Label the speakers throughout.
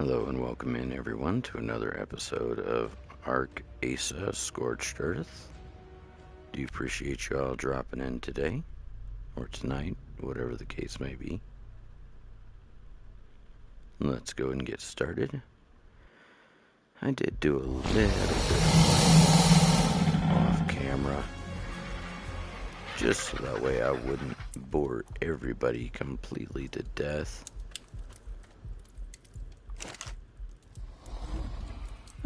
Speaker 1: Hello and welcome in everyone to another episode of Ark-AsA-Scorched Earth. Do appreciate you all dropping in today, or tonight, whatever the case may be. Let's go and get started. I did do a little bit off camera, just so that way I wouldn't bore everybody completely to death.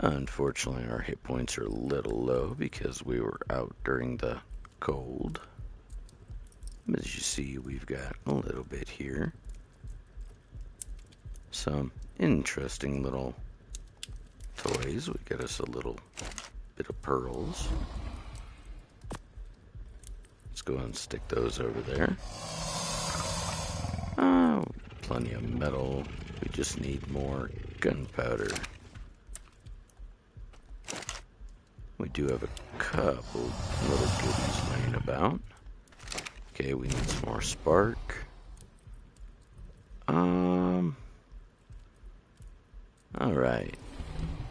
Speaker 1: Unfortunately, our hit points are a little low because we were out during the cold. As you see, we've got a little bit here. Some interesting little toys. We got us a little bit of pearls. Let's go and stick those over there. Oh, plenty of metal. We just need more gunpowder. We do have a couple little goodies laying about. Okay, we need some more spark. Alright.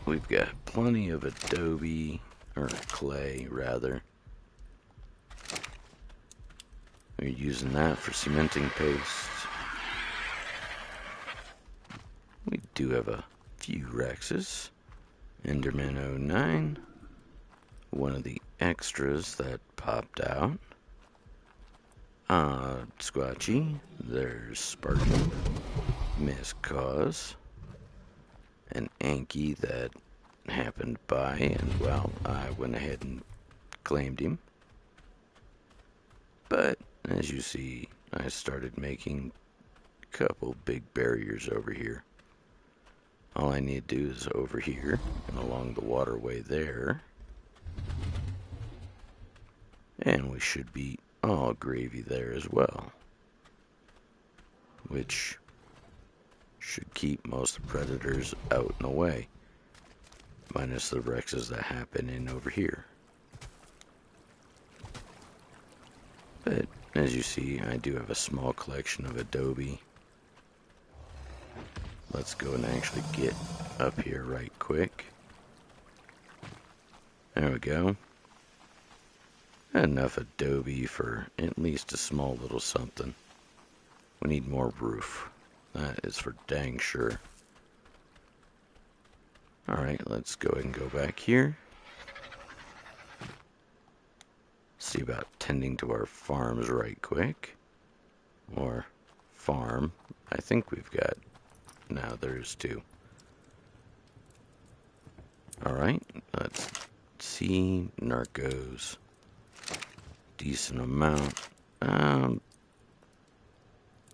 Speaker 1: We've got plenty of adobe, or clay, rather. We're using that for cementing paste. We do have a few Rexes. Enderman 09. One of the extras that popped out. Squatchy. There's Spartan. Miss Cause. An Anki that happened by, and well, I went ahead and claimed him. But as you see, I started making a couple big barriers over here. All I need to do is over here and along the waterway there. And we should be all gravy there as well, which should keep most of the predators out and away, minus the Rexes that happen in over here. But as you see, I do have a small collection of adobe. Let's go and actually get up here right quick. There we go. Enough adobe for at least a small little something. We need more roof. That is for dang sure. Alright, let's go ahead and go back here. See about tending to our farms right quick. Or farm. I think we've got... Now there's two. Alright, let's see. Narcos. Decent amount.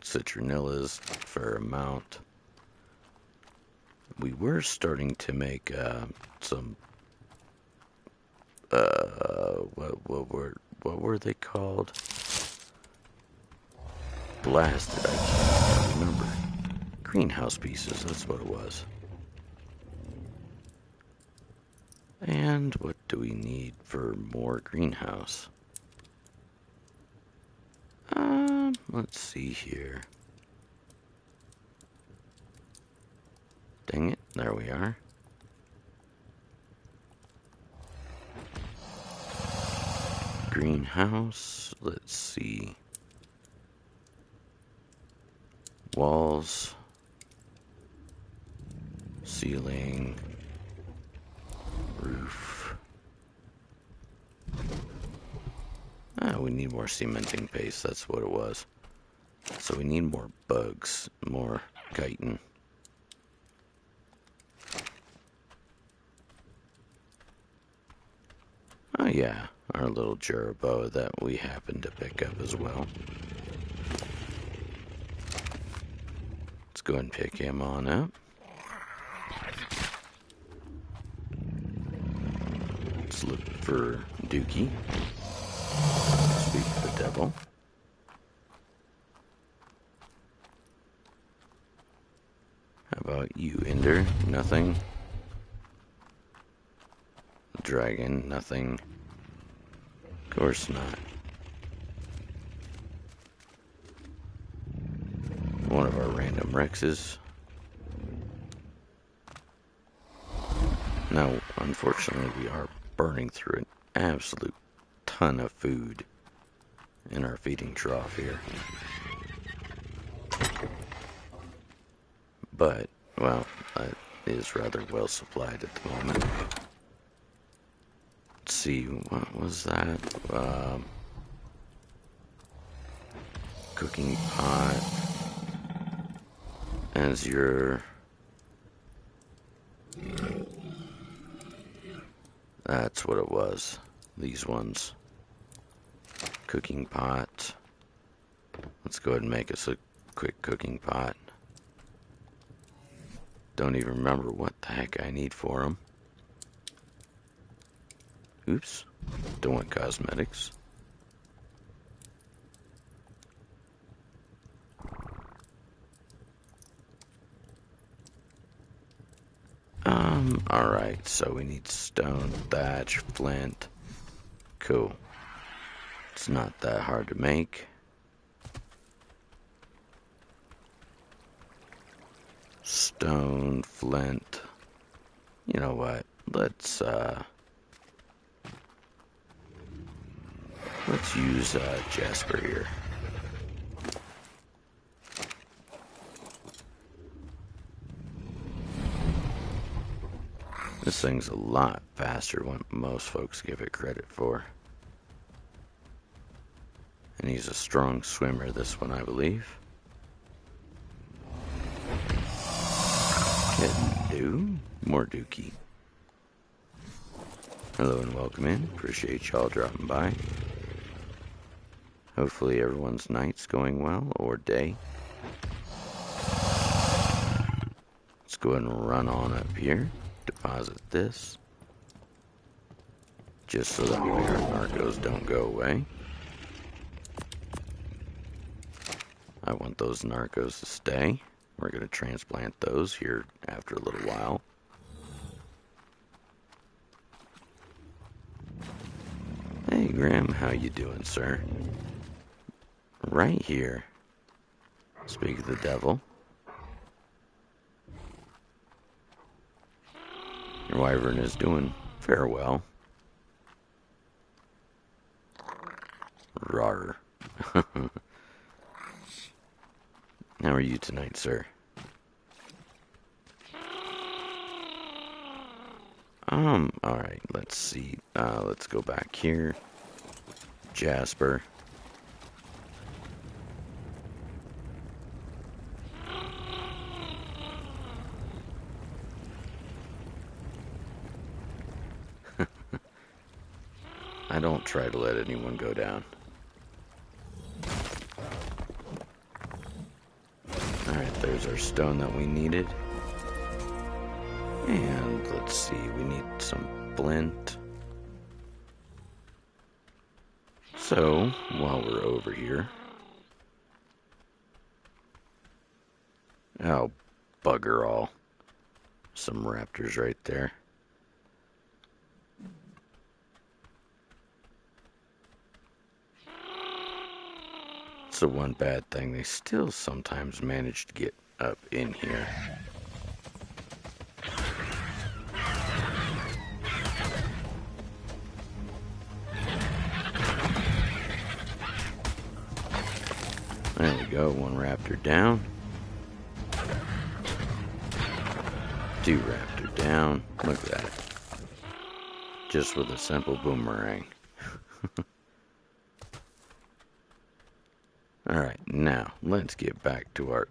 Speaker 1: Citronillas, fair amount. We were starting to make some what were they called? Blasted, I can't remember. Greenhouse pieces, that's what it was. And what do we need for more greenhouse? Let's see here. Dang it, there we are. Greenhouse, let's see. Walls. Ceiling. Roof. We need more cementing paste, that's what it was. So we need more bugs, more chitin. Oh yeah, our little Jeroboa that we happened to pick up as well. Let's go ahead and pick him on up. Let's look for Dookie. Speak of the devil. How about you, Ender? Nothing. Dragon, nothing. Of course not. One of our random Rexes. Now, unfortunately, we are burning through an absolute ton of food in our feeding trough here. But, well, it is rather well supplied at the moment. Let's see, what was that? Cooking pot. As your... That's what it was. These ones. Cooking pot. Let's go ahead and make us a quick cooking pot. Don't even remember what the heck I need for them. Oops. Don't want cosmetics. Alright, so we need stone, thatch, flint. Cool. It's not that hard to make. Stone, flint. You know what? Let's use Jasper here. This thing's a lot faster than most folks give it credit for. And he's a strong swimmer, this one, I believe. Can do. More dookie. Hello and welcome in. Appreciate y'all dropping by. Hopefully everyone's night's going well, or day. Let's go ahead and run on up here. Deposit this. Just so that way our narcos don't go away. I want those narcos to stay. We're going to transplant those here after a little while. Hey Graham, how you doing, sir? Right here. Speak of the devil. Your wyvern is doing fair well. Rawr. How are you tonight, sir? Alright, let's see. Let's go back here. Jasper. I don't try to let anyone go down. Alright, there's our stone that we needed. And let's see, we need some flint. So, while we're over here... Oh, bugger all. Some raptors right there. So one bad thing, they still sometimes manage to get up in here. There we go, one raptor down. Two raptor down. Look at that. Just with a simple boomerang. Alright, now, let's get back to our...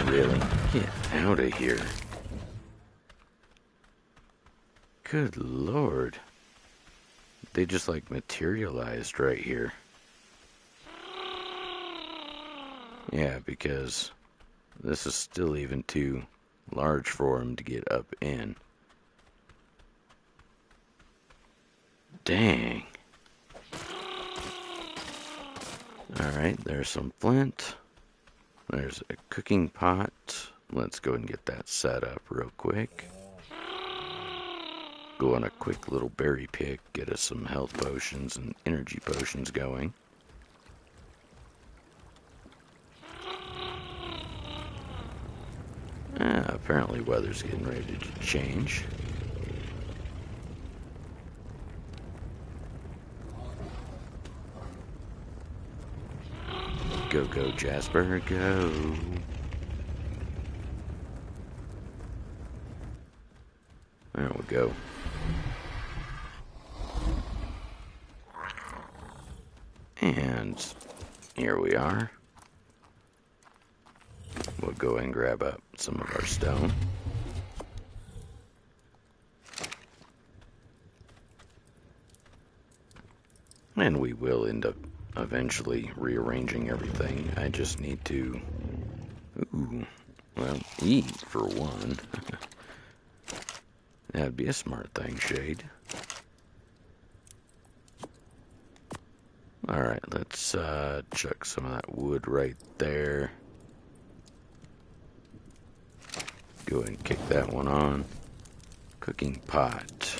Speaker 1: Really? Get out of here. Good lord. They just, like, materialized right here. Yeah, because this is still even too large for them to get up in. Dang. Alright, there's some flint. There's a cooking pot. Let's go and get that set up real quick. Go on a quick little berry pick, get us some health potions and energy potions going. Apparently weather's getting ready to change. Go, go, Jasper, go. There we go. And here we are. We'll go and grab up some of our stone. And we will end up eventually rearranging everything. I just need to, eat for one. That'd be a smart thing, Shade. Alright, let's chuck some of that wood right there. Go ahead and kick that one on. Cooking pot.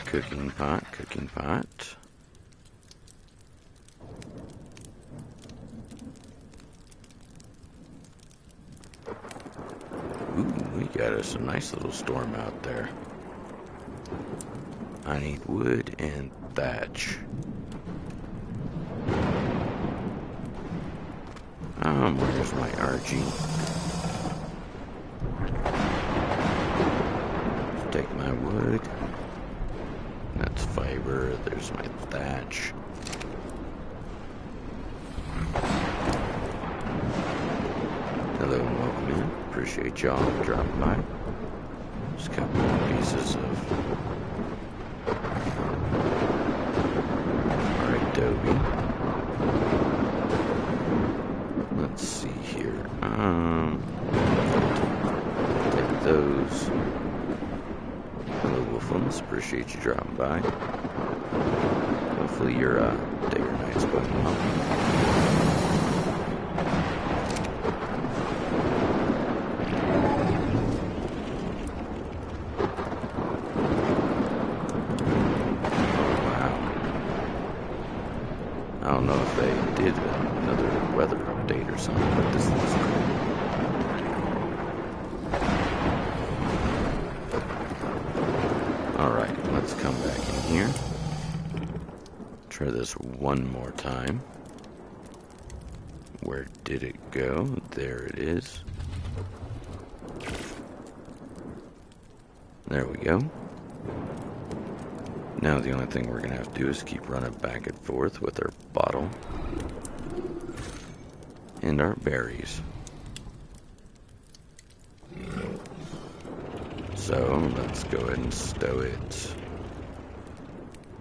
Speaker 1: Cooking pot, cooking pot. Ooh, we got us a nice little storm out there. I need wood and thatch. Where's my RG? Take my wood. That's fiber. There's my thatch. Hello and welcome in. Appreciate y'all dropping by. Just a couple of pieces of our adobe. Let's see here. Take those. Hello, Wolfums. Appreciate you dropping by. Hopefully your day or night's going well. I don't know if they did another weather update or something, but this looks cool. Alright, let's come back in here. Try this one more time. Where did it go? There it is. There we go. Now the only thing we're going to have to do is keep running back and forth with our bottle and our berries. So let's go ahead and stow it.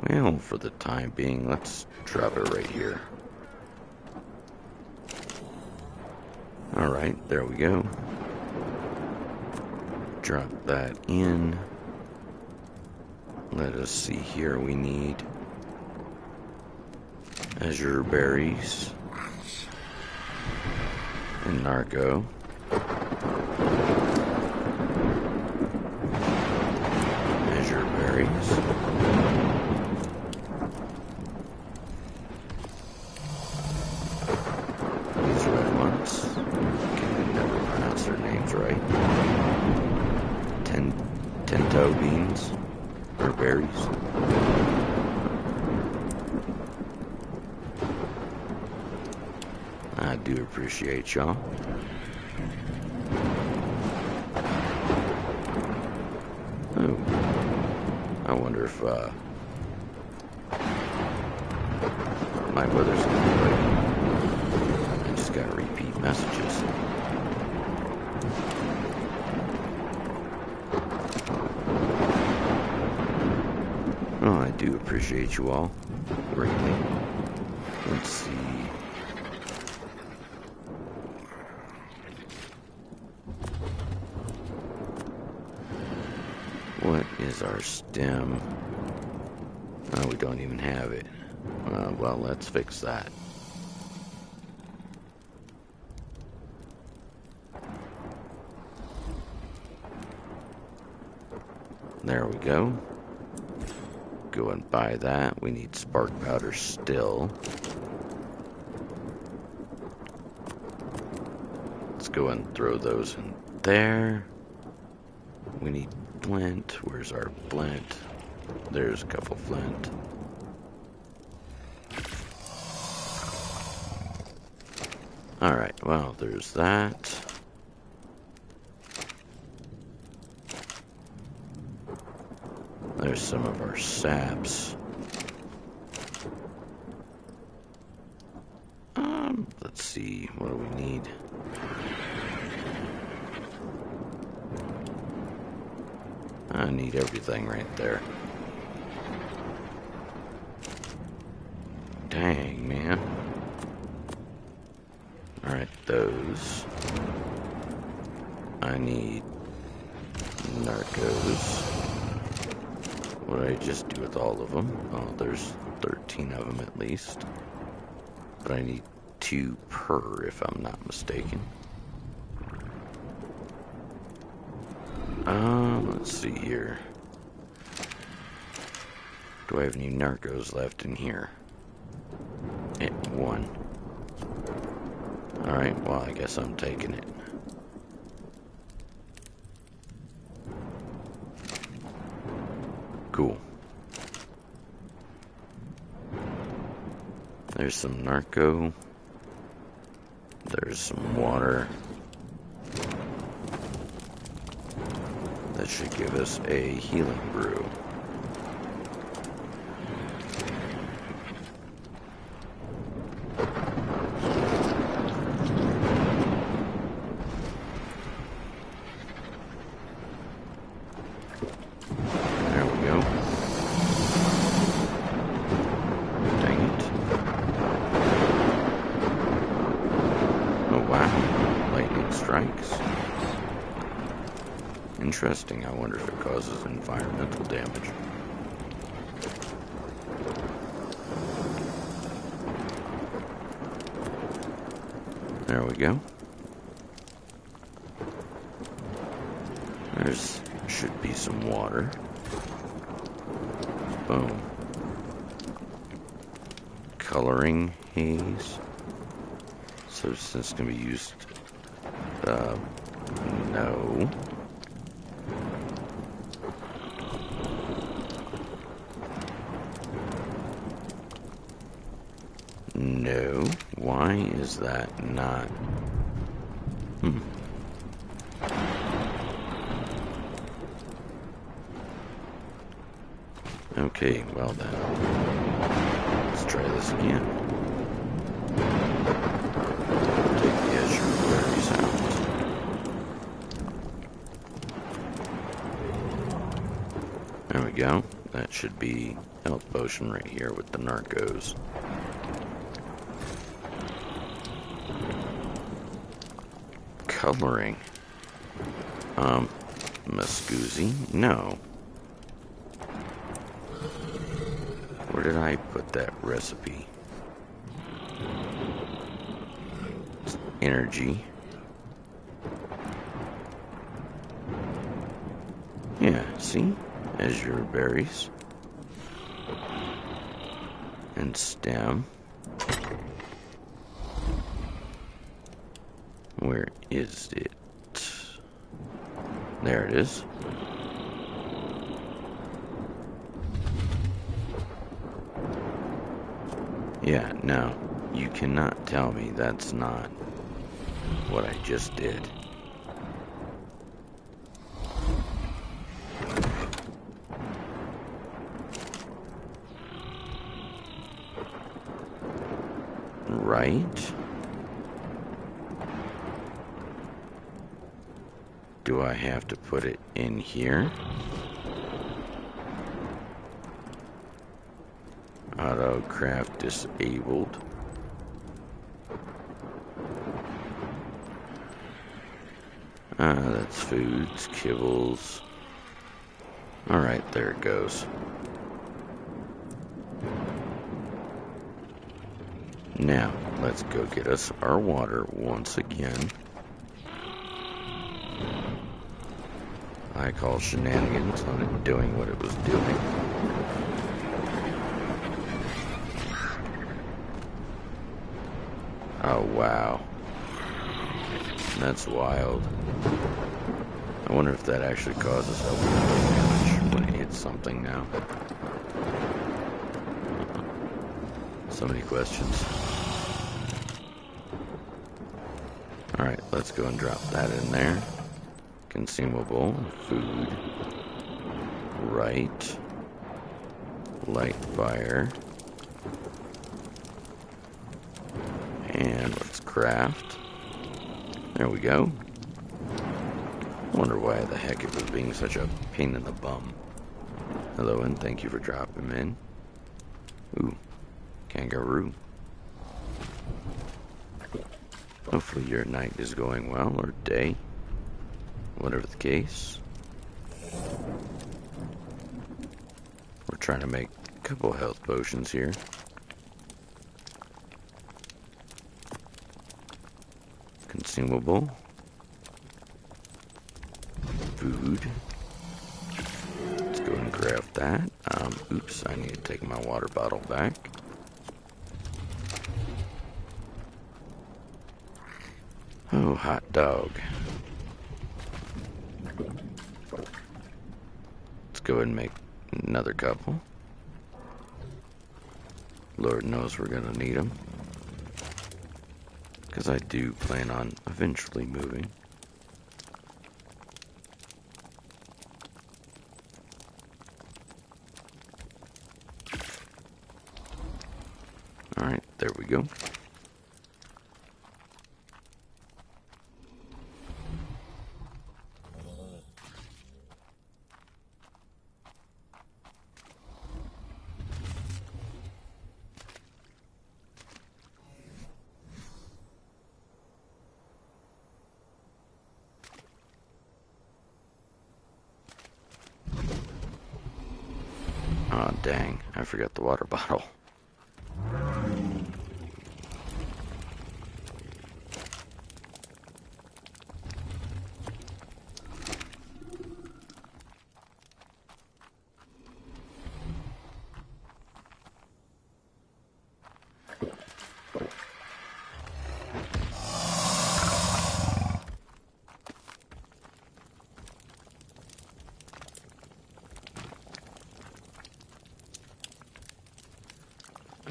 Speaker 1: Well, for the time being, let's drop it right here. Alright, there we go. Drop that in. Let us see here, we need azure berries and narco. Azure berries. These red ones. Can never pronounce their names right. Tento beans. Or berries. I do appreciate y'all. Oh, I wonder if my weather's gonna be like. I just got repeat messages. Oh, I do appreciate you all greatly. Let's see. What is our stem? Oh, we don't even have it. Well, let's fix that. There we go. Go and buy that. We need spark powder still. Let's go and throw those in there. We need flint. Where's our flint? There's a couple flint. Alright, well, there's that. There's some of our saps. Let's see, what do we need? I need everything right there. Dang, man. Alright, those. I need narcos. What did I just do with all of them? Oh, there's 13 of them at least. But I need 2 per, if I'm not mistaken. Let's see here. Do I have any narcos left in here? 1. Alright, well, I guess I'm taking it. Cool. There's some narco. There's some water. That should give us a healing brew. There we go. Dang it. Oh wow, lightning strikes. Interesting, I wonder if it causes environmental damage. There we go. There's should be some water. Boom. Coloring haze. Substance can be used. No. No. Why is that not? Okay, well then. Let's try this again. Take the azure berries out. There we go. That should be health potion right here with the narcos. Coloring. Muscoozy? No. Where did I put that recipe? Energy. Yeah, see? Azure berries. And stem. Where is it? There it is. Yeah, no. You cannot tell me that's not what I just did. Right? Do I have to put it in here? Auto craft disabled. That's foods, kibbles. Alright, there it goes. Now, let's go get us our water once again. I call shenanigans on it doing what it was doing. Oh, wow. That's wild. I wonder if that actually causes elemental damage when it hits something now. So many questions. Alright, let's go and drop that in there. Consumable, food, right, light fire, and let's craft. There we go. I wonder why the heck it was being such a pain in the bum. Hello, and thank you for dropping in. Ooh, kangaroo. Hopefully your night is going well, or day. Whatever the case. We're trying to make a couple health potions here. Consumable. Food. Let's go and craft that. Oops, I need to take my water bottle back. Oh, hot dog. Let's go ahead and make another couple. Lord knows we're gonna need them. Because I do plan on eventually moving. Alright, there we go. Aw, dang, I forgot the water bottle.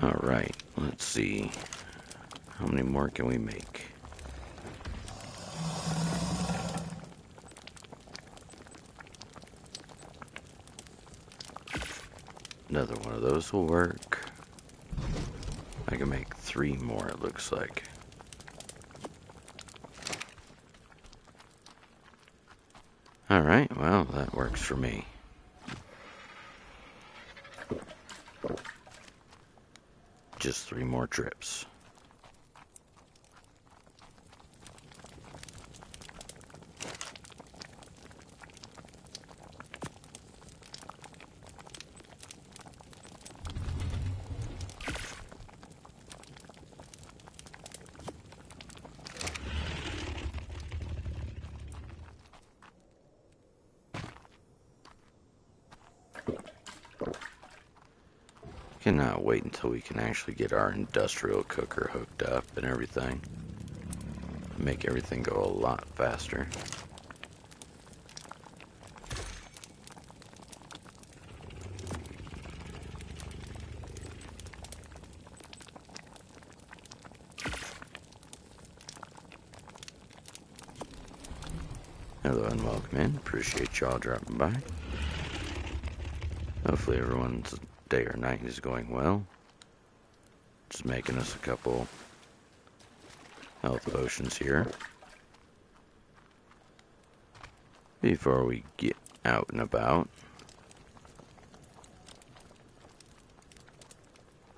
Speaker 1: Alright, let's see. How many more can we make? Another one of those will work. I can make 3 more, it looks like. Alright, well, that works for me. Just 3 more trips. Cannot wait until we can actually get our industrial cooker hooked up and everything. Make everything go a lot faster. Hello and welcome in. Appreciate y'all dropping by. Hopefully everyone's day or night is going well. Just making us a couple health potions here before we get out and about.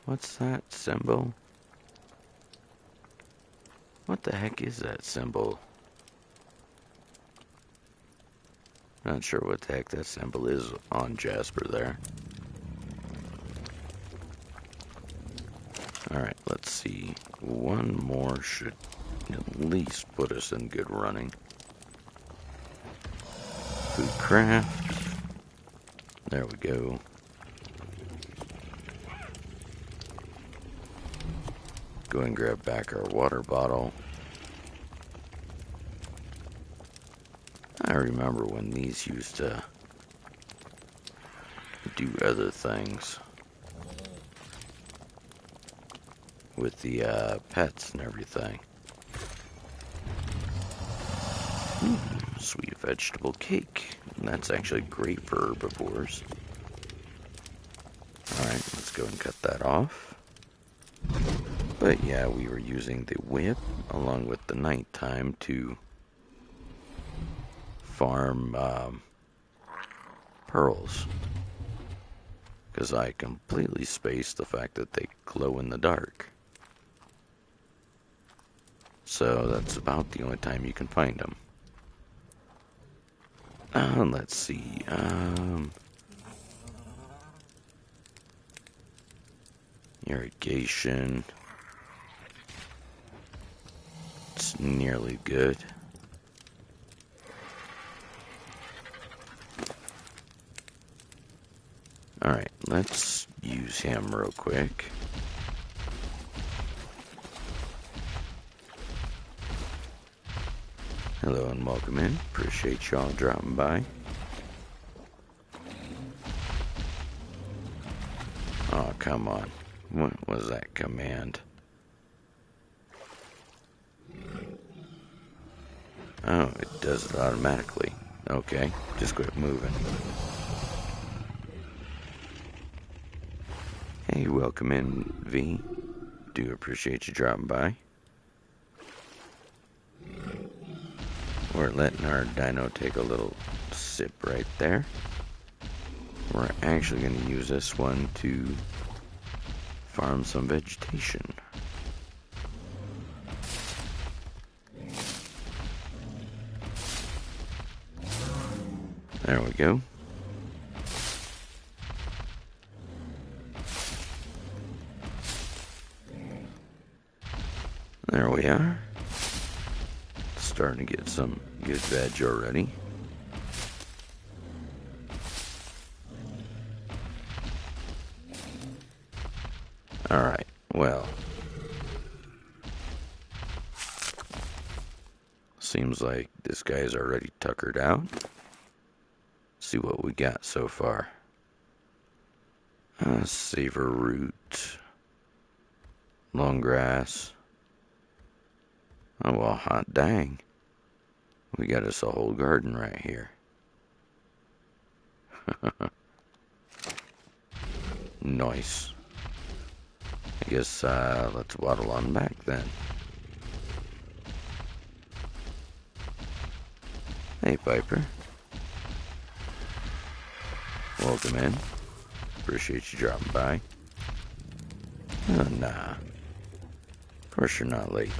Speaker 1: What's that symbol? What the heck is that symbol? Not sure what the heck that symbol is on Jasper there. Alright, let's see. One more should at least put us in good running. Food craft. There we go. Go and grab back our water bottle. remember when these used to do other things with the pets and everything. Sweet vegetable cake. And that's actually great for herbivores. Alright, let's go and cut that off. But yeah, we were using the whip along with the nighttime to farm pearls. Because I completely spaced the fact that they glow in the dark. So that's about the only time you can find them. Let's see. Irrigation. It's nearly good. Alright, let's use him real quick. Hello and welcome in. Appreciate y'all dropping by. Oh, come on. What was that command? Oh, it does it automatically. Okay, just quit moving. Hey, welcome in, V. Do appreciate you dropping by. We're letting our dino take a little sip right there. We're actually going to use this one to farm some vegetation. There we go. There we are. Starting to get some good veg already. Alright, well. Seems like this guy's already tuckered out. See what we got so far. Savor root. Long grass. Oh well, hot dang. We got us a whole garden right here. Nice. I guess let's waddle on back then. Hey Piper. Welcome in. Appreciate you dropping by. Oh, nah. Of course you're not late.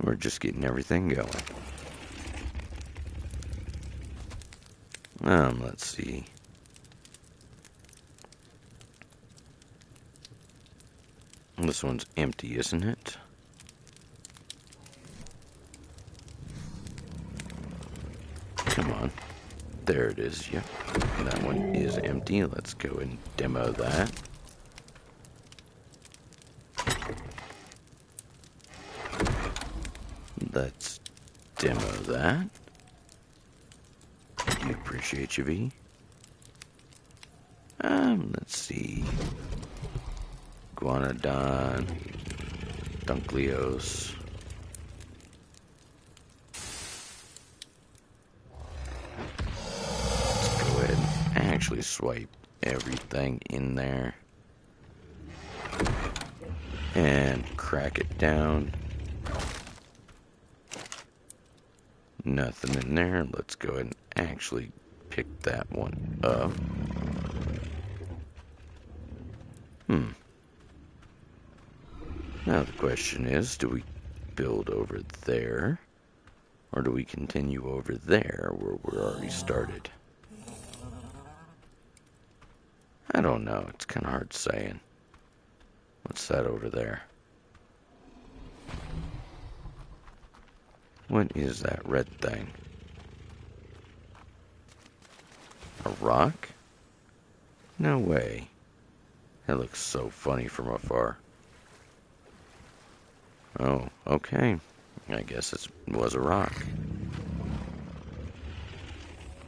Speaker 1: We're just getting everything going. Let's see. This one's empty, isn't it? Come on. There it is, yep. That one is empty. Let's go and demo that. Let's demo that. I appreciate you, V. Let's see. Guanodon. Dunkleos. Let's go ahead and actually swipe everything in there. And crack it down. Nothing in there. Let's go ahead and actually pick that one up. Now the question is, do we build over there? Or do we continue over there where we're already started? I don't know. It's kind of hard saying. What's that over there? What is that red thing? A rock? No way. That looks so funny from afar. Oh, okay. I guess it was a rock.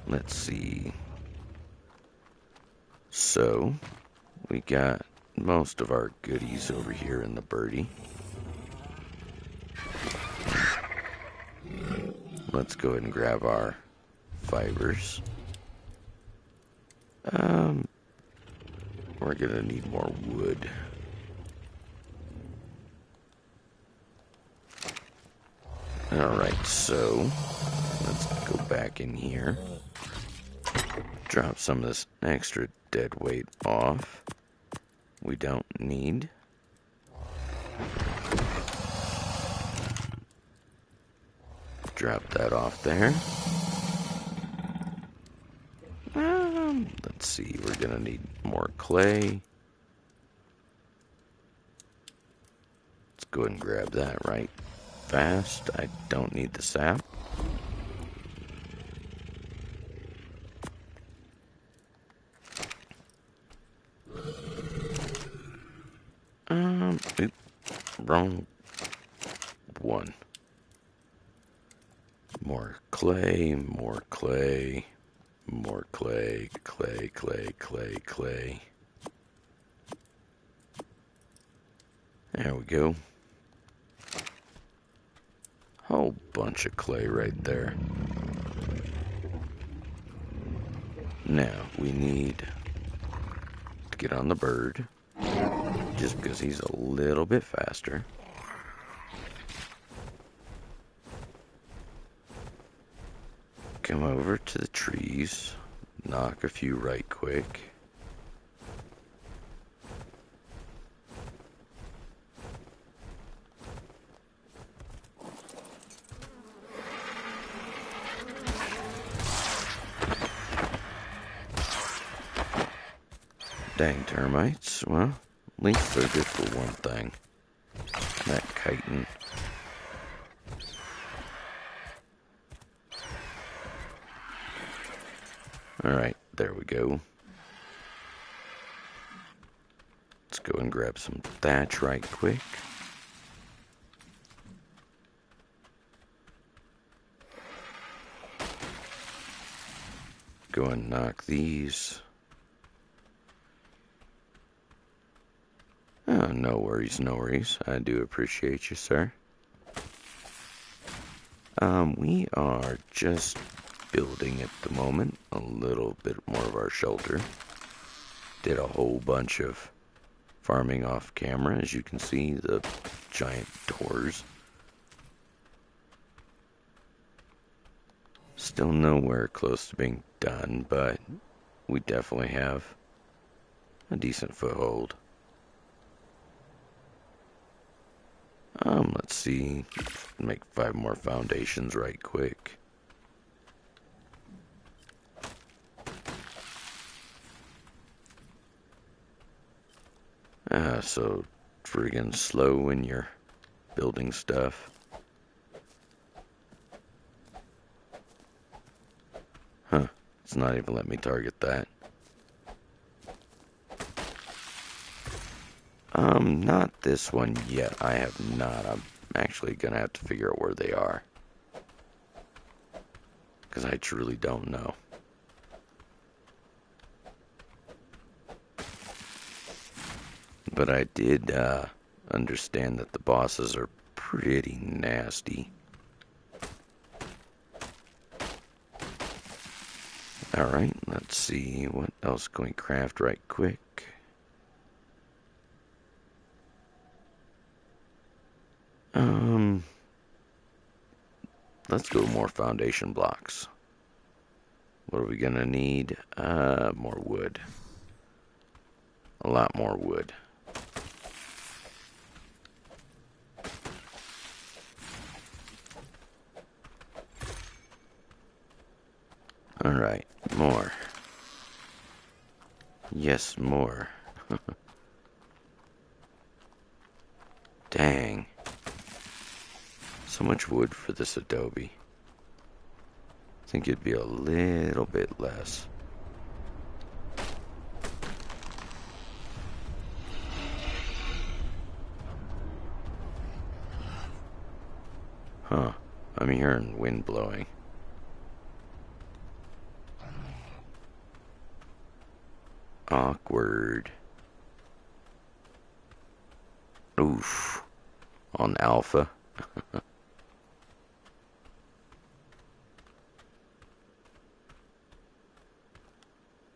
Speaker 1: Let's see. So, we got most of our goodies over here in the birdie. Let's go ahead and grab our fibers. We're gonna need more wood. Alright, so let's go back in here. Drop some of this extra dead weight off. We don't need. Drop that off there. Let's see, we're gonna need more clay. Let's go ahead and grab that right fast. I don't need the sap. Oops, wrong one. More clay, more clay, more clay, clay, clay, clay, clay. There we go. Whole bunch of clay right there. Now, we need to get on the bird, just because he's a little bit faster. Come over to the trees, knock a few right quick. Dang termites. Well, at least they're good for one thing. That chitin. Alright, there we go. Let's go and grab some thatch right quick. Go and knock these. Oh, no worries, no worries. I do appreciate you, sir. We are just building at the moment a little bit more of our shelter. Did a whole bunch of farming off camera, as you can see, the giant doors. Still nowhere close to being done, but we definitely have a decent foothold. Let's see, make 5 more foundations right quick. So friggin' slow when you're building stuff. Huh, it's not even letting me target that. Not this one yet. I have not. I'm actually gonna have to figure out where they are, because I truly don't know. But I did understand that the bosses are pretty nasty. Alright, let's see. What else can we craft right quick? Let's go more foundation blocks. What are we gonna need? More wood. A lot more wood. Alright, more. Yes, more. Dang. So much wood for this adobe. I think it'd be a little bit less. Huh. I'm hearing wind blowing. Awkward. Oof. On Alpha.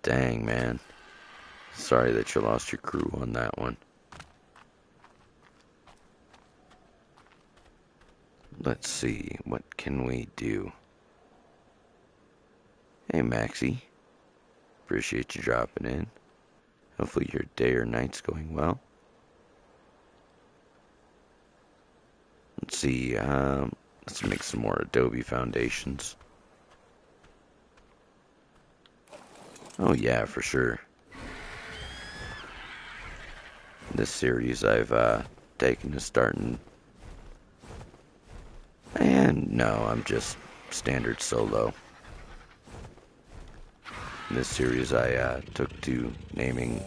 Speaker 1: Dang, man. Sorry that you lost your crew on that one. Let's see, what can we do? Hey, Maxie. Appreciate you dropping in. Hopefully your day or night's going well. Let's see, let's make some more Adobe foundations. Oh yeah, for sure. This series I've taken to starting. And no, I'm just standard solo. This series I took to naming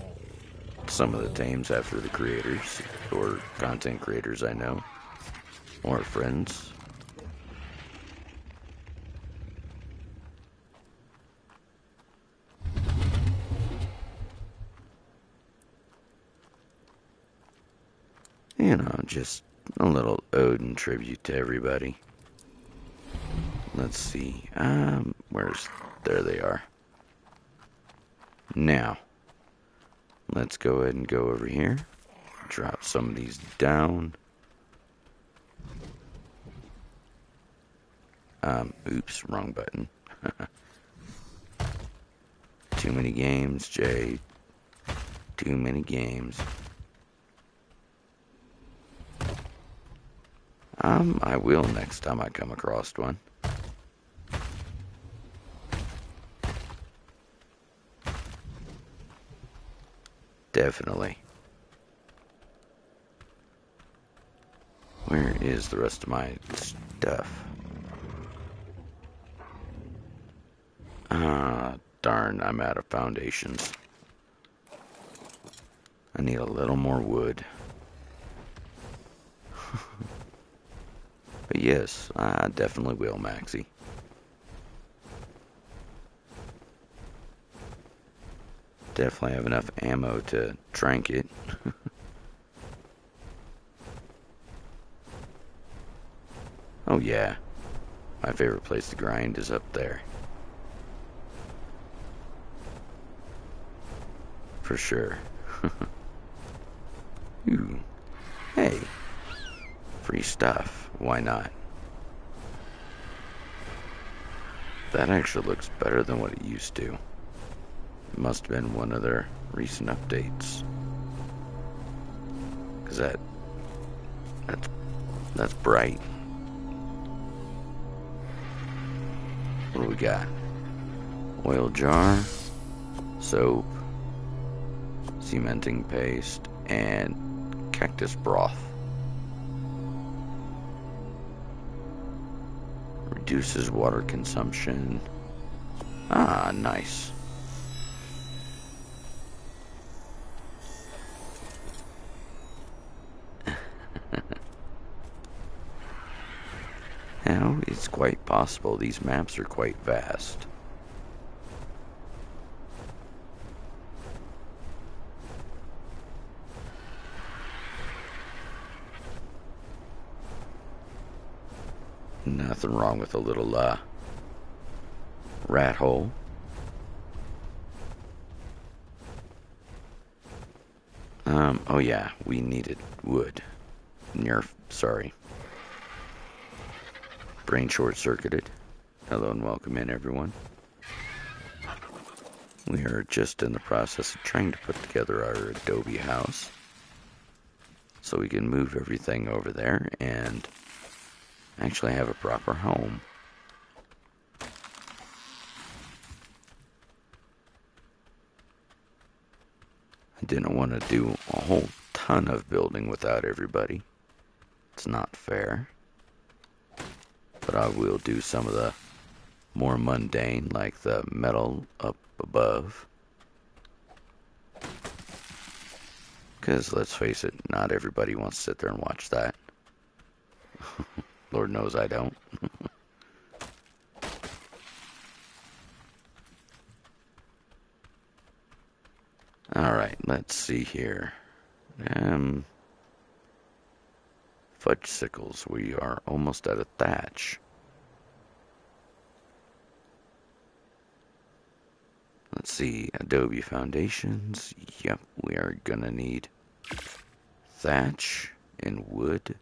Speaker 1: some of the tames after the creators or content creators I know or friends. You know, just a little ode and tribute to everybody. Let's see, there they are. Now, let's go ahead and go over here. Drop some of these down. Oops, wrong button. Too many games, Jay. Too many games. I will next time I come across one. Definitely. Where is the rest of my stuff? Ah, darn, I'm out of foundations. I need a little more wood. But yes, I definitely will, Maxie. Definitely have enough ammo to trank it. Oh yeah, my favorite place to grind is up there. For sure. Ooh, hey, free stuff, why not? That actually looks better than what it used to. It must have been one of their recent updates. Cause that's bright. What do we got? Oil jar, soap, cementing paste, and cactus broth. Reduces water consumption. Ah, nice. Now, it's quite possible these maps are quite vast. Nothing wrong with a little, rat hole. Oh yeah, we needed wood. Sorry. Brain short-circuited. Hello and welcome in, everyone. We are just in the process of trying to put together our Adobe house so we can move everything over there and actually have a proper home. I didn't want to do a whole ton of building without everybody. It's not fair. But I will do some of the more mundane, like the metal up above. Because let's face it, not everybody wants to sit there and watch that. Lord knows I don't. Alright, let's see here. Fudge sickles. We are almost out of thatch. Let's see. Adobe foundations. Yep, we are gonna need thatch and wood.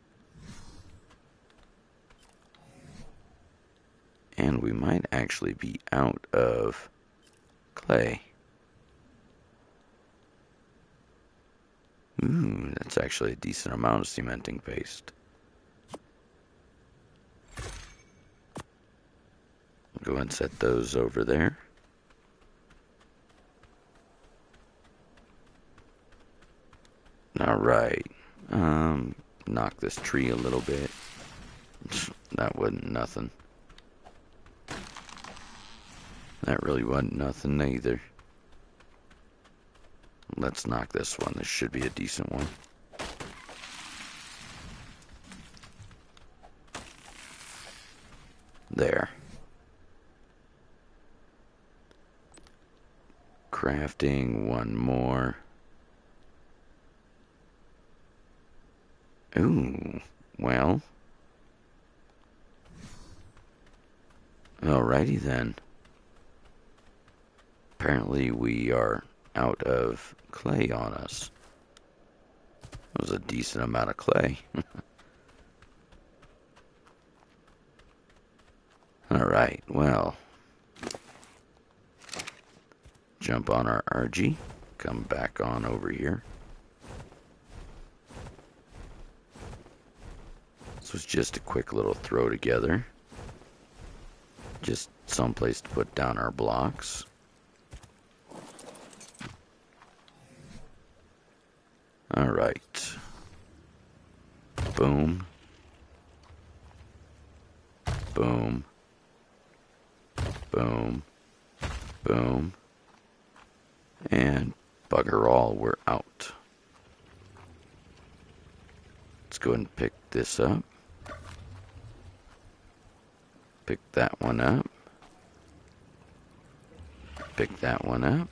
Speaker 1: And we might actually be out of clay. That's actually a decent amount of cementing paste. Go ahead and set those over there. Alright. Knock this tree a little bit. That wasn't nothing. That really wasn't nothing either. Let's knock this one. This should be a decent one. There. Crafting one more. Ooh, well. Alrighty then. Apparently we are out of clay on us. That was a decent amount of clay. Alright, well. Jump on our RG. Come back on over here. This was just a quick little throw together. Just someplace to put down our blocks. Alright. Boom. Boom. Boom. Boom. And bugger all, we're out. Let's go ahead and pick this up. Pick that one up. Pick that one up.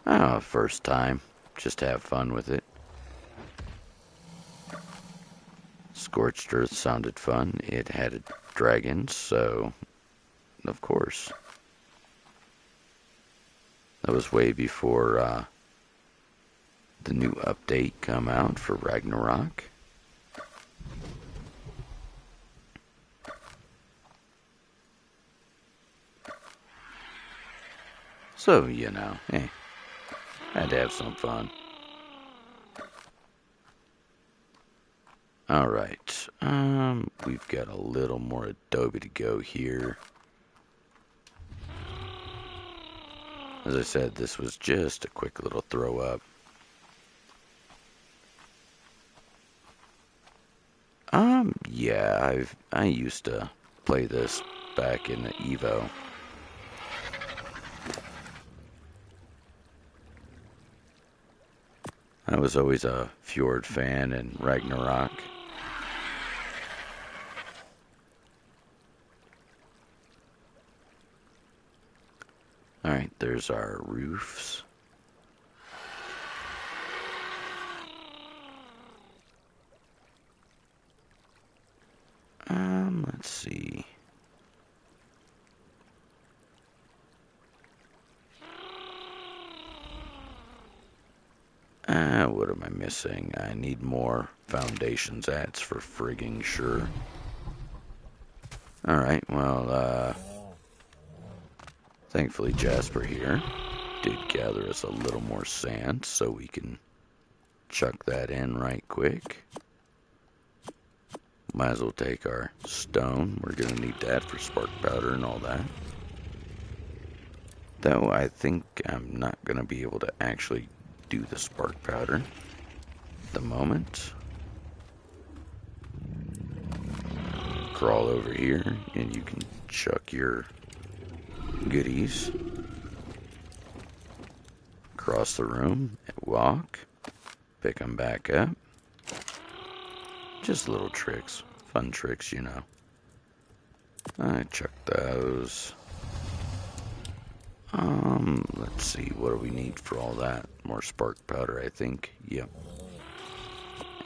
Speaker 1: Oh, first time. Just have fun with it. Scorched Earth sounded fun. It had a dragon, so of course. That was way before the new update come out for Ragnarok. So, you know, hey, had to have some fun. Alright, we've got a little more adobe to go here. As I said, this was just a quick little throw up. Yeah, I used to play this back in the Evo. I was always a Fjord fan and Ragnarok. Alright, there's our roofs. Let's see. What am I missing? I need more foundations. That's for frigging sure. Alright, well, thankfully Jasper here did gather us a little more sand, so we can chuck that in right quick. Might as well take our stone. We're going to need that for spark powder and all that. Though I think I'm not going to be able to actually do the spark powder at the moment. Crawl over here and you can chuck your goodies across the room, walk, pick them back up. Just little tricks. Fun tricks, you know. I chuck those. Let's see, what do we need for all that? More spark powder, I think. Yep.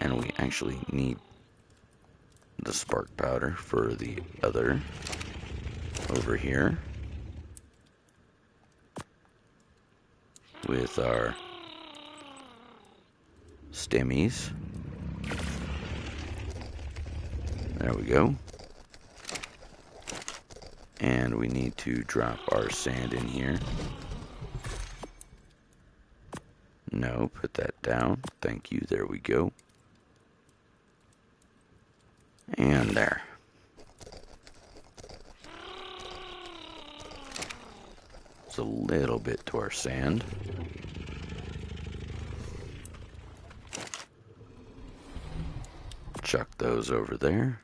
Speaker 1: And we actually need the spark powder for the other over here. With our stemmies. There we go. And we need to drop our sand in here. No, put that down. Thank you. There we go. And there. It's a little bit to our sand. Chuck those over there.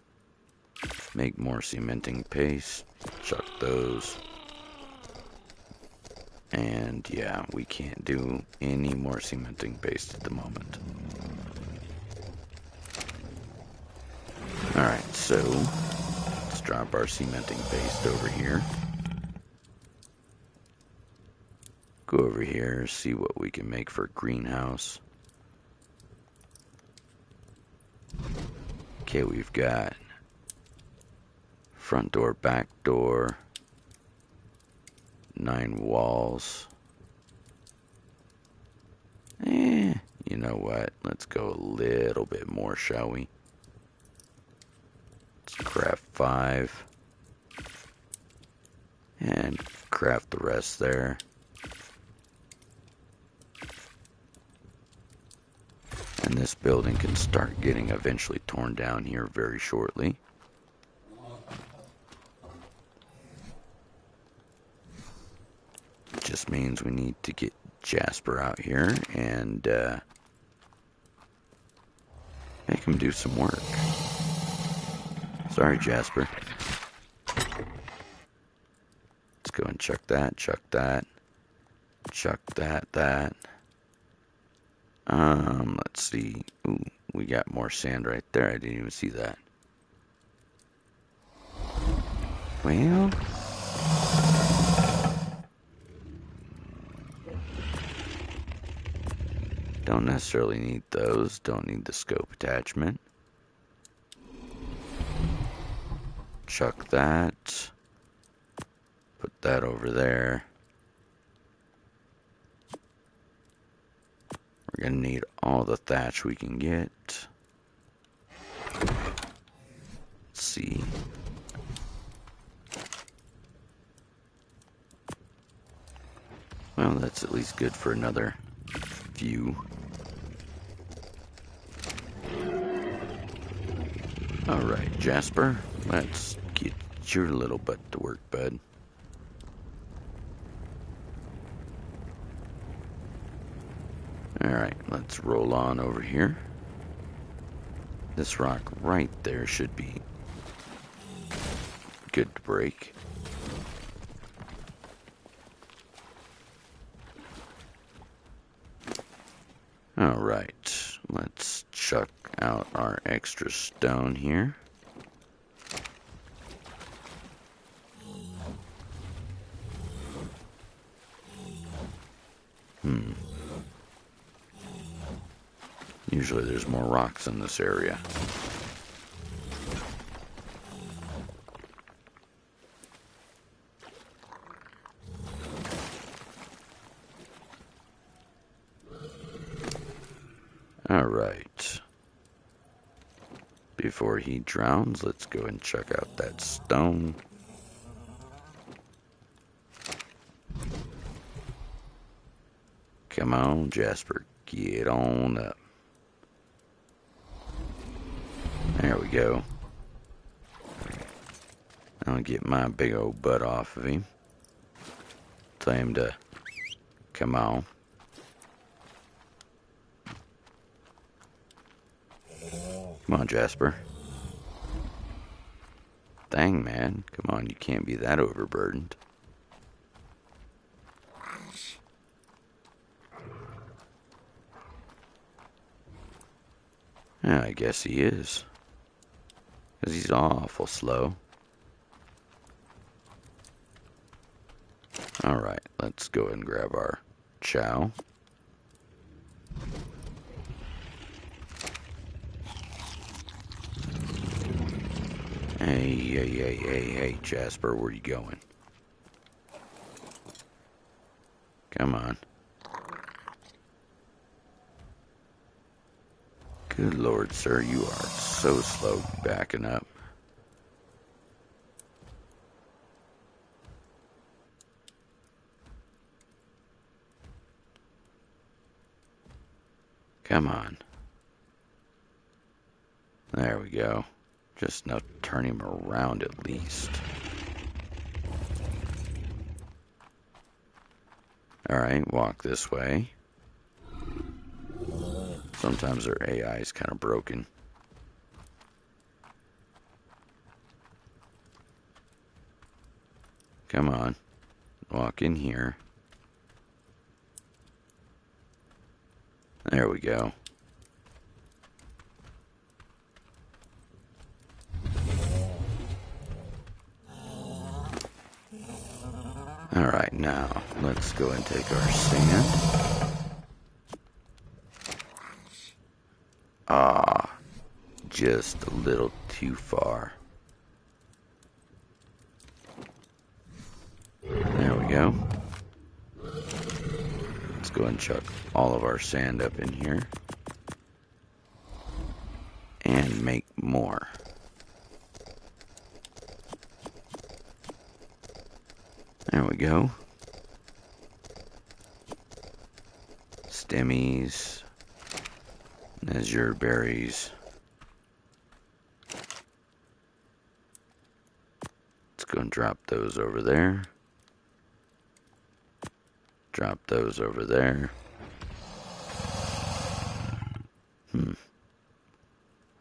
Speaker 1: Make more cementing paste. Chuck those. And yeah, we can't do any more cementing paste at the moment. Alright, so let's drop our cementing paste over here. Go over here, see what we can make for a greenhouse. Okay, we've got front door, back door, 9 walls. You know what? Let's go a little bit more, shall we? Let's craft 5. And craft the rest there. And this building can start getting eventually torn down here very shortly. It just means we need to get Jasper out here and make him do some work. Sorry, Jasper. Let's go and chuck that, chuck that, chuck that. Let's see. Ooh, we got more sand right there. I didn't even see that. Well, don't necessarily need those. Don't need the scope attachment. Chuck that. Put that over there. We're gonna need all the thatch we can get. Let's see. Well, that's at least good for another few. Alright, Jasper, let's get your little butt to work, bud. Alright, let's roll on over here. This rock right there should be good to break. Alright, let's chuck out our extra stone here. Usually there's more rocks in this area. Alright. Before he drowns, let's go and check out that stone. Come on, Jasper, get on up. There we go. I'll get my big old butt off of him. Tell him to come on. Come on, Jasper. Dang, man. Come on, you can't be that overburdened. Yeah, I guess he is. Because he's awful slow. Alright, let's go ahead and grab our chow. Hey, Jasper, where you going? Come on. Good Lord, sir, you are so slow backing up. Come on. There we go. Just now turn him around at least. Alright, walk this way. Sometimes their AI is kind of broken. Come on. Walk in here. There we go. Alright, now let's go and take our sand. Ah, just a little too far. There we go. Let's go and chuck all of our sand up in here. And make more. There we go. Stemmies. Azure berries. Let's go and drop those over there. Drop those over there.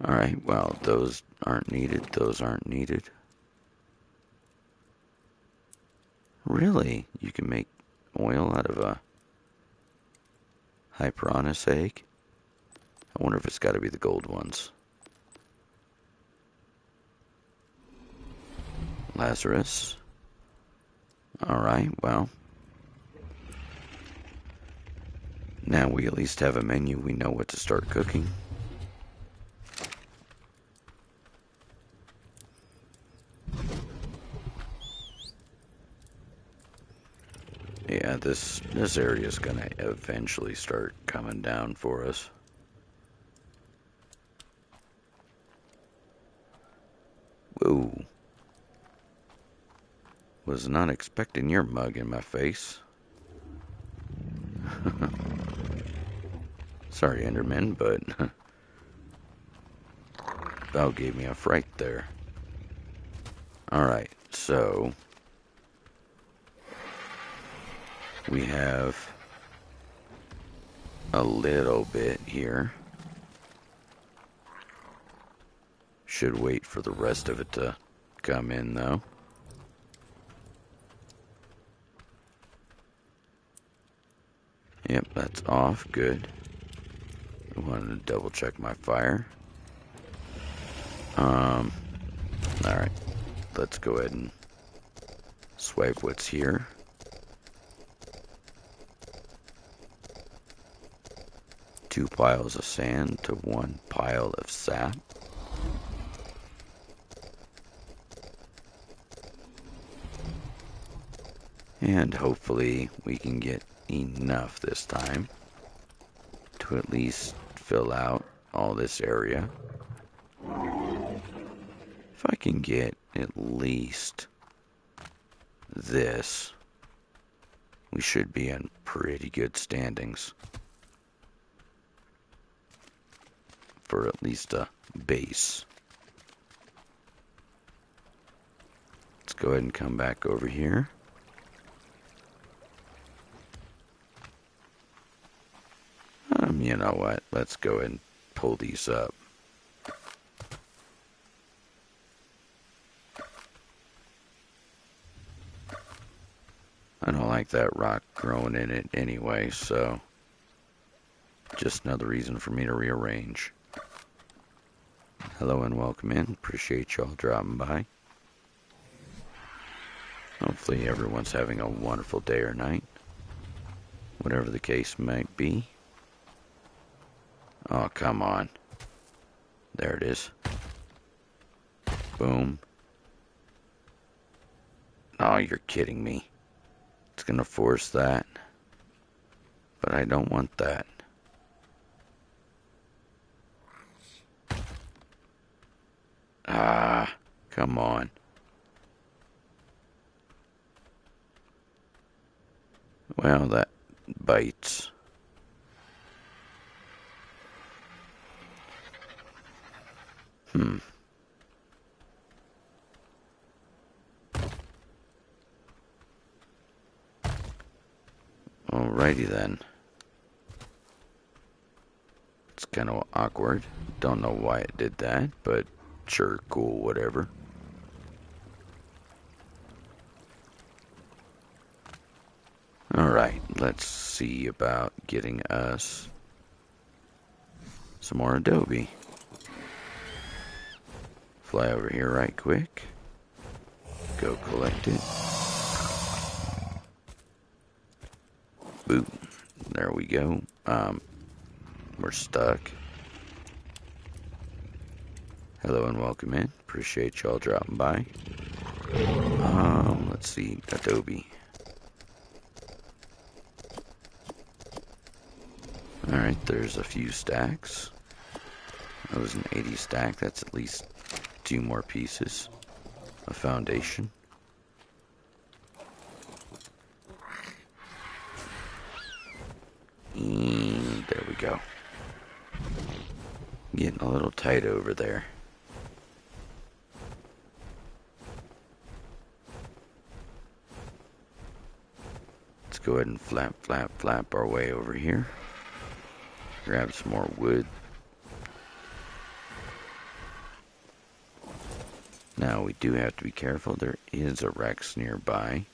Speaker 1: Alright, well, those aren't needed. Those aren't needed. Really? You can make oil out of a Ark-AsA egg? I wonder if it's got to be the gold ones. Lazarus. Alright, well. Now we at least have a menu. We know what to start cooking. Yeah, this area is gonna eventually start coming down for us. Whoa. Was not expecting your mug in my face. Sorry, Enderman, but that gave me a fright there. Alright, so we have a little bit here. Should wait for the rest of it to come in, though. Yep, that's off. Good. I wanted to double check my fire. Alright. Let's go ahead and swipe what's here. Two piles of sand to one pile of sap. And hopefully we can get enough this time to at least fill out all this area. If I can get at least this, we should be in pretty good standings for at least a base. Let's go ahead and come back over here. You know what? Let's go ahead and pull these up. I don't like that rock growing in it anyway, so just another reason for me to rearrange. Hello and welcome in. Appreciate y'all dropping by. Hopefully everyone's having a wonderful day or night, whatever the case might be. Oh, come on. There it is. Boom. Oh, you're kidding me. It's gonna force that. But I don't want that. Ah, come on. Well, that bites. Alrighty then. It's kind of awkward. Don't know why it did that, but sure, cool, whatever. Alright, let's see about getting us some more adobe. Fly over here right quick. Go collect it. Boom. There we go. We're stuck. Hello and welcome in. Appreciate y'all dropping by. Let's see. Adobe. Alright, there's a few stacks. That was an 80 stack. That's at least 2 more pieces of foundation. And there we go. Getting a little tight over there. Let's go ahead and flap our way over here. Grab some more wood. Now we do have to be careful. There is a Rex nearby.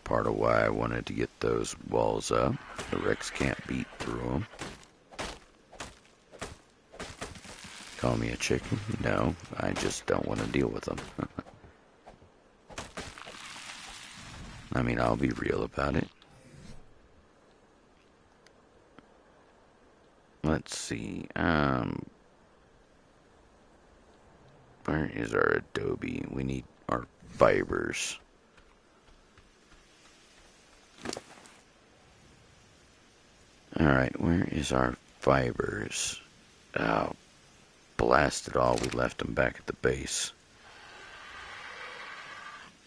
Speaker 1: Part of why I wanted to get those walls up. The Rex can't beat through them. Call me a chicken? No, I just don't want to deal with them. I mean, I'll be real about it. Let's see, where is our adobe? We need our fibers. Alright, where is our fibers? Oh, blast it all, we left them back at the base.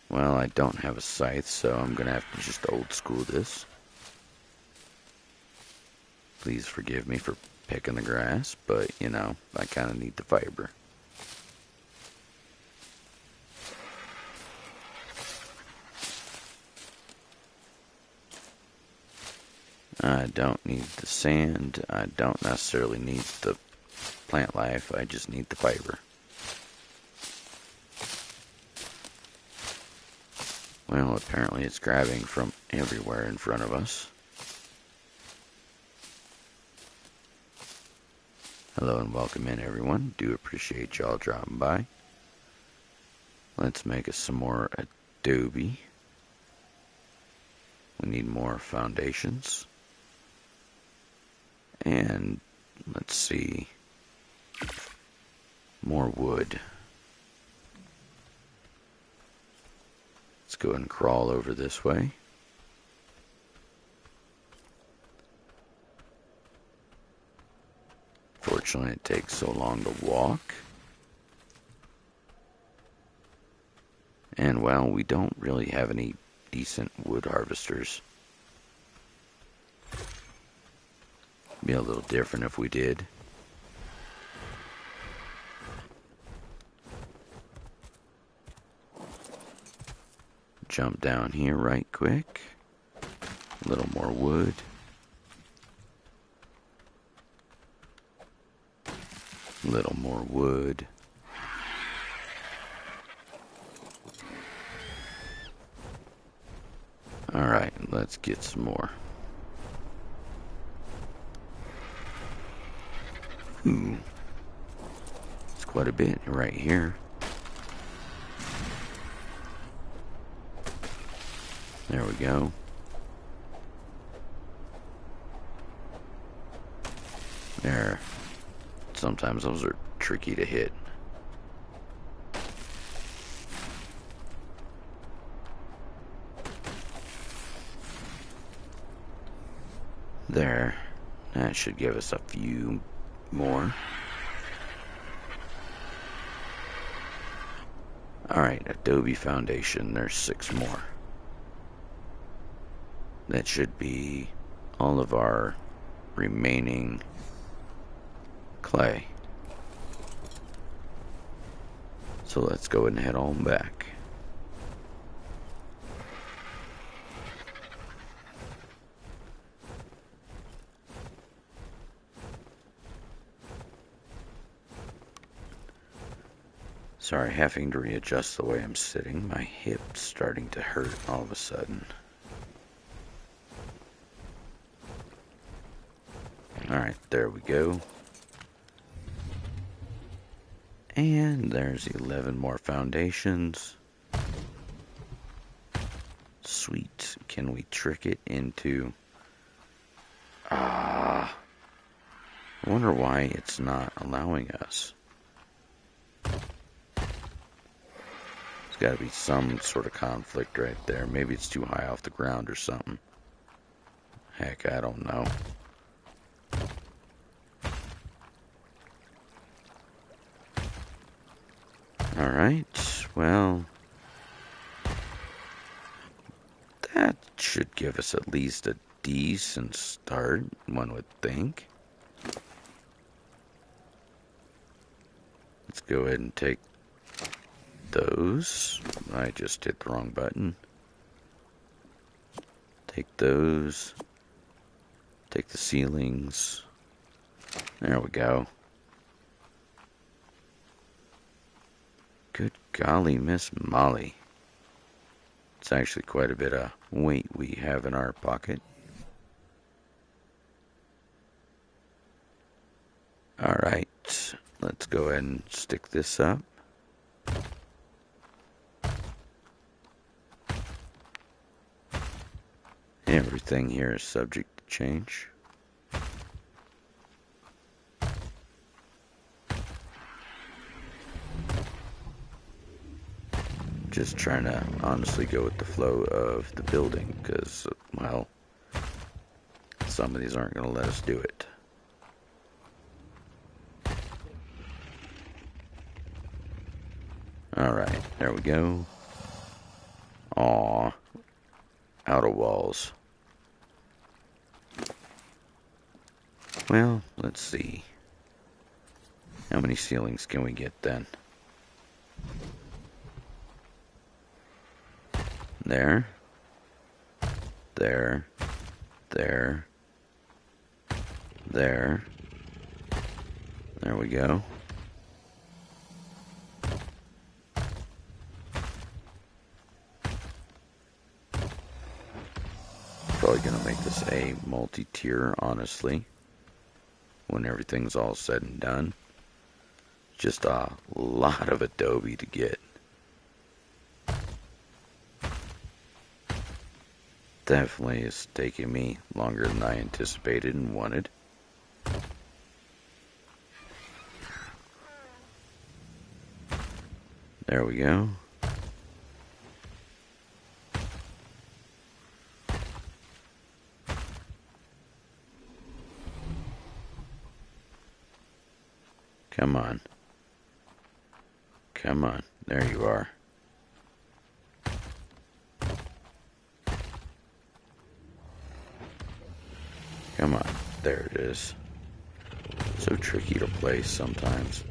Speaker 1: Well, I don't have a scythe, so I'm gonna have to just old school this. Please forgive me for picking the grass, but, you know, I kind of need the fiber. I don't need the sand. I don't necessarily need the plant life. I just need the fiber. Well, apparently it's grabbing from everywhere in front of us. Hello and welcome in, everyone. Do appreciate y'all dropping by. Let's make us some more adobe. We need more foundations. And let's see, more wood. Let's go ahead and crawl over this way. Fortunately, it takes so long to walk. And, well, we don't really have any decent wood harvesters. Be a little different if we did. Jump down here right quick. A little more wood. A little more wood. Alright, let's get some more. Ooh. It's quite a bit right here. There we go. There. Sometimes those are tricky to hit. There. That should give us a few more. Alright, Adobe Foundation. There's 6 more. That should be all of our remaining clay. So let's go ahead and head on back. Sorry, having to readjust the way I'm sitting. My hip's starting to hurt all of a sudden. Alright, there we go. And there's 11 more foundations. Sweet. Can we trick it into... I wonder why it's not allowing us. There's got to be some sort of conflict right there. Maybe it's too high off the ground or something. Heck, I don't know. Alright, well, that should give us at least a decent start, one would think. Let's go ahead and take those. I just hit the wrong button. Take those. Take the ceilings. There we go. Good golly, Miss Molly. It's actually quite a bit of weight we have in our pocket. Alright, let's go ahead and stick this up. Everything here is subject to change. Just trying to honestly go with the flow of the building because, well, some of these aren't going to let us do it. Alright, there we go. Aw, outer walls. Well, let's see. How many ceilings can we get then? There. There. There. There. There we go. Probably gonna make this a multi-tier, honestly, when everything's all said and done. Just a lot of Adobe to get. Definitely is taking me longer than I anticipated and wanted. There we go. Come on. Come on. There you are. Come on. There it is. So tricky to place sometimes.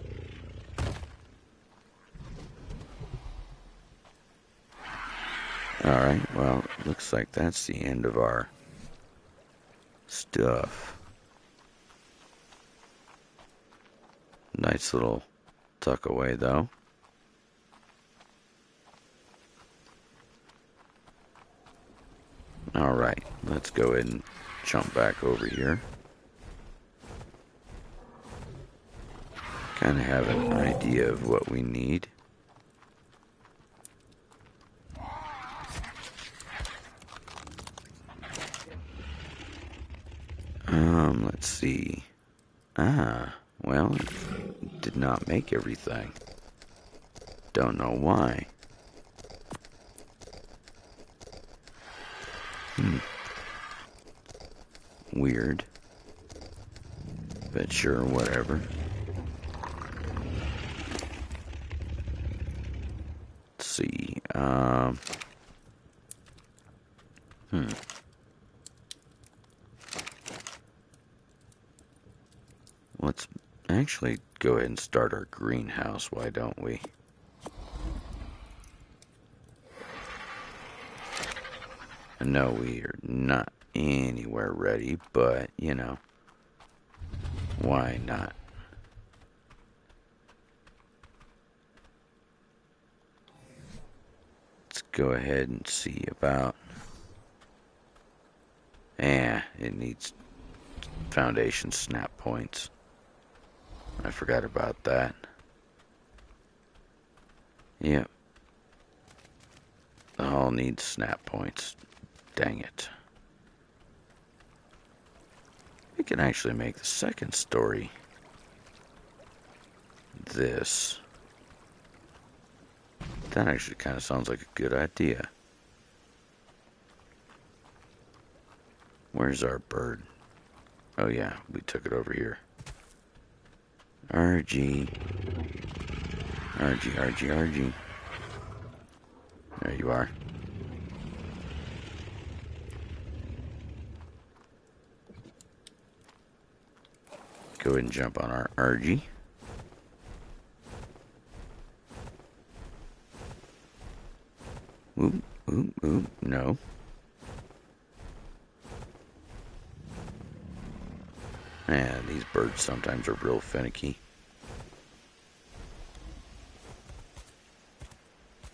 Speaker 1: Alright, well, looks like that's the end of our stuff. Nice little tuck away, though. Alright, let's go ahead and jump back over here. Kind of have an idea of what we need. Let's see. Well, it did not make everything. Don't know why. Weird. But sure, whatever. Let's see. Let's actually go ahead and start our greenhouse, why don't we? I know we are not anywhere ready, but, you know, why not? Let's go ahead and see about... it needs foundation snap points. I forgot about that. Yep. The hull needs snap points. Dang it. We can actually make the second story this. That actually kind of sounds like a good idea. Where's our bird? Oh yeah, we took it over here. RG. RG. There you are. Go ahead and jump on our RG. Oop, no. Man, these birds sometimes are real finicky.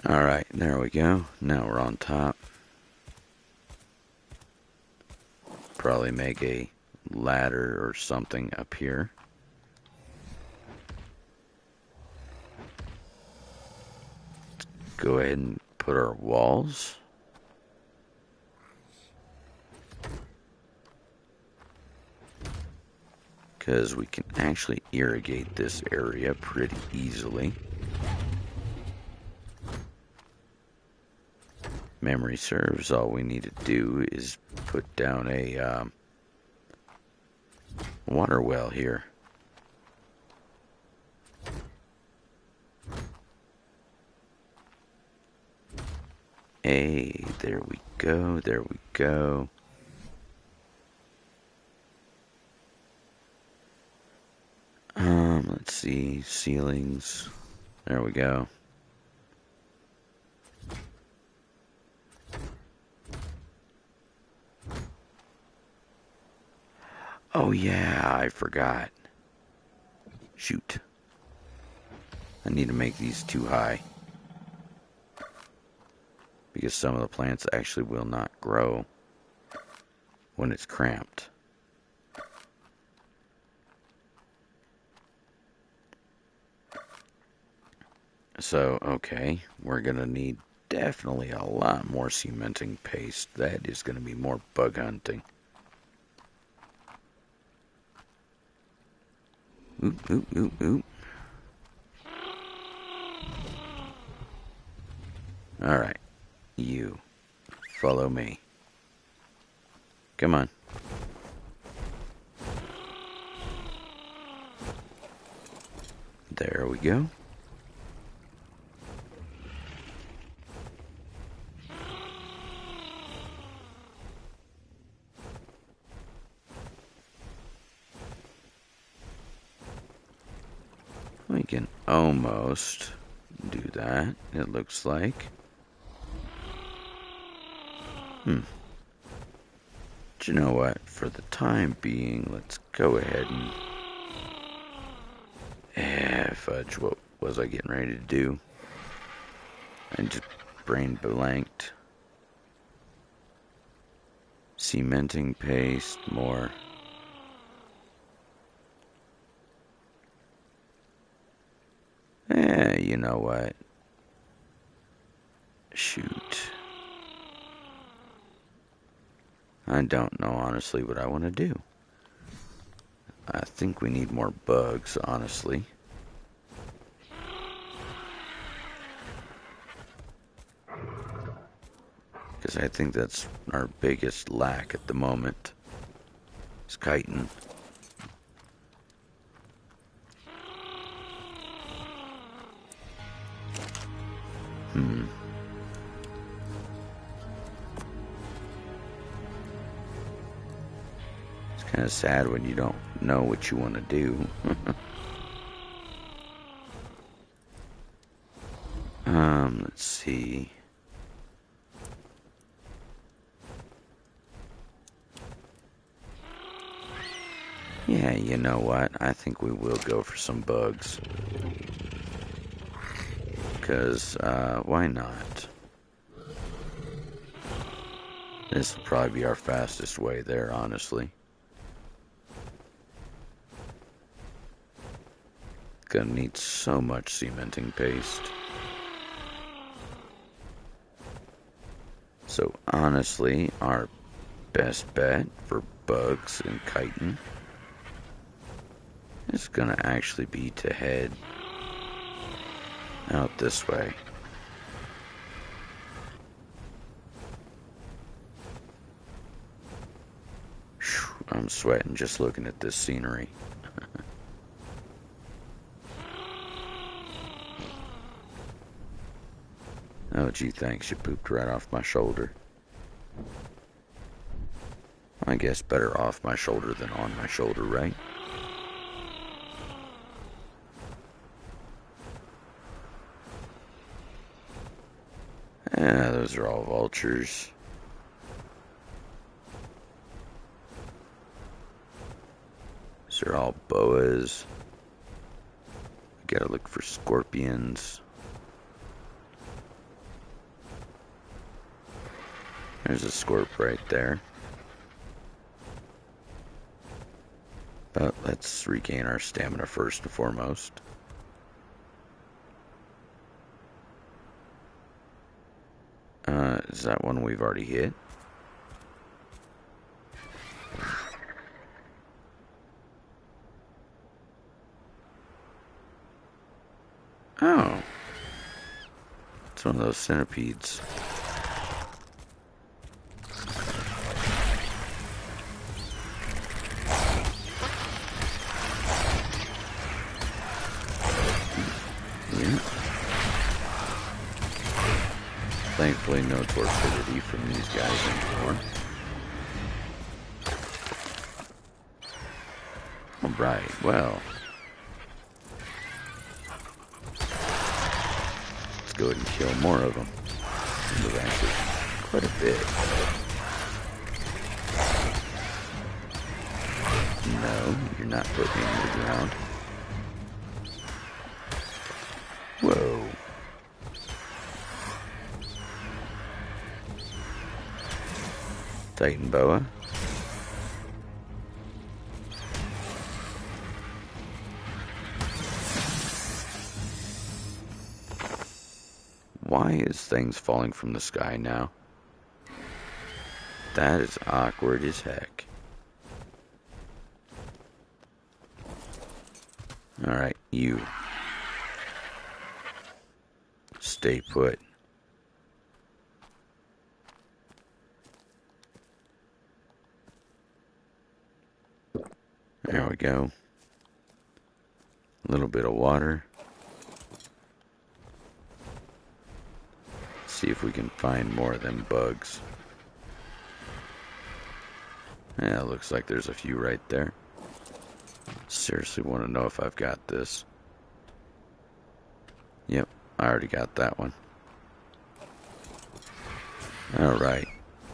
Speaker 1: Alright, there we go. Now we're on top. Probably make a ladder or something up here. Let's go ahead and put our walls. Because we can actually irrigate this area pretty easily. Memory serves, all we need to do is put down a water well here. Hey, there we go. Let's see, ceilings. There we go. Oh yeah, I forgot. Shoot. I need to make these too high. Because some of the plants actually will not grow when it's cramped. So, okay, we're gonna need definitely a lot more cementing paste. That is gonna be more bug hunting. Oop. Alright, you follow me. Come on. There we go. We can almost do that, it looks like. But you know what? For the time being, let's go ahead and... fudge, what was I getting ready to do? I just brain blanked. Cementing paste, more. You know what? Shoot. I don't know, honestly, what I want to do. I think we need more bugs, honestly. Because I think that's our biggest lack at the moment. Is chitin. It's kind of sad when you don't know what you want to do. Let's see. Yeah, you know what? I think we will go for some bugs. Because, why not? This will probably be our fastest way there, honestly. Gonna need so much cementing paste. So, honestly, our best bet for bugs and chitin is gonna actually be to head out this way. I'm sweating just looking at this scenery. Oh, gee, thanks. You pooped right off my shoulder. I guess better off my shoulder than on my shoulder, right? Yeah, those are all vultures. These are all boas. Gotta look for scorpions. There's a scorp right there. But let's regain our stamina first and foremost. Is that one we've already hit? Oh. It's one of those centipedes. Thankfully, no torpidity from these guys anymore. Alright, well. Let's go ahead and kill more of them. There's actually quite a bit. No, you're not putting me in the ground. Whoa. Titan boa. Why is things falling from the sky now? That is awkward as heck. Alright, you. Stay put. There we go. A little bit of water. See if we can find more of them bugs. Yeah, it looks like there's a few right there. Seriously want to know if I've got this. Yep, I already got that one. Alright,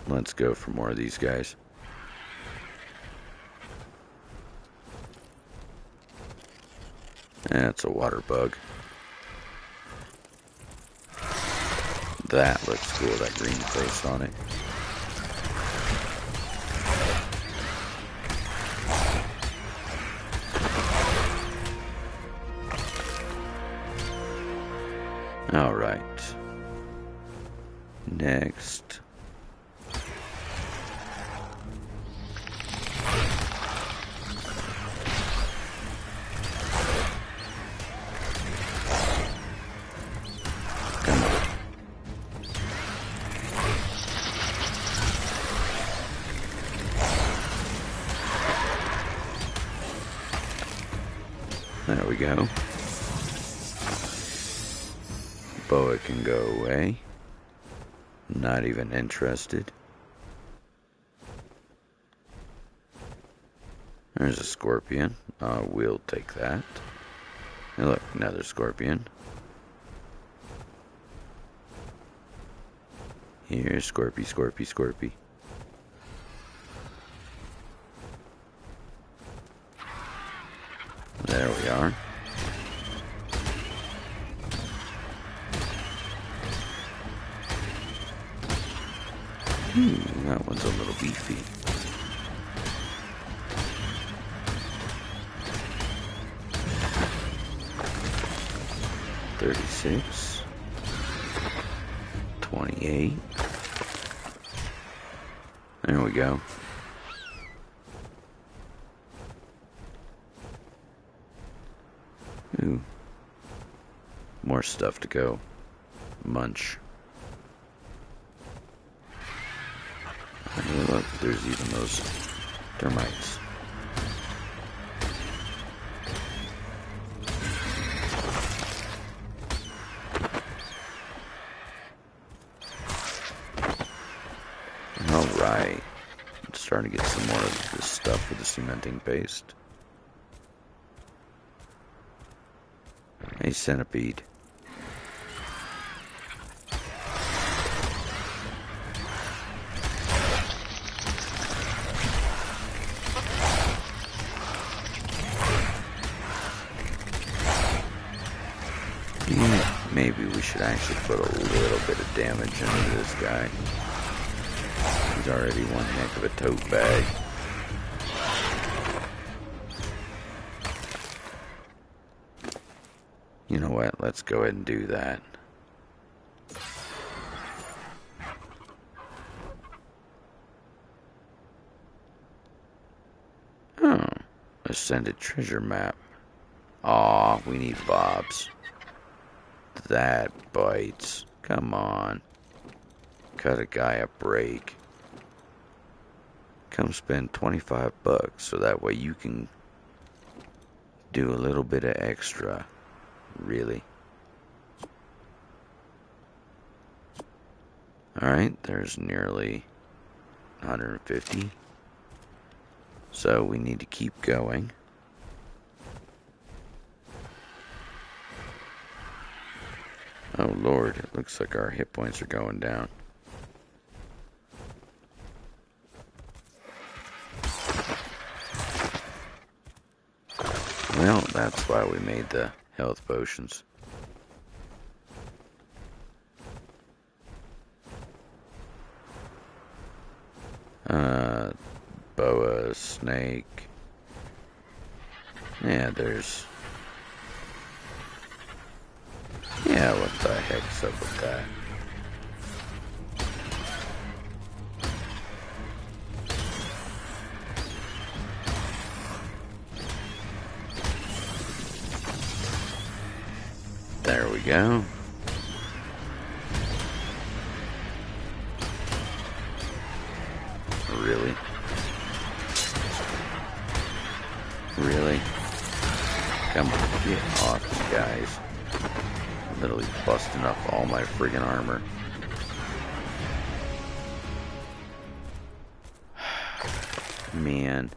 Speaker 1: let's go for more of these guys. That's a water bug. That looks cool, that green face on it. Alright. Next. Come on. There we go. Boa can go away. Not even interested. There's a scorpion. We'll take that. And look, another scorpion. Here, Scorpy, Scorpy, Scorpy. There we are. That one's a little beefy. $36. $28. There we go. Ooh. More stuff to go munch. Hey, look, there's even those termites. Alright. I'm starting to get some more of this stuff with the cementing paste. Hey, centipede. Maybe we should actually put a little bit of damage into this guy. He's already one heck of a tote bag. You know what? Let's go ahead and do that. Oh, ascended treasure map. Aw, we need Bob's. That bites. Come on. Cut a guy a break. Come spend $25 so that way you can do a little bit of extra. Really. Alright, there's nearly 150. So we need to keep going. Oh Lord, it looks like our hit points are going down. Well, that's why we made the health potions. Boa, snake. Yeah, there's... Yeah, what the heck's up with that? There we go. Really? Really? Come on, get off, you guys. I'm literally busting up all my friggin' armor. Man.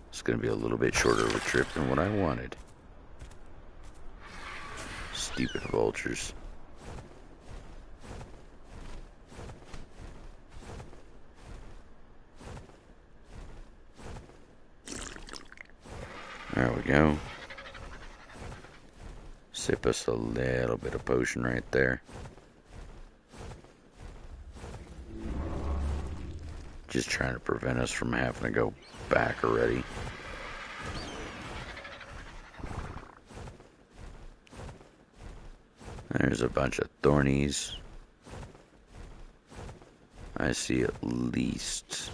Speaker 1: It's gonna be a little bit shorter of a trip than what I wanted. Stupid vultures. There we go. Sip us a little bit of potion right there. Just trying to prevent us from having to go back already. There's a bunch of thornies. I see at least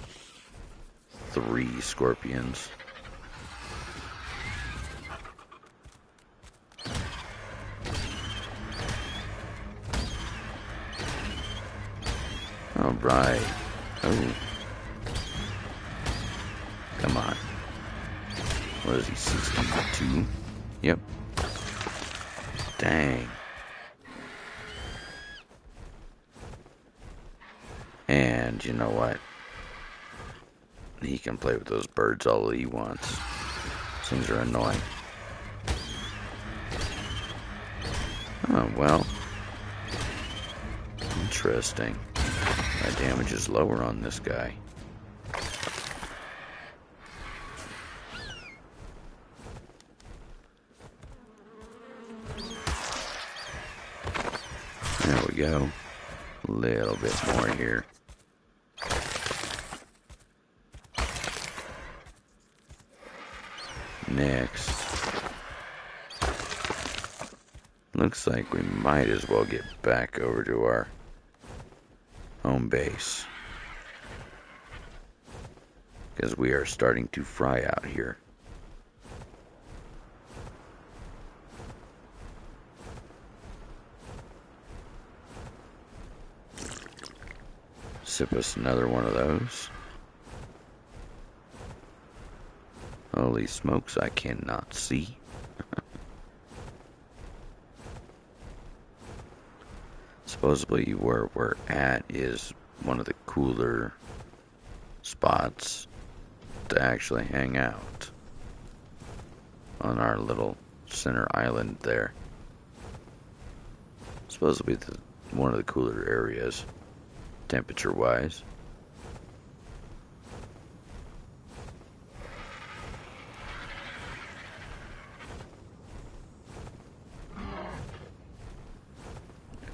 Speaker 1: 3 scorpions. Alright. Oh. Come on. What is he, 62? Yep. Dang. And you know what? He can play with those birds all he wants. These things are annoying. Oh, well. Interesting. My damage is lower on this guy. There we go. A little bit more here. Next. Looks like we might as well get back over to our home base. Because we are starting to fry out here. Sip us another one of those. Holy smokes, I cannot see. Supposedly where we're at is one of the cooler spots to actually hang out on our little center island there. Supposedly one of the cooler areas, temperature-wise.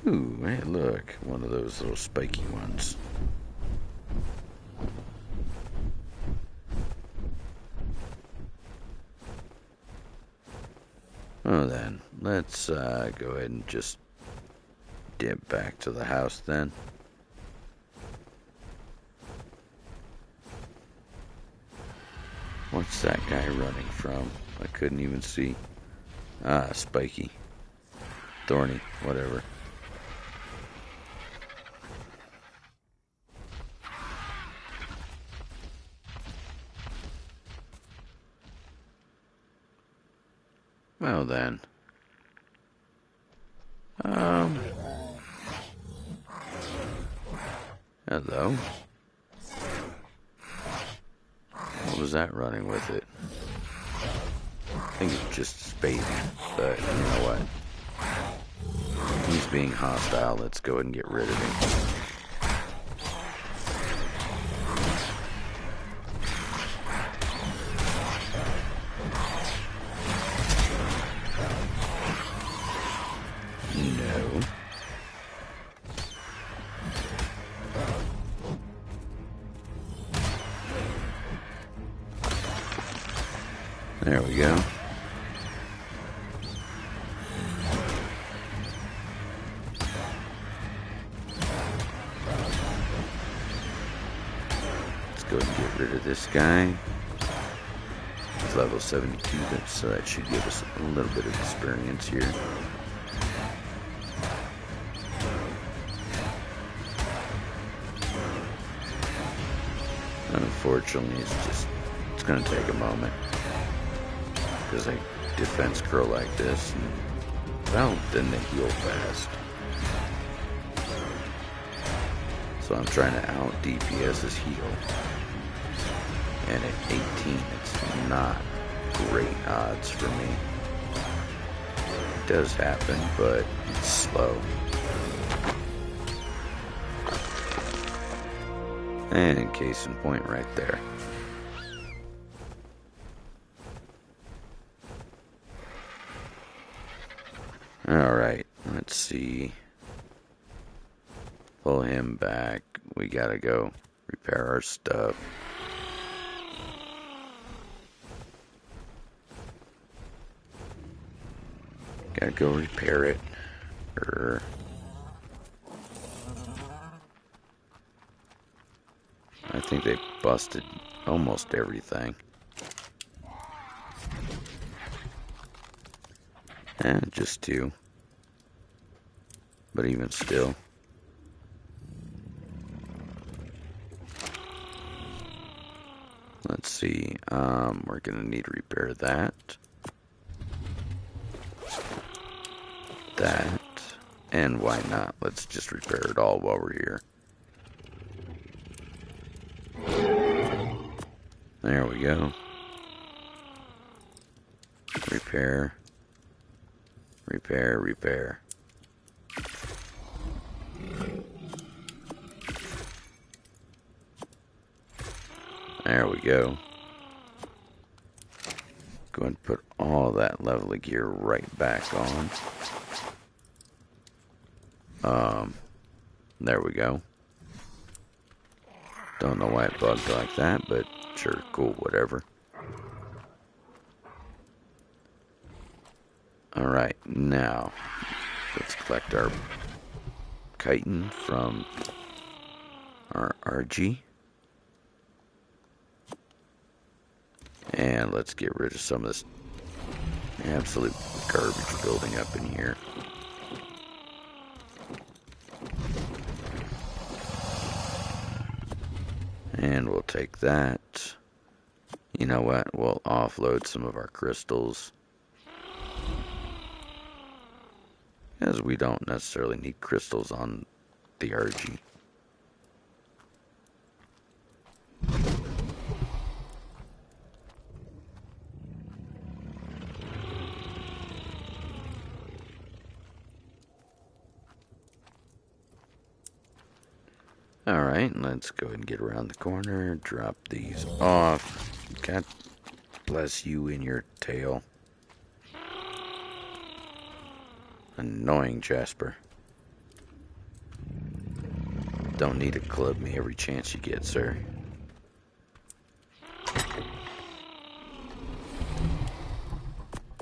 Speaker 1: Ooh, hey, look, one of those little spiky ones. Oh, then, let's go ahead and just dip back to the house then. What's that guy running from? I couldn't even see. Ah, spiky. Thorny, whatever. Well then. Hello. What was that running with it? I think it's just his baby, but you know what? He's being hostile. Let's go ahead and get rid of him. No. There we go. Let's go ahead and get rid of this guy. It's level 72, so that should give us a little bit of experience here. Unfortunately, it's going to take a moment. Because they defense grow like this, and, well, then they heal fast. So I'm trying to out DPS his heal. And at 18, it's not great odds for me. It does happen, but it's slow. And case in point right there. Alright, let's see. Pull him back. We gotta go repair our stuff. Gotta go repair it. I think they busted almost everything. Just two. But even still. Let's see. We're gonna need to repair that. That. And why not? Let's just repair it all while we're here. There we go. Repair. Repair, repair. There we go. Go and put all that lovely gear right back on. There we go. Don't know why it bugged like that, but sure, cool, whatever. Alright, now let's collect our chitin from our RG. And let's get rid of some of this absolute garbage building up in here. And we'll take that. You know what? We'll offload some of our crystals. Because we don't necessarily need crystals on the RG. Alright, let's go ahead and get around the corner, drop these off. God bless you in your tail. Annoying, Jasper. Don't need to club me every chance you get, sir.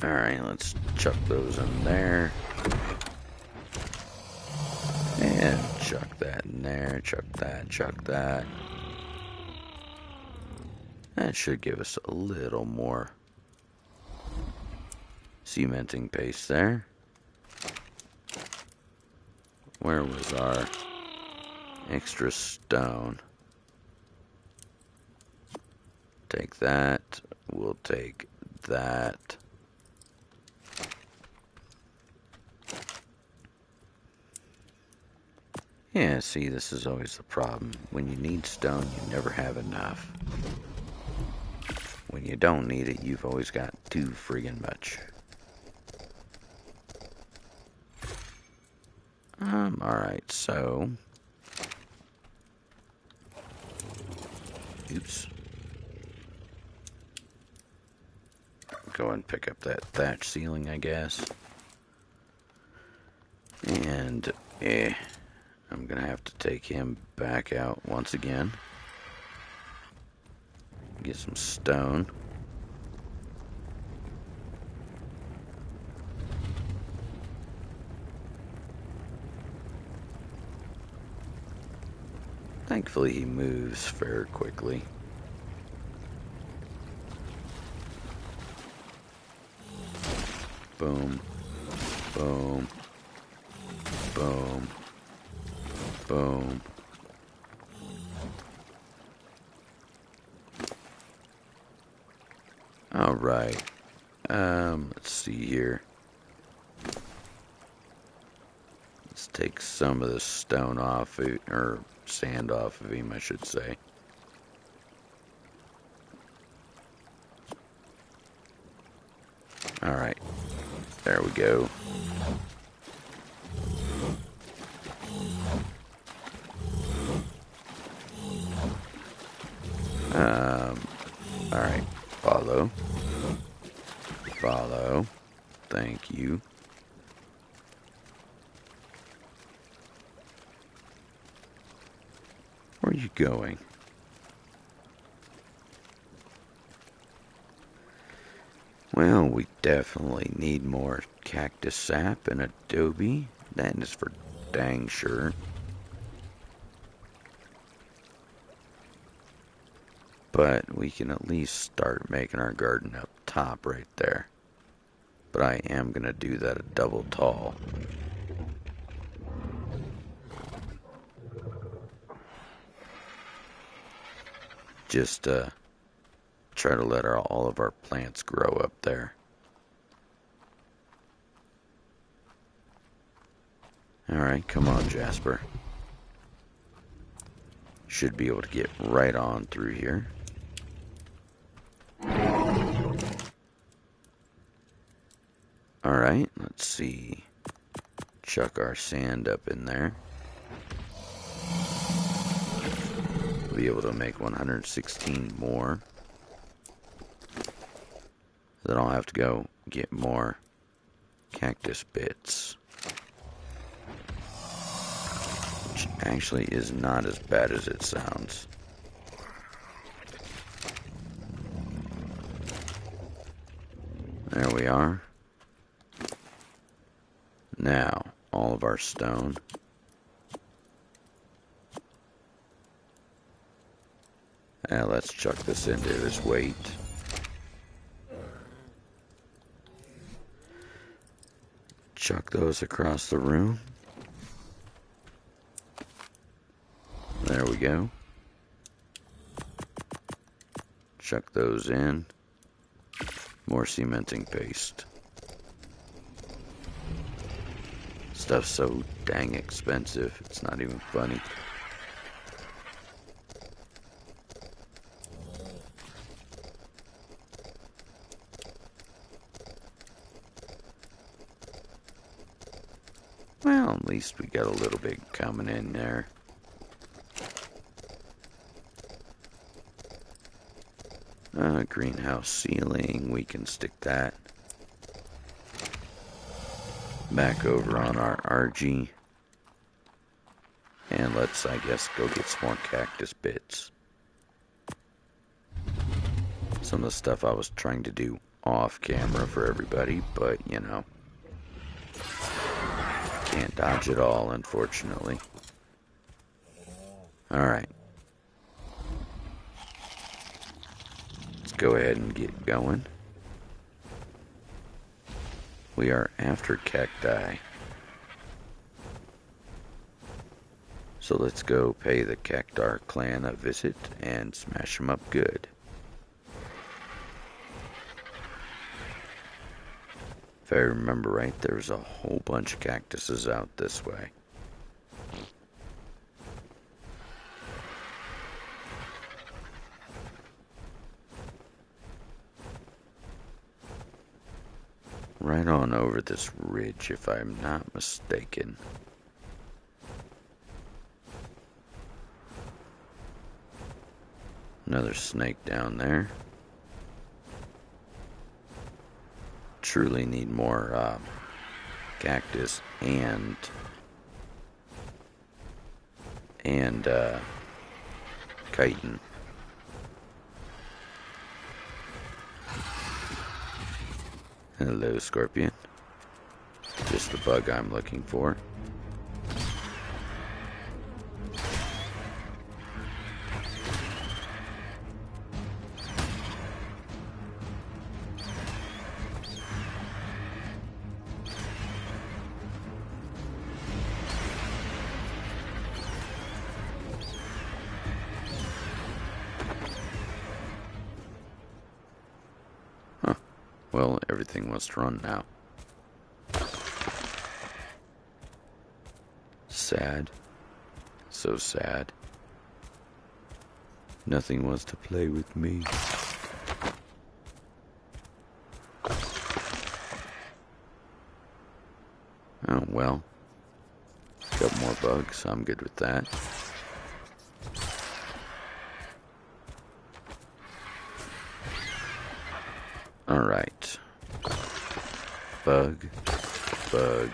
Speaker 1: Alright, let's chuck those in there. And chuck that in there, chuck that, chuck that. That should give us a little more cementing paste there. Where was our extra stone? Take that. We'll take that. Yeah, see, this is always the problem. When you need stone, you never have enough. When you don't need it, you've always got too friggin' much. Alright, so... Oops. Go and pick up that thatch ceiling, I guess. And, I'm gonna have to take him back out once again. Get some stone. Thankfully he moves very quickly. Boom. Boom. Boom. Boom. Alright. Let's see here. Let's take some of this stone off, or sand off of him, I should say. Alright. There we go. Alright. Follow. Follow. Thank you. Where are you going? Well, we definitely need more cactus sap and adobe. That is for dang sure. But we can at least start making our garden up top right there. But I am going to do that a double tall. Just try to let all of our plants grow up there. Alright, come on, Jasper. Should be able to get right on through here. Alright, let's see. Chuck our sand up in there. We'll be able to make 116 more. Then I'll have to go get more cactus bits. Which actually is not as bad as it sounds. There we are. Now, all of our stone. Now let's chuck this into this weight. Chuck those across the room. There we go. Chuck those in. More cementing paste. Stuff's so dang expensive, it's not even funny. Well, at least we got a little bit coming in there. Greenhouse ceiling, we can stick that back over on our RG. And let's, I guess, go get some more cactus bits. Some of the stuff I was trying to do off camera for everybody, but, you know, can't dodge it all, unfortunately. Alright. Let's go ahead and get going. We are after cacti. So let's go pay the Cactar clan a visit and smash them up good. If I remember right, there's a whole bunch of cactuses out this way. Right on over this ridge, if I'm not mistaken. Another snake down there. Truly need more cactus and chitin. Hello, scorpion. Just the bug I'm looking for. Well, everything must run now. Sad. So sad. Nothing wants to play with me. Oh, well. A couple more bugs. I'm good with that. Alright. Bug. Bug.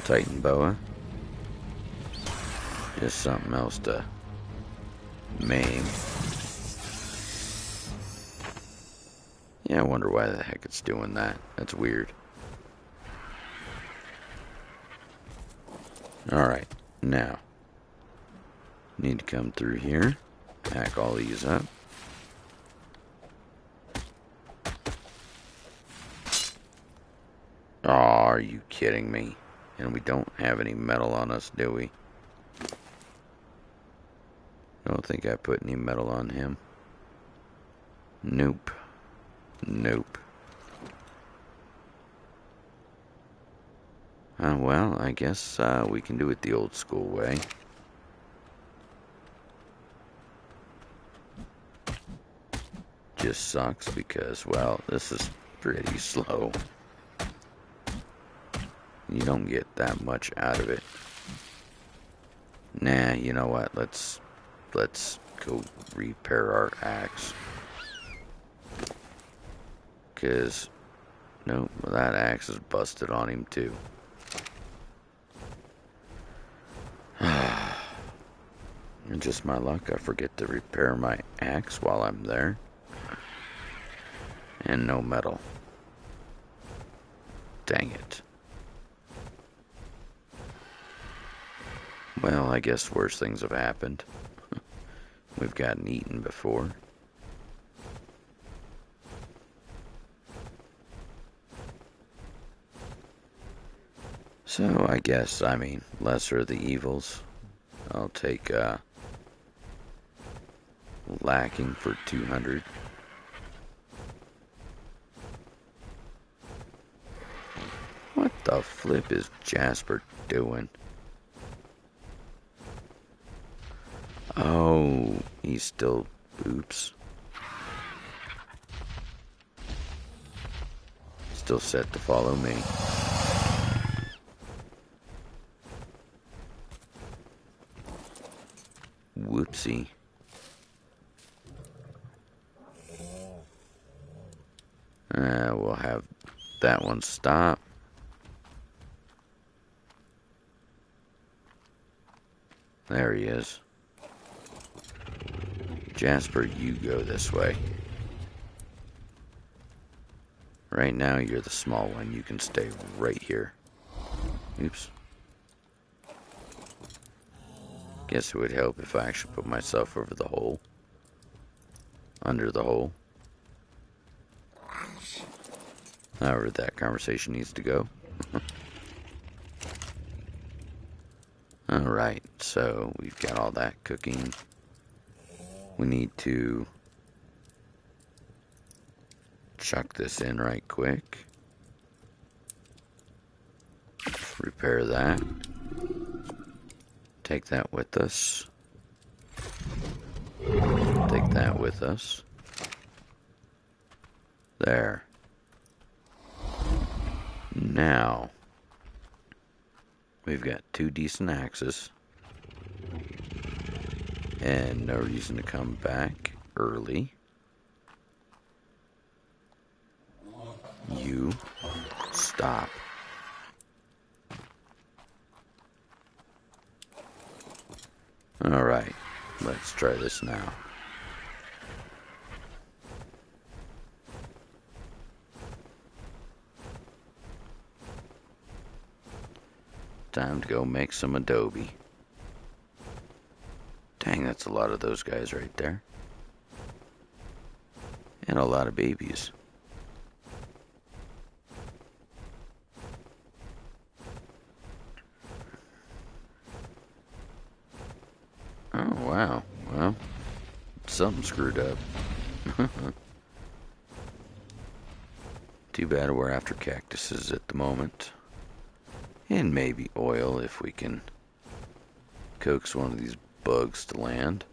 Speaker 1: Titan boa. Just something else to maim. Yeah, I wonder why the heck it's doing that. That's weird. Alright, now. Need to come through here. Hack all these up. Oh, are you kidding me? And we don't have any metal on us, do we? Don't think I put any metal on him. Nope. Nope. Well, I guess we can do it the old school way. Just sucks because, well, this is pretty slow. You don't get that much out of it. Nah, you know what? Let's go repair our axe. Cause nope, that axe is busted on him too. And just my luck, I forget to repair my axe while I'm there. And no metal. Dang it. Well, I guess worse things have happened. We've gotten eaten before. So, I guess, I mean, lesser of the evils. I'll take, lacking for 200. What the flip is Jasper doing? Oh, he's still... Oops. Still set to follow me. Whoopsie. We'll have that one stop. There he is. Jasper, you go this way. Right now, you're the small one. You can stay right here. Oops. Guess it would help if I actually put myself over the hole. Under the hole. However, that conversation needs to go. Alright, so we've got all that cooking. We need to chuck this in right quick. Repair that. Take that with us. Take that with us. There. Now, we've got 2 decent axes. And no reason to come back early. You stop. Alright, let's try this now. Time to go make some adobe. Dang, that's a lot of those guys right there. And a lot of babies. Oh, wow. Well, something screwed up. Too bad we're after cactuses at the moment. And maybe oil if we can coax one of these bugs to land.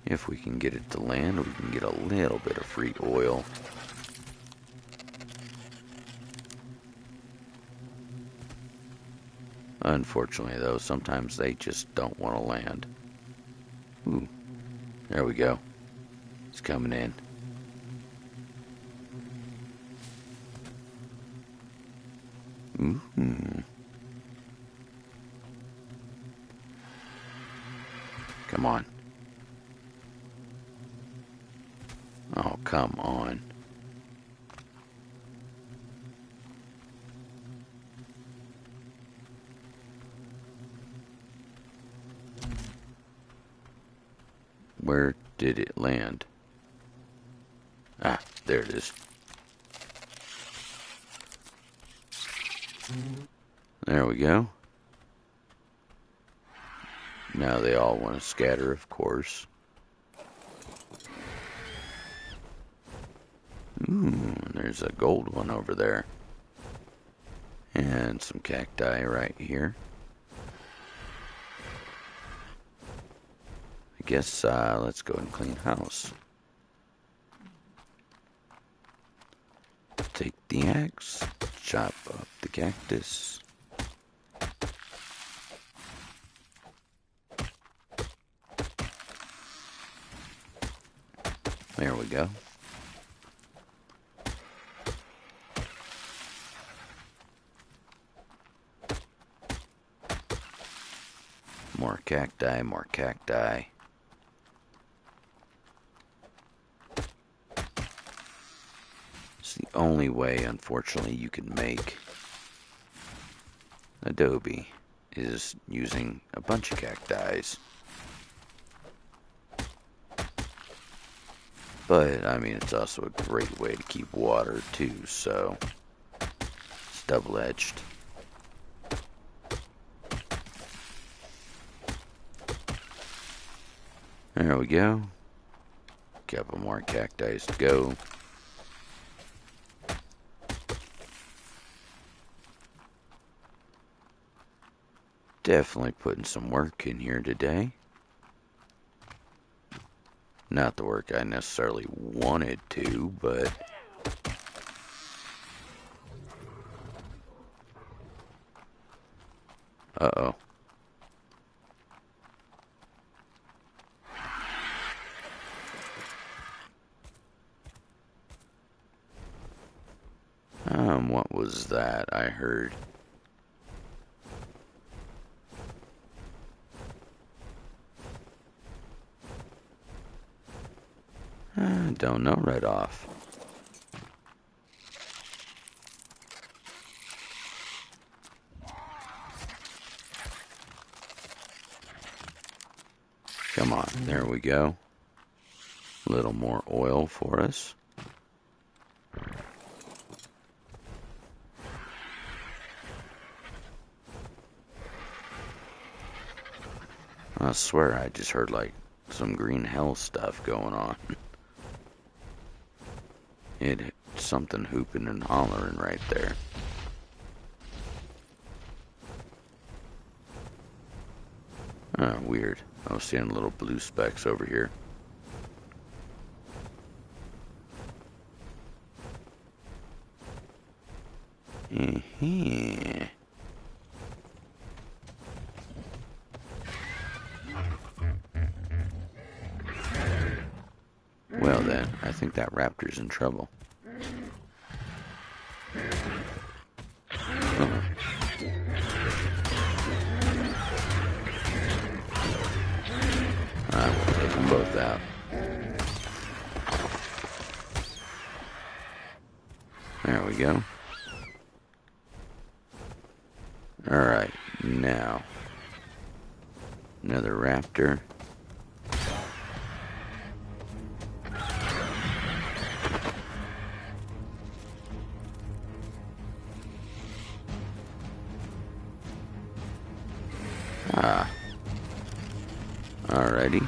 Speaker 1: If we can get it to land, we can get a little bit of free oil. Unfortunately, though, sometimes they just don't want to land. Ooh, there we go. It's coming in. Come on. Oh, come on. Where did it land? Ah, there it is. There we go. Now they all want to scatter, of course. Ooh, there's a gold one over there. And some cacti right here. I guess let's go and clean house. Take the axe, chop up the cactus. There we go. More cacti, more cacti. It's the only way, unfortunately, you can make adobe is using a bunch of cacti. But, I mean, it's also a great way to keep water, too, so it's double-edged. There we go. Couple more cacti to go. Definitely putting some work in here today. Not the work I necessarily wanted to, but uh-oh. What was that I heard? Don't know right off. Come on, there we go. A little more oil for us. I swear I just heard like some green hell stuff going on. It's something hooping and hollering right there. Oh, weird. I was seeing little blue specks over here. Well then, I think that raptor's in trouble. Oh. I will take them both out. There we go. Alright, now another raptor. Alrighty.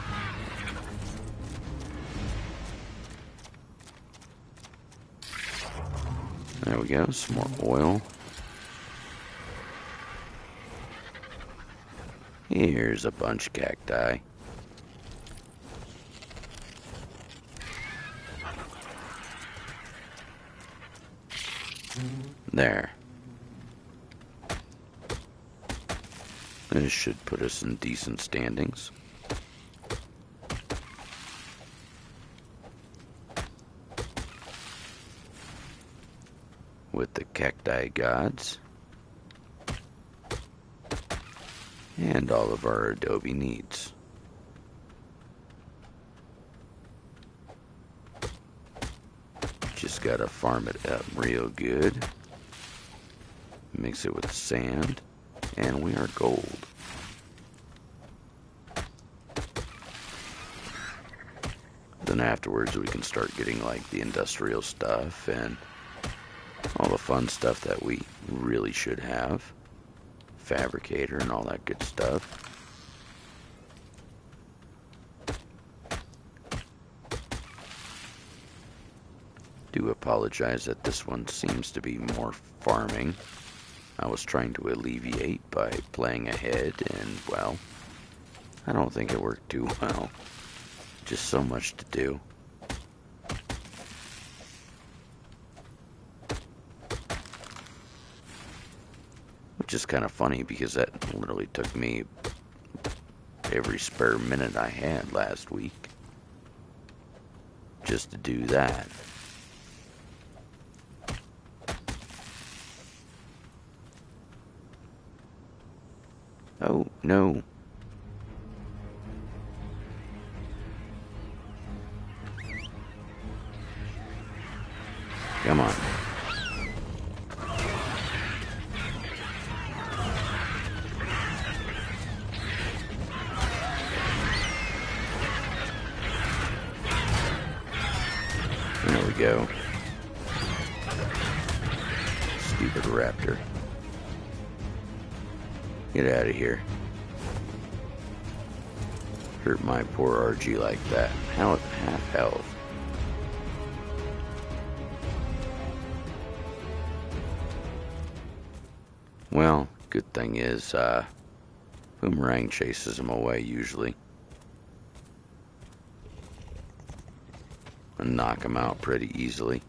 Speaker 1: There we go, some more oil. Here's a bunch of cacti. There. This should put us in decent standings. With the cacti gods. And all of our adobe needs. gotta farm it up real good. Mix it with sand, and we are gold. Then afterwards we can start getting like the industrial stuff and all the fun stuff that we really should have. Fabricator and all that good stuff. Do apologize that this one seems to be more farming. I was trying to alleviate by playing ahead, and well, I don't think it worked too well. Just so much to do. Which is kind of funny because that literally took me every spare minute I had last week just to do that. Oh, no. Come on. There we go. Stupid raptor. Get out of here. Hurt my poor RG like that. How at half health? Well, good thing is, Boomerang chases him away usually. And knock him out pretty easily.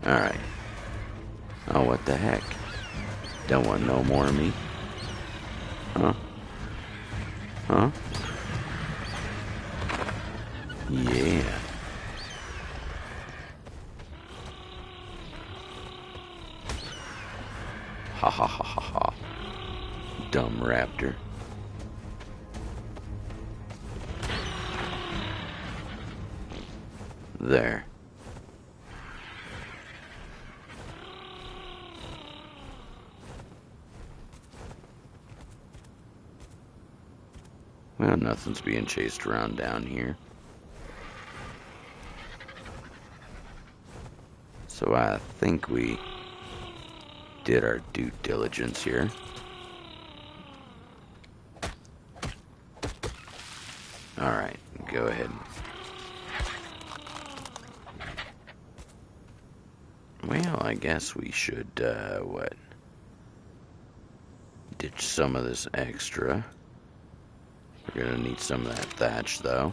Speaker 1: Alright. Oh, what the heck? Don't want no more of me? Huh? Huh? Yeah. Ha ha ha ha ha. Dumb raptor. There. Well, nothing's being chased around down here. So I think we did our due diligence here. Alright, go ahead. Well, I guess we should, what? Ditch some of this extra. We're gonna need some of that thatch, though.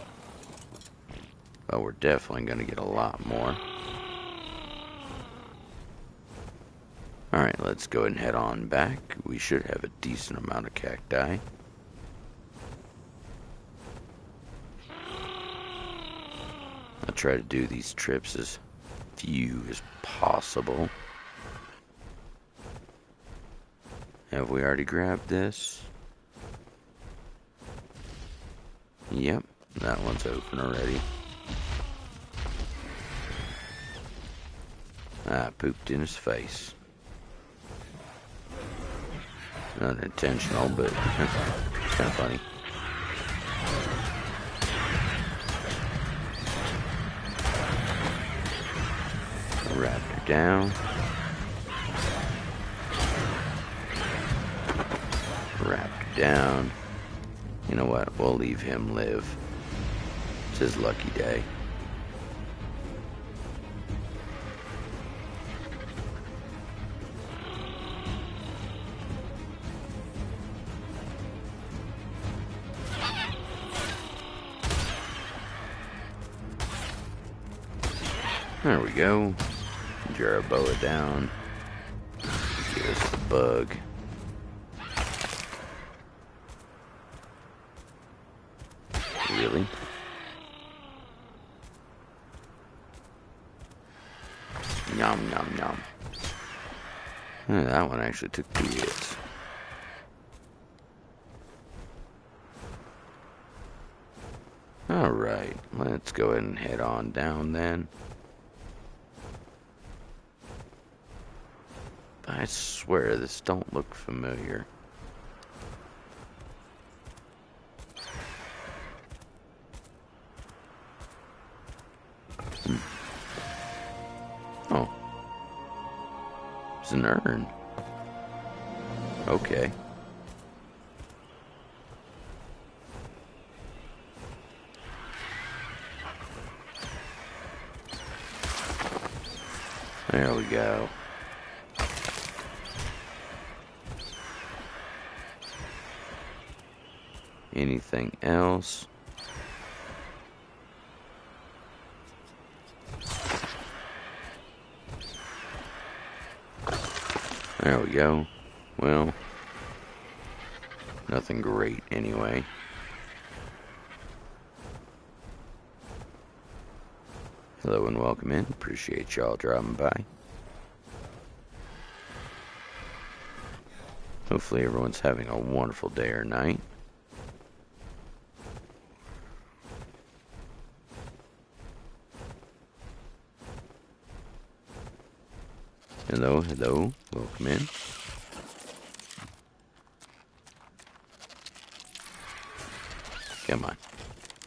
Speaker 1: But we're definitely gonna get a lot more. Alright, let's go ahead and head on back. We should have a decent amount of cacti. I'll try to do these trips as few as possible. Have we already grabbed this? Yep, that one's open already. I pooped in his face. Not intentional, but it's kind of funny. Raptor down. Raptor down. You know what? We'll leave him live. It's his lucky day. There we go. Jeroboa down. Give us the bug. Really? Yum, yum, yum. That one actually took 2 hits. Alright, let's go ahead and head on down then. I swear this don't look familiar. Oh. It's an urn. Okay. There we go. Anything else? There we go. Well, nothing great anyway. Hello and welcome in. Appreciate y'all dropping by. Hopefully everyone's having a wonderful day or night. Hello, hello. Welcome in. Come on.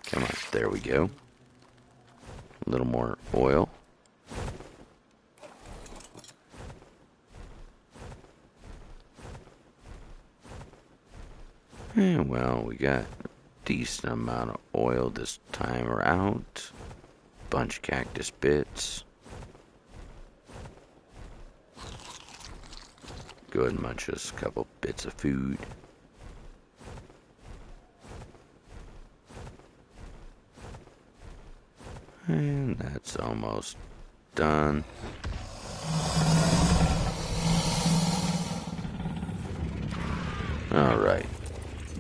Speaker 1: Come on. There we go. A little more oil. And well, we got a decent amount of oil this time around. Bunch of cactus bits. Go ahead and munch us a couple bits of food. And that's almost done. Alright.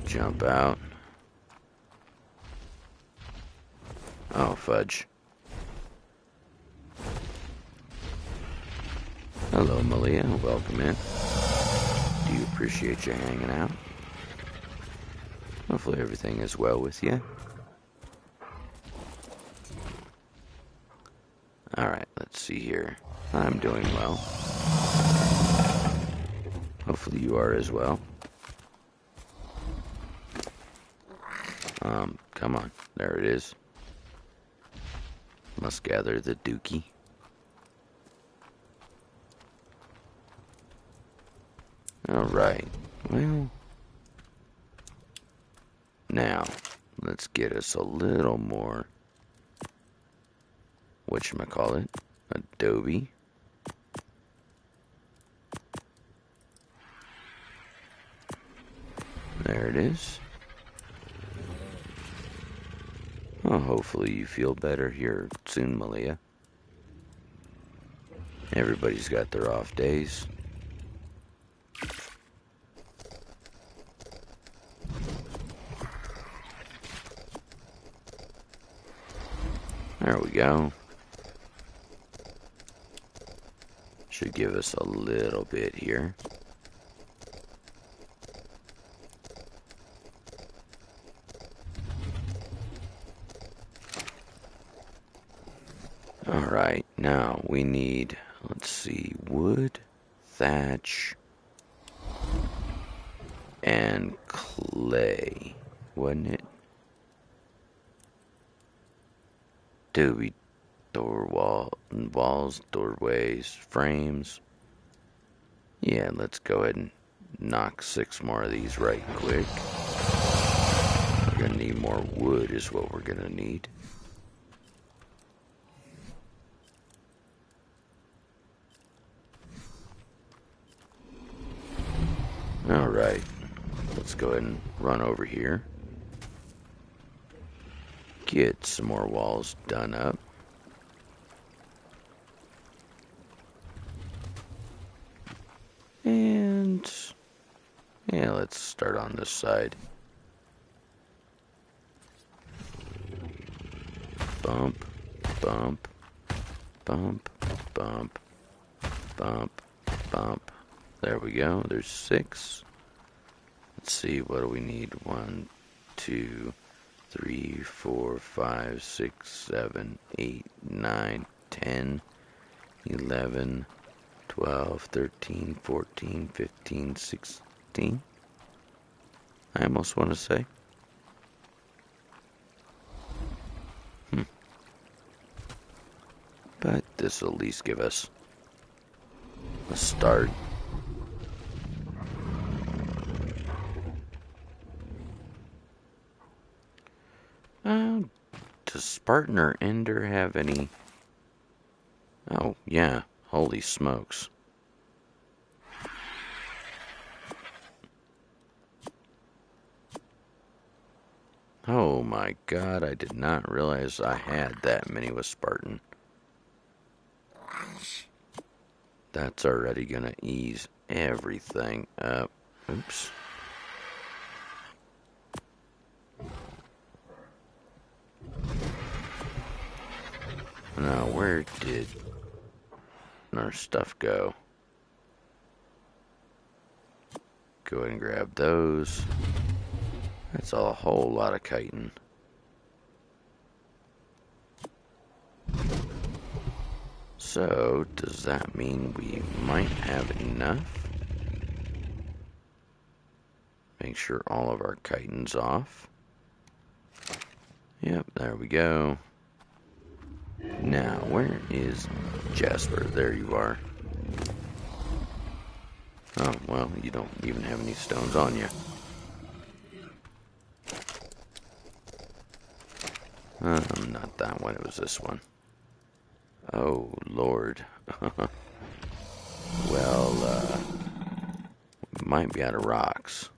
Speaker 1: Jump out. Oh, fudge. Hello, Malia. Welcome in. Do you appreciate you hanging out? Hopefully everything is well with you. Alright, let's see here. I'm doing well. Hopefully you are as well. Come on. There it is. Must gather the dookie. Alright. Well. Now, let's get us a little more, whatchamacallit, adobe. There it is. Oh, hopefully you feel better here soon, Malia. Everybody's got their off days. There we go. Should give us a little bit here. Alright, now we need, let's see, wood, thatch, and clay, wasn't it? Adobe walls, doorways, frames. Yeah, let's go ahead and knock 6 more of these right quick. We're gonna need more wood is what we're gonna need. Alright, let's go ahead and run over here. Get some more walls done up. And yeah, let's start on this side. Bump, bump, bump, bump, bump, bump. There we go. There's 6. Let's see, what do we need? 1, 2, 3, 4, 5, 6, 7, 8, 9, 10, 11, 12, 13, 14, 15, 16. I almost want to say. But this will at least give us a start. Does Spartan or Ender have any? Oh, yeah. Holy smokes. Oh my god, I did not realize I had that many with Spartan. That's already gonna ease everything up. Oops. Now, where did our stuff go? Go ahead and grab those. That's a whole lot of chitin. So, does that mean we might have enough? Make sure all of our chitin's off. Yep, there we go. Now, where is Jasper? There you are. Oh, well, you don't even have any stones on you. Not that one, it was this one. Oh, Lord. Well, we might be out of rocks.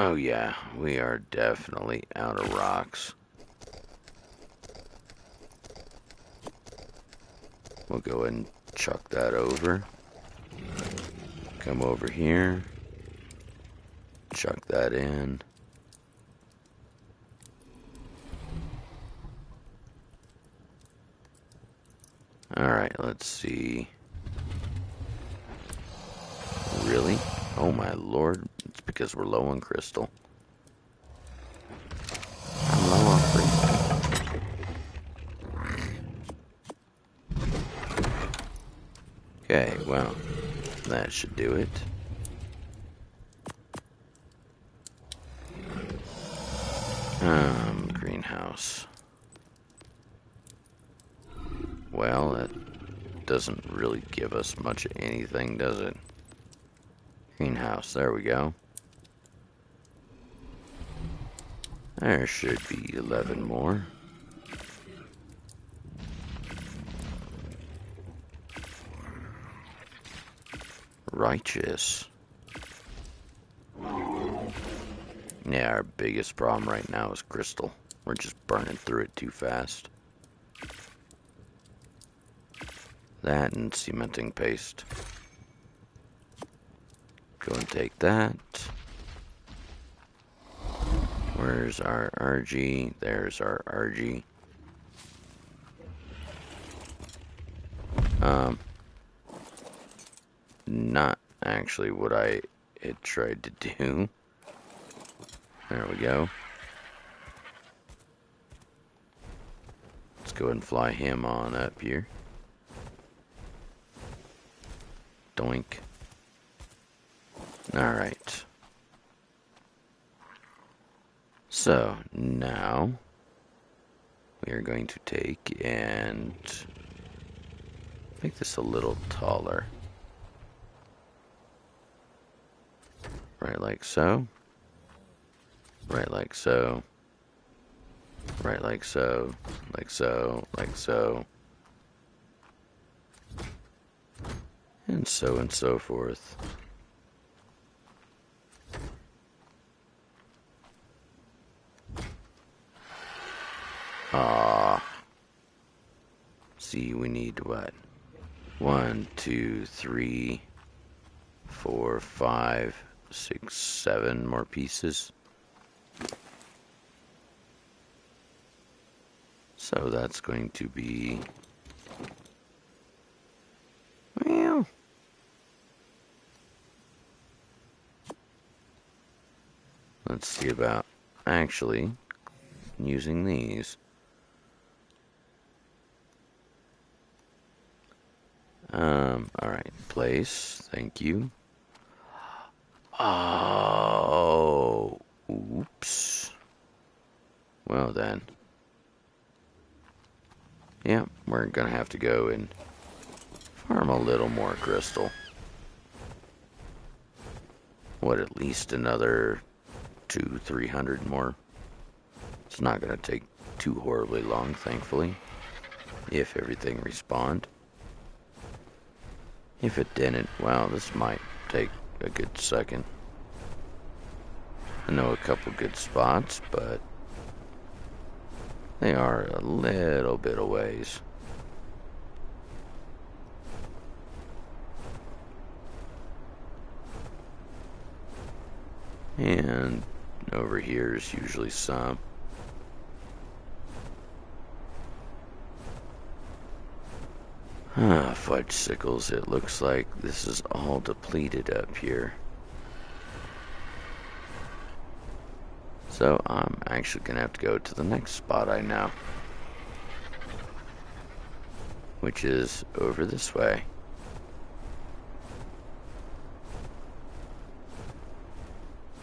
Speaker 1: Oh yeah, we are definitely out of rocks. We'll go ahead and chuck that over. Come over here. Chuck that in. Alright, let's see. Really? Oh my lord. It's because we're low on crystal. I'm low on crystal. Okay, well, that should do it. Greenhouse. Well, it doesn't really give us much of anything, does it? Greenhouse, there we go. There should be 11 more. Righteous. Yeah, our biggest problem right now is crystal. We're just burning through it too fast. That and cementing paste. Go and take that. Where's our RG? There's our RG. Not actually what I had tried to do. There we go. Let's go ahead and fly him on up here. Doink. Alright. So, now we are going to take and make this a little taller. Right like so. Right like so. Right like so. Like so. Like so. And so forth. See, we need what? 1, 2, 3, 4, 5, 6, 7 more pieces. So that's going to be, well, Let's see about actually using these. Alright, place. Thank you. Oh, oops. Well then. Yeah, we're gonna have to go and farm a little more crystal. What, at least another 200-300 more? It's not gonna take too horribly long, thankfully. If everything respawned. If it didn't, well, this might take a good second. I know a couple good spots, but they are a little bit of ways. And over here is usually some. Fudge sickles, it looks like this is all depleted up here. So I'm actually gonna have to go to the next spot I know, which is over this way.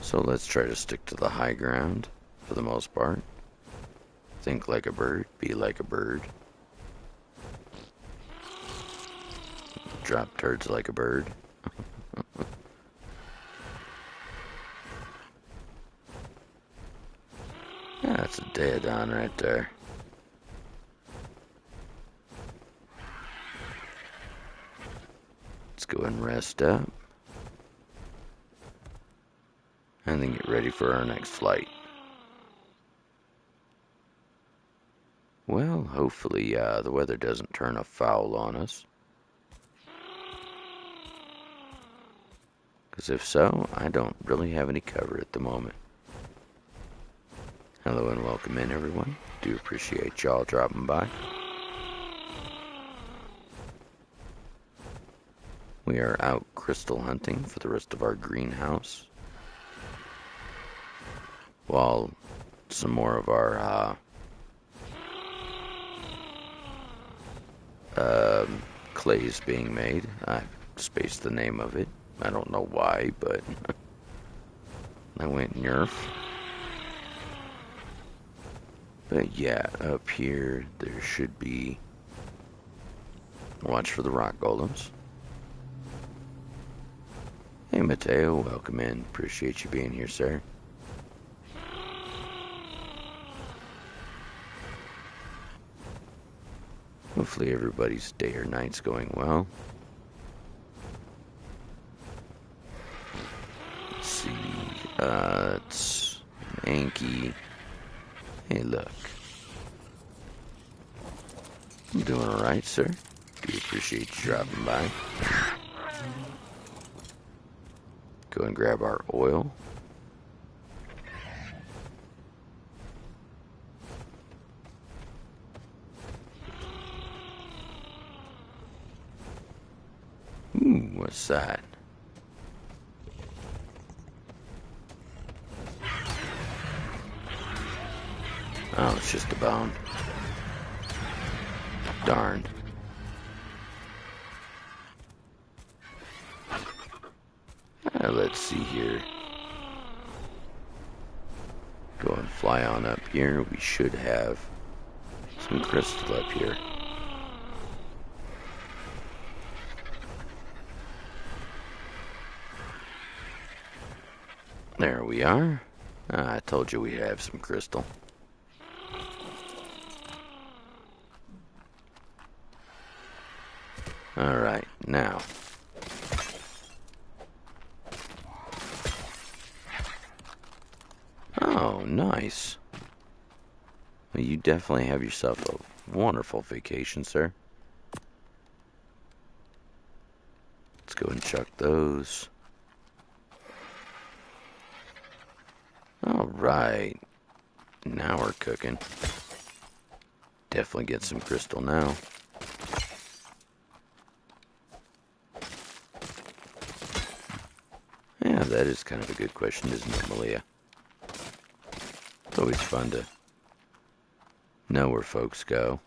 Speaker 1: So let's try to stick to the high ground for the most part. Think like a bird, be like a bird. Drop turds like a bird. Yeah, that's a dead on right there. Let's go and rest up. And then get ready for our next flight. Well, hopefully the weather doesn't turn afoul on us. Because if so, I don't really have any cover at the moment. Hello and welcome in, everyone. Do appreciate y'all dropping by. We are out crystal hunting for the rest of our greenhouse, while some more of our clay is being made. I spaced the name of it. I don't know why, but I went nerf. But yeah, up here there should be. Watch for the rock golems. Hey Mateo, welcome in. Appreciate you being here, sir. Hopefully everybody's day or night's going well. Let's see. It's Anki. Hey, look. I'm doing alright, sir. Do appreciate you dropping by. Go and grab our oil. Ooh, what's that? Oh, it's just a bone. Darn. Let's see here. Go and fly on up here. We should have some crystal up here. There we are. I told you we'd have some crystal. Alright, now. Oh, nice. Well, you definitely have yourself a wonderful vacation, sir. Let's go and chuck those. Alright. Now we're cooking. Definitely get some crystal now. Yeah, that is kind of a good question, isn't it, Malia? It's always fun to know where folks go.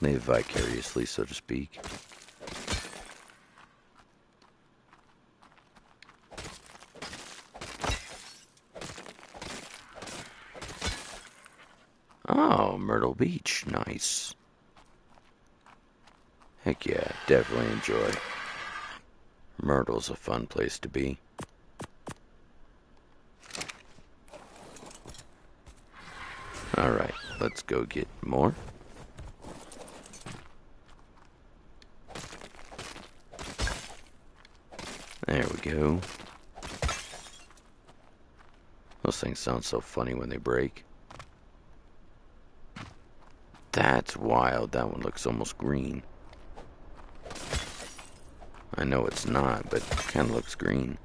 Speaker 1: Live vicariously, so to speak. Oh, Myrtle Beach. Nice. Heck yeah, definitely enjoy. Myrtle's a fun place to be. Alright, let's go get more. There we go. Those things sound so funny when they break. That's wild. That one looks almost green. I know it's not, but it kind of looks green.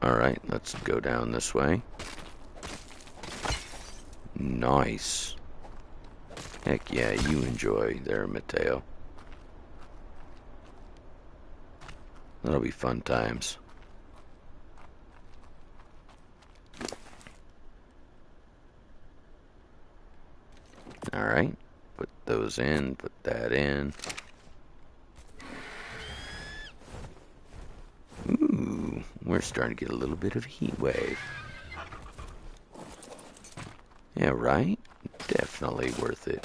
Speaker 1: Alright, let's go down this way. Nice. Heck yeah, you enjoy there, Mateo. That'll be fun times. Alright, put those in, put that in. Ooh, we're starting to get a little bit of a heat wave. Yeah, right? Definitely worth it.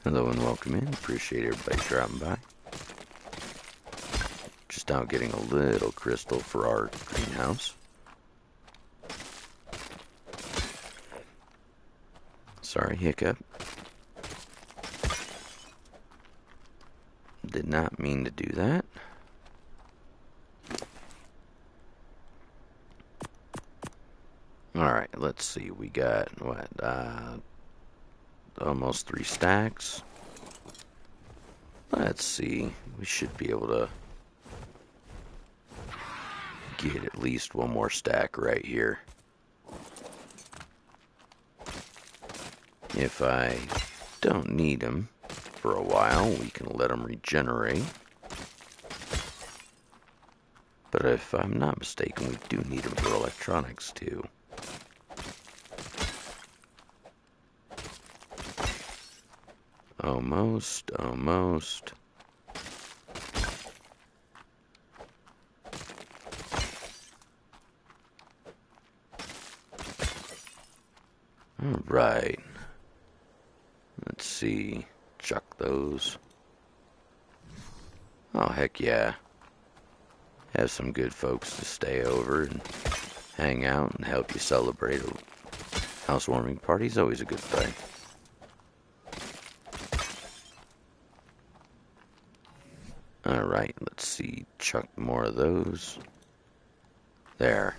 Speaker 1: Hello and welcome in. Appreciate everybody dropping by. Just out getting a little crystal for our greenhouse. Sorry, hiccup. Did not mean to do that. Alright, let's see. We got, what, almost 3 stacks. Let's see. We should be able to get at least one more stack right here. If I don't need them for a while, we can let them regenerate. But if I'm not mistaken, we do need them for electronics too. Almost, almost. All right. Let's see. Chuck those. Oh, heck yeah. Have some good folks to stay over and hang out and help you celebrate. A housewarming party's always a good thing. Alright, let's see. Chuck more of those. There.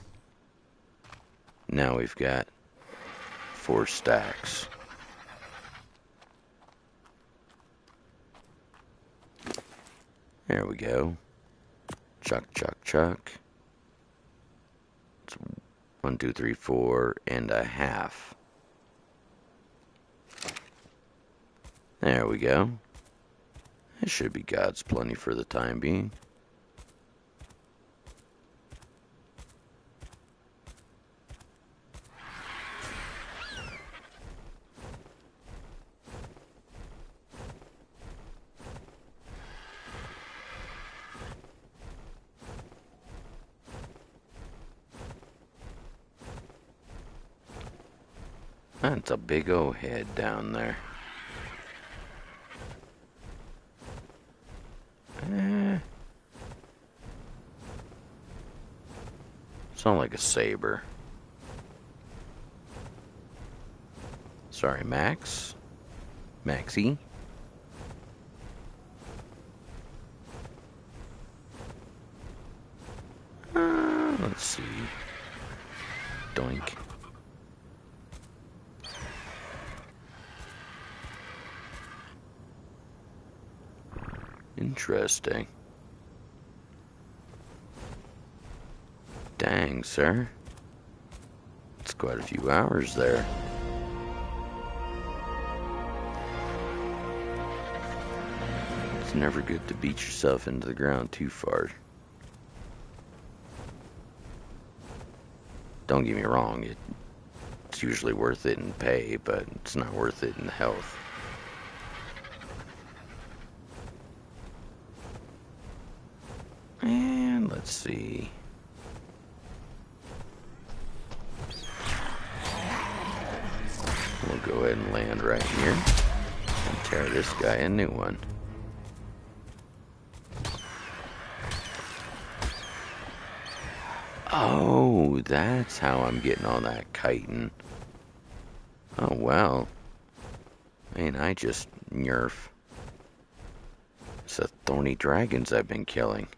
Speaker 1: Now we've got 4 stacks. There we go. Chuck, chuck, chuck. It's 1, 2, 3, 4 and a half. There we go. It should be God's plenty for the time being. That's a big old head down there. Sound like a saber. Sorry, Max. Maxie. Let's see. Doink. Interesting. Dang, sir. It's quite a few hours there. It's never good to beat yourself into the ground too far. Don't get me wrong, it's usually worth it in pay, but it's not worth it in health. And let's see. We'll go ahead and land right here and tear this guy a new one. Oh, that's how I'm getting all that chitin. Oh, well. Man, I just nerf. It's the thorny dragons I've been killing.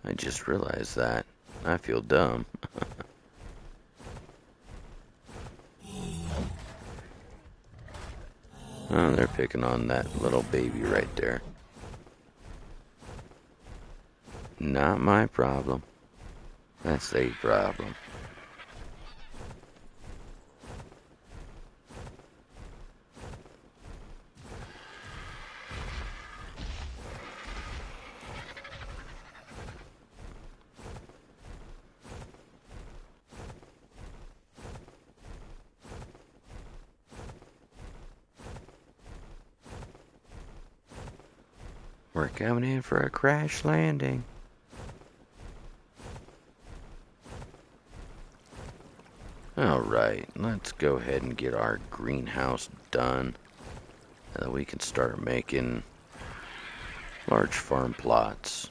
Speaker 1: I just realized that. I feel dumb. Oh, they're picking on that little baby right there. Not my problem. That's a problem. We're coming in for a crash landing. Alright, let's go ahead and get our greenhouse done. And then we can start making large farm plots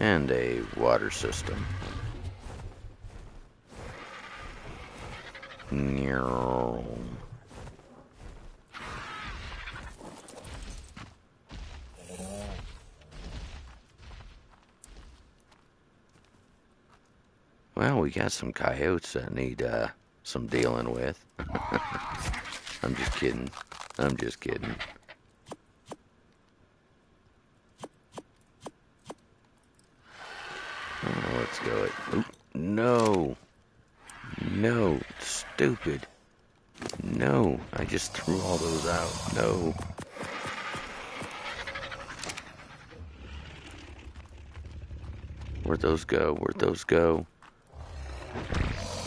Speaker 1: and a water system. Well, we got some coyotes that need some dealing with. I'm just kidding. I'm just kidding. Oh, let's go it. Oop, no. No. Stupid. No. I just threw all those out. No. Where'd those go? Where'd those go?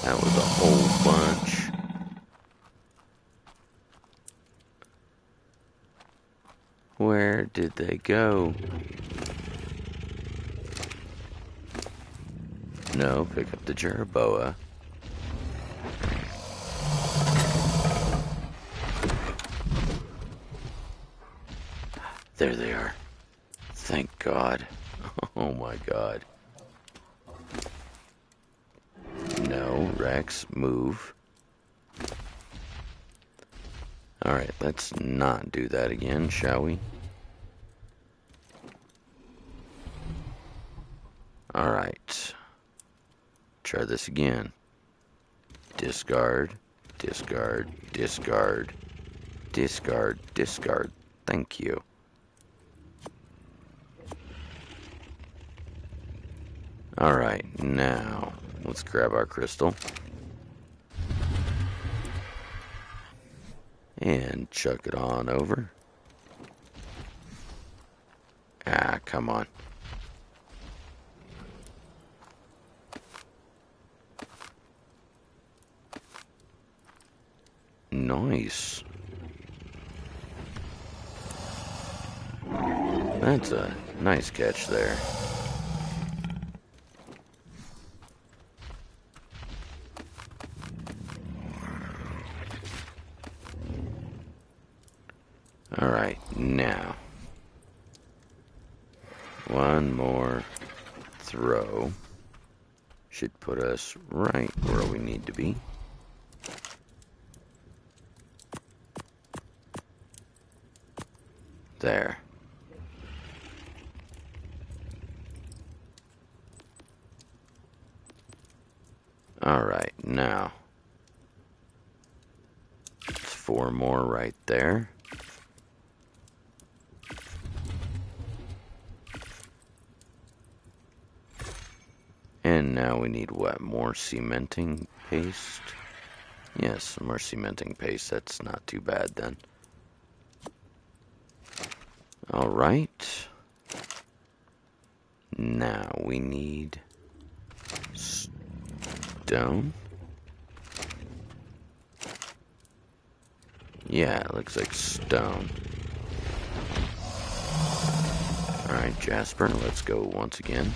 Speaker 1: That was a whole bunch. Where did they go? No, pick up the Jerboa. There they are. Thank God. Oh my God. No, Rex, move. Alright, let's not do that again, shall we? Alright. Try this again. Discard, discard, discard, discard, discard. Thank you. Alright, now let's grab our crystal and chuck it on over. Ah, come on. Nice. That's a nice catch there. Alright, now one more throw should put us right where we need to be. There. Alright, now it's 4 more right there. And now we need what? More cementing paste? Yes, more cementing paste. That's not too bad then. Alright. Now we need stone. Yeah, it looks like stone. Alright, Jasper, let's go once again.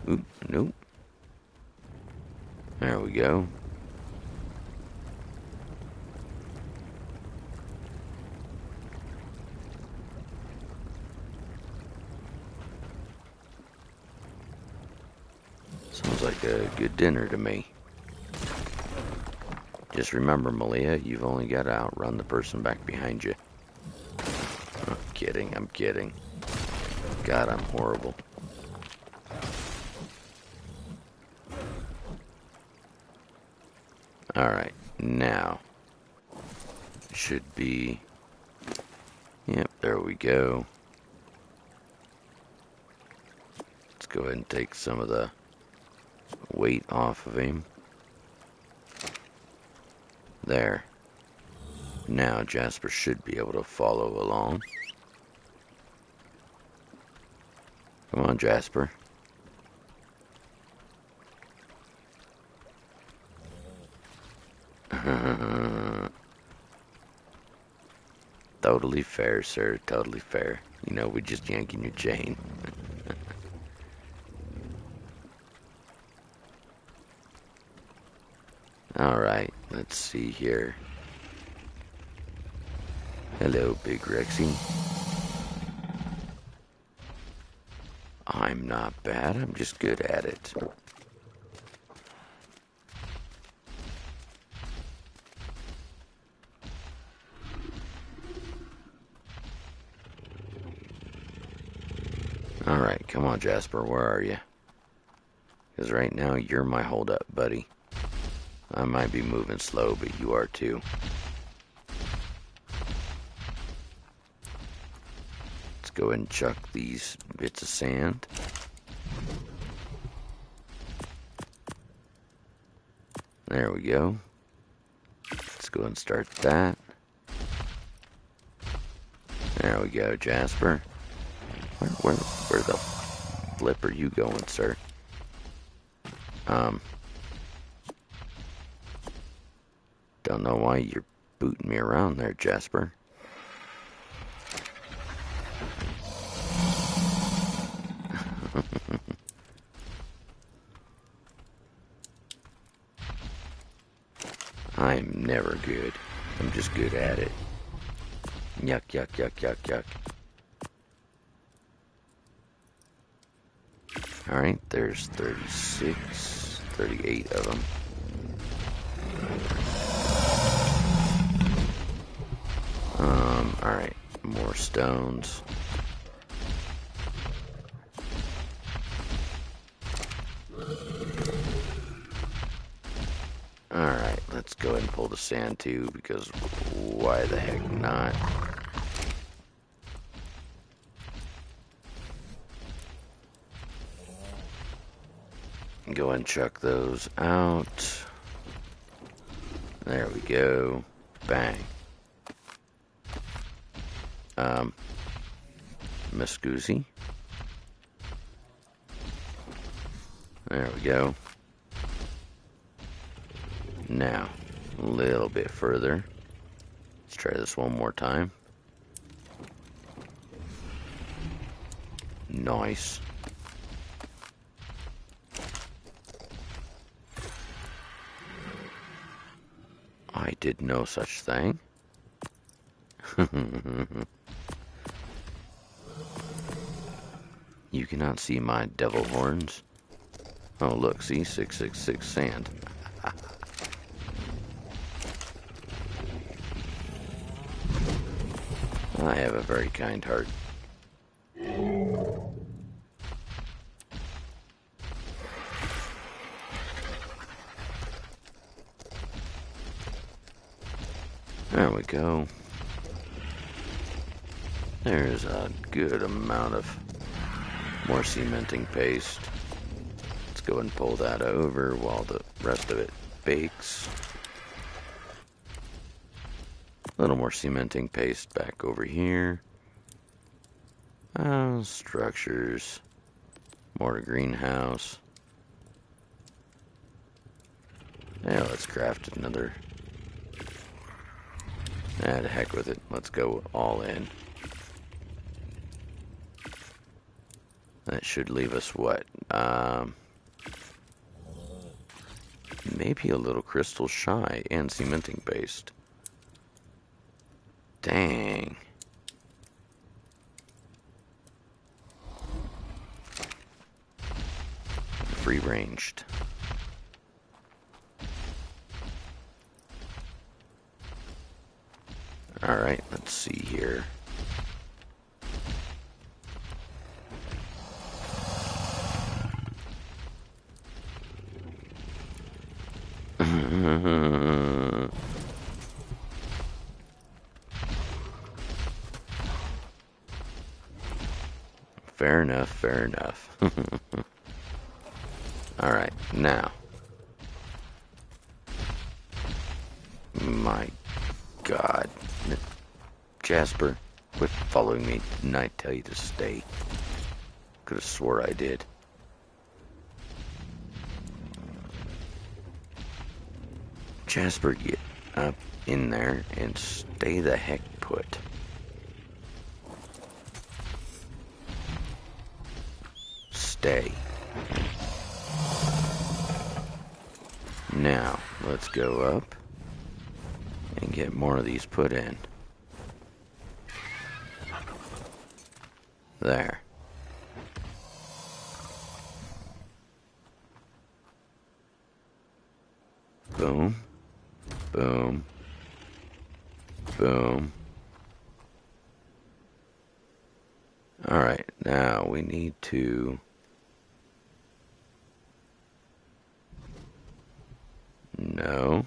Speaker 1: Oop, nope. There we go. Sounds like a good dinner to me. Just remember, Malia, you've only got to outrun the person back behind you. I'm kidding, I'm kidding. God, I'm horrible. Alright, now. Should be... Yep, there we go. Let's go ahead and take some of the weight off of him. There. Now Jasper should be able to follow along. Come on, Jasper. Totally fair, sir. Totally fair. You know, we're just yanking your chain. Alright, let's see here. Hello, Big Rexy. I'm not bad, I'm just good at it. Alright, come on, Jasper, where are you? Because right now, you're my holdup, buddy. I might be moving slow, but you are too. Let's go ahead and chuck these bits of sand. There we go. Let's go ahead and start that. There we go, Jasper. Where the flip are you going, sir? Don't know why you're booting me around there, Jasper. I'm never good. I'm just good at it. Yuck, yuck, yuck, yuck, yuck. Alright, there's 36, 38 of them. Alright, more stones. Alright, let's go ahead and pull the sand too, because why the heck not? Go ahead and chuck those out. There we go. Bang. Miss Goosey. There we go. Now, a little bit further. Let's try this one more time. Nice. I did no such thing. You cannot see my devil horns. Oh, look, see? 666 sand. I have a very kind heart. There we go. There's a good amount of more cementing paste. Let's go and pull that over while the rest of it bakes. little more cementing paste back over here. Structures. Mortar greenhouse. Yeah, let's craft another. The heck with it. Let's go all in. That should leave us what? Maybe a little crystal shy and cementing paste. Dang. Free ranged. Alright, let's see here. Fair enough, fair enough. Alright, now. My God. Jasper, quit following me. Didn't I tell you to stay? Could have swore I did. Jasper, get up in there and stay the heck put. Stay. Now, let's go up and get more of these put in. There. Boom. Boom. Boom. Alright, now we need to... No.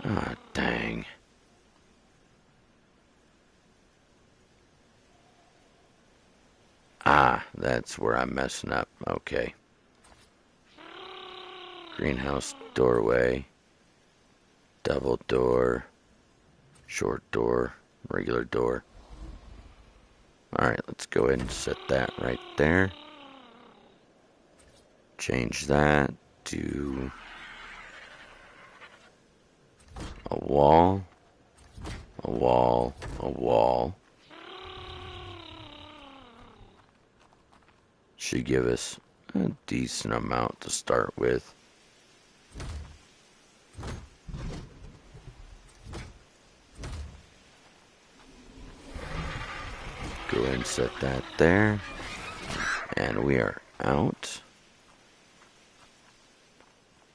Speaker 1: Ah, dang. Ah, that's where I'm messing up. Okay. Greenhouse doorway. Double door. Short door. Regular door. Alright, let's go ahead and set that right there. Change that to a wall, a wall, a wall. Should give us a decent amount to start with. Go ahead and set that there. And we are out.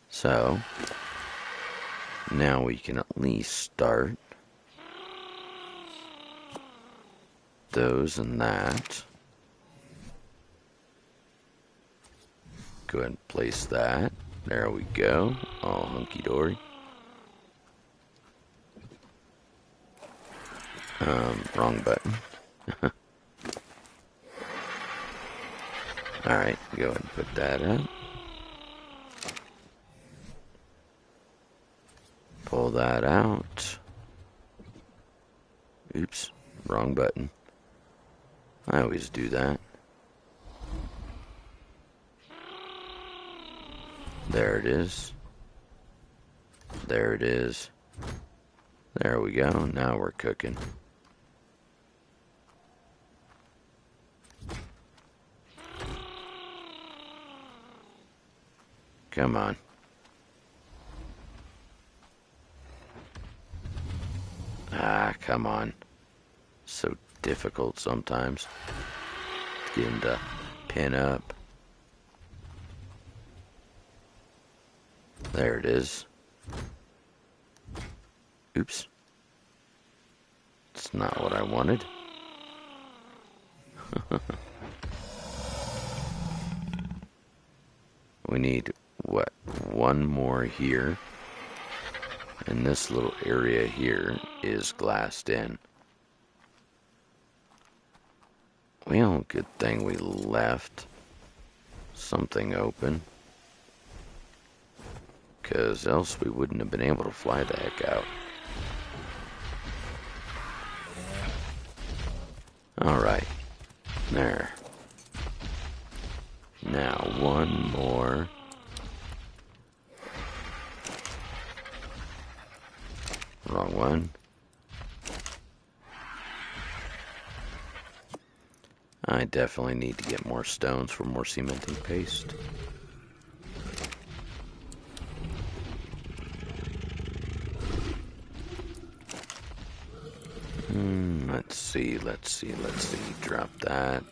Speaker 1: So, now we can at least start those and that. Go ahead and place that. There we go. All hunky-dory. Wrong button. Alright, go ahead and put that up. Pull that out. Oops, wrong button. I always do that. There it is. There it is. There we go. Now we're cooking. Come on. Ah, come on. So difficult sometimes to get him to pin up. There it is. Oops. It's not what I wanted. We need, what, one more here. And this little area here is glassed in. Well, good thing we left. something open. Because else we wouldn't have been able to fly the heck out. Alright. There. Now, one more. Wrong one. I definitely need to get more stones for more cementing paste. Let's see. Drop that.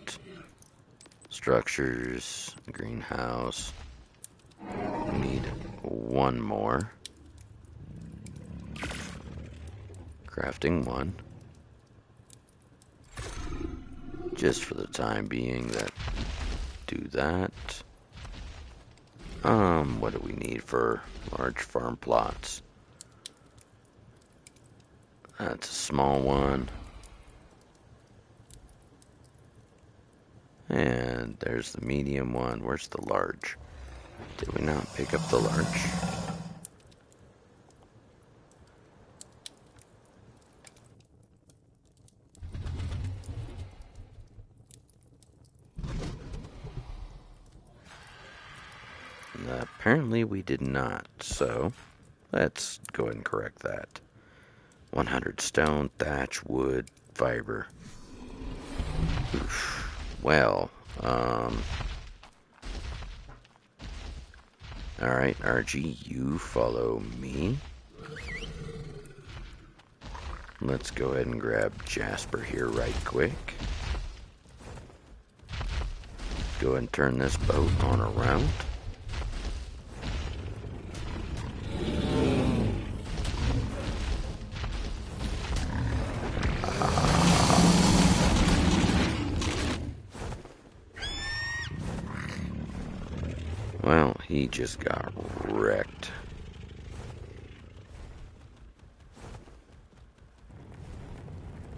Speaker 1: Structures, greenhouse. We need one more. Crafting one. Just for the time being, do that. What do we need for large farm plots? That's a small one. And there's the medium one. Where's the large? Did we not pick up the large? Apparently we did not, so let's go ahead and correct that. 100 stone, thatch, wood, fiber. Oof. Well, alright, RG, you follow me. Let's go ahead and grab Jasper here right quick. Go ahead and turn this boat on around. Well, he just got wrecked.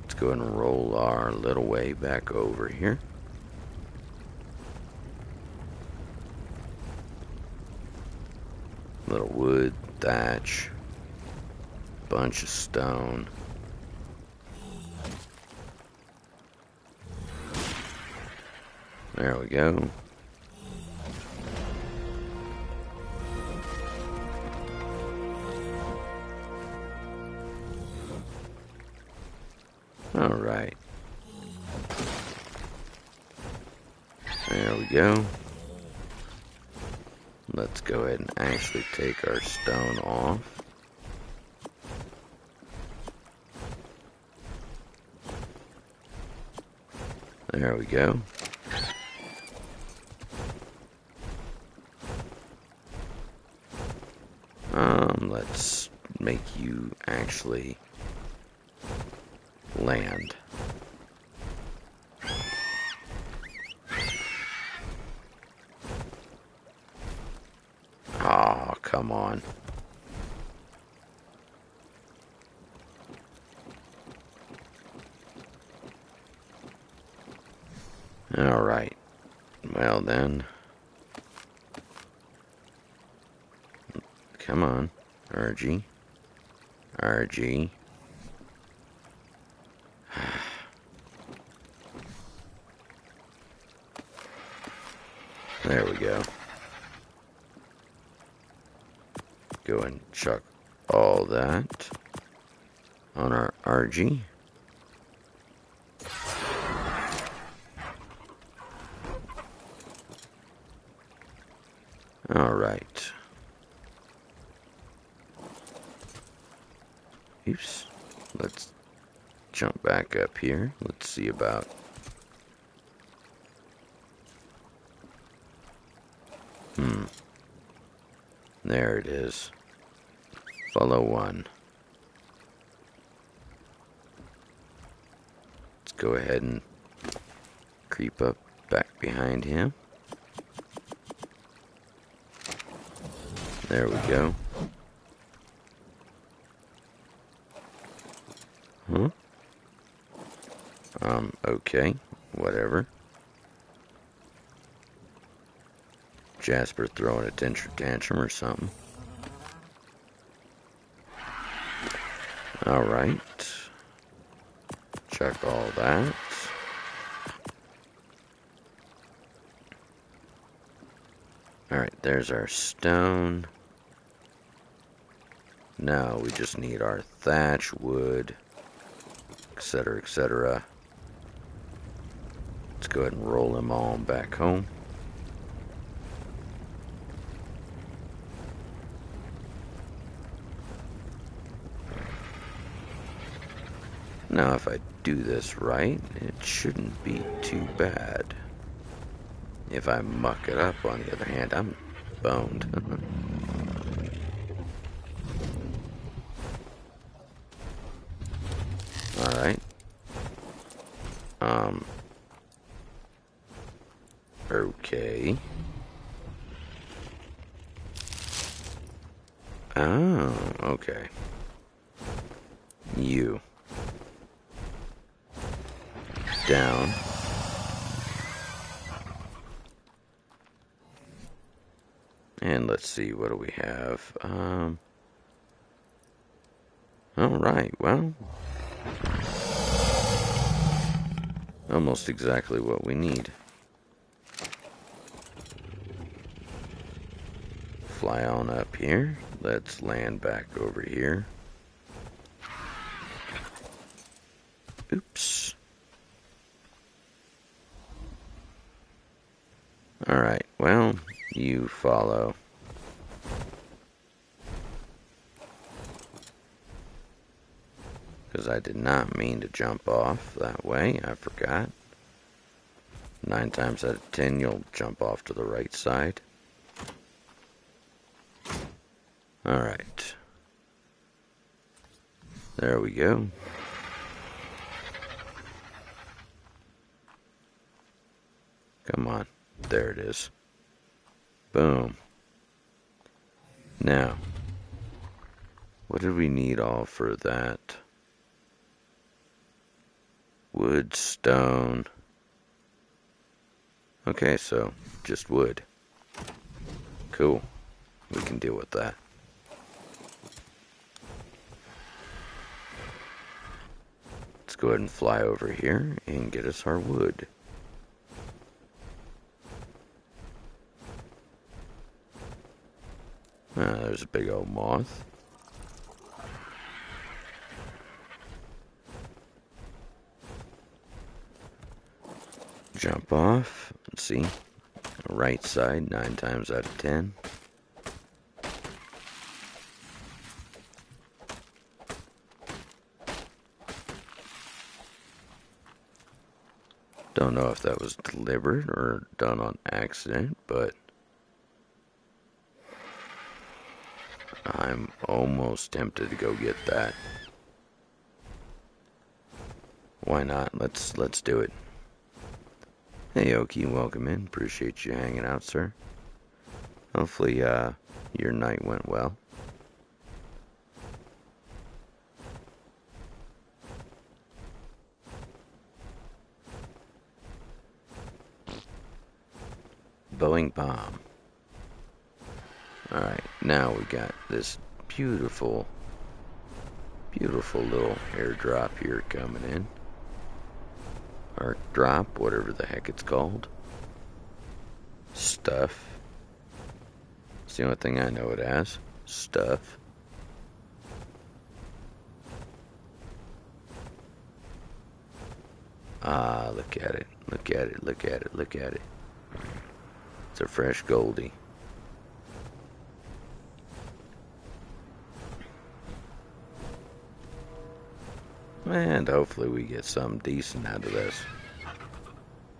Speaker 1: Let's go ahead and roll our little way back over here. Little wood, thatch, bunch of stone. There we go. Alright. There we go. Let's go ahead and actually take our stone off. There we go. Let's make you actually land. Oh, come on. Alright. Well then. Come on. RG. RG. There we go. Go and chuck all that on our RG. Alright. Oops. Let's jump back up here. Let's see about... There it is. Follow one. Let's go ahead and creep up back behind him. There we go. Huh? Okay. Whatever. Jasper throwing a tantrum or something. Alright. Check all that. Alright, there's our stone. Now we just need our thatch, wood, etc., etc. Let's go ahead and roll them all back home. Now if I do this right, it shouldn't be too bad. If I muck it up, on the other hand, I'm boned. Alright. Okay. Oh, okay. You. Down. And let's see, what do we have? Alright, well. Almost exactly what we need. Fly on up here. Let's land back over here. Oops. Alright, well, you follow. Because I did not mean to jump off that way, I forgot. 9 times out of 10, you'll jump off to the right side. Alright. There we go. Come on. There it is. Boom. Now, what did we need all for that? Wood, stone. Okay, so just wood. Cool. We can deal with that. Let's go ahead and fly over here and get us our wood. There's a big old moth. Jump off. Let's see. Right side, 9 times out of 10. Don't know if that was deliberate or done on accident, but I'm almost tempted to go get that. Why not? Let's do it. Hey Oki, welcome in. Appreciate you hanging out, sir. Hopefully your night went well. Boeing bomb. Alright, now we got this beautiful little airdrop here coming in. Arc drop, whatever the heck it's called. Stuff. It's the only thing I know it as. Stuff. Ah, look at it. Look at it, look at it, look at it. It's a fresh Goldie. And hopefully we get something decent out of this.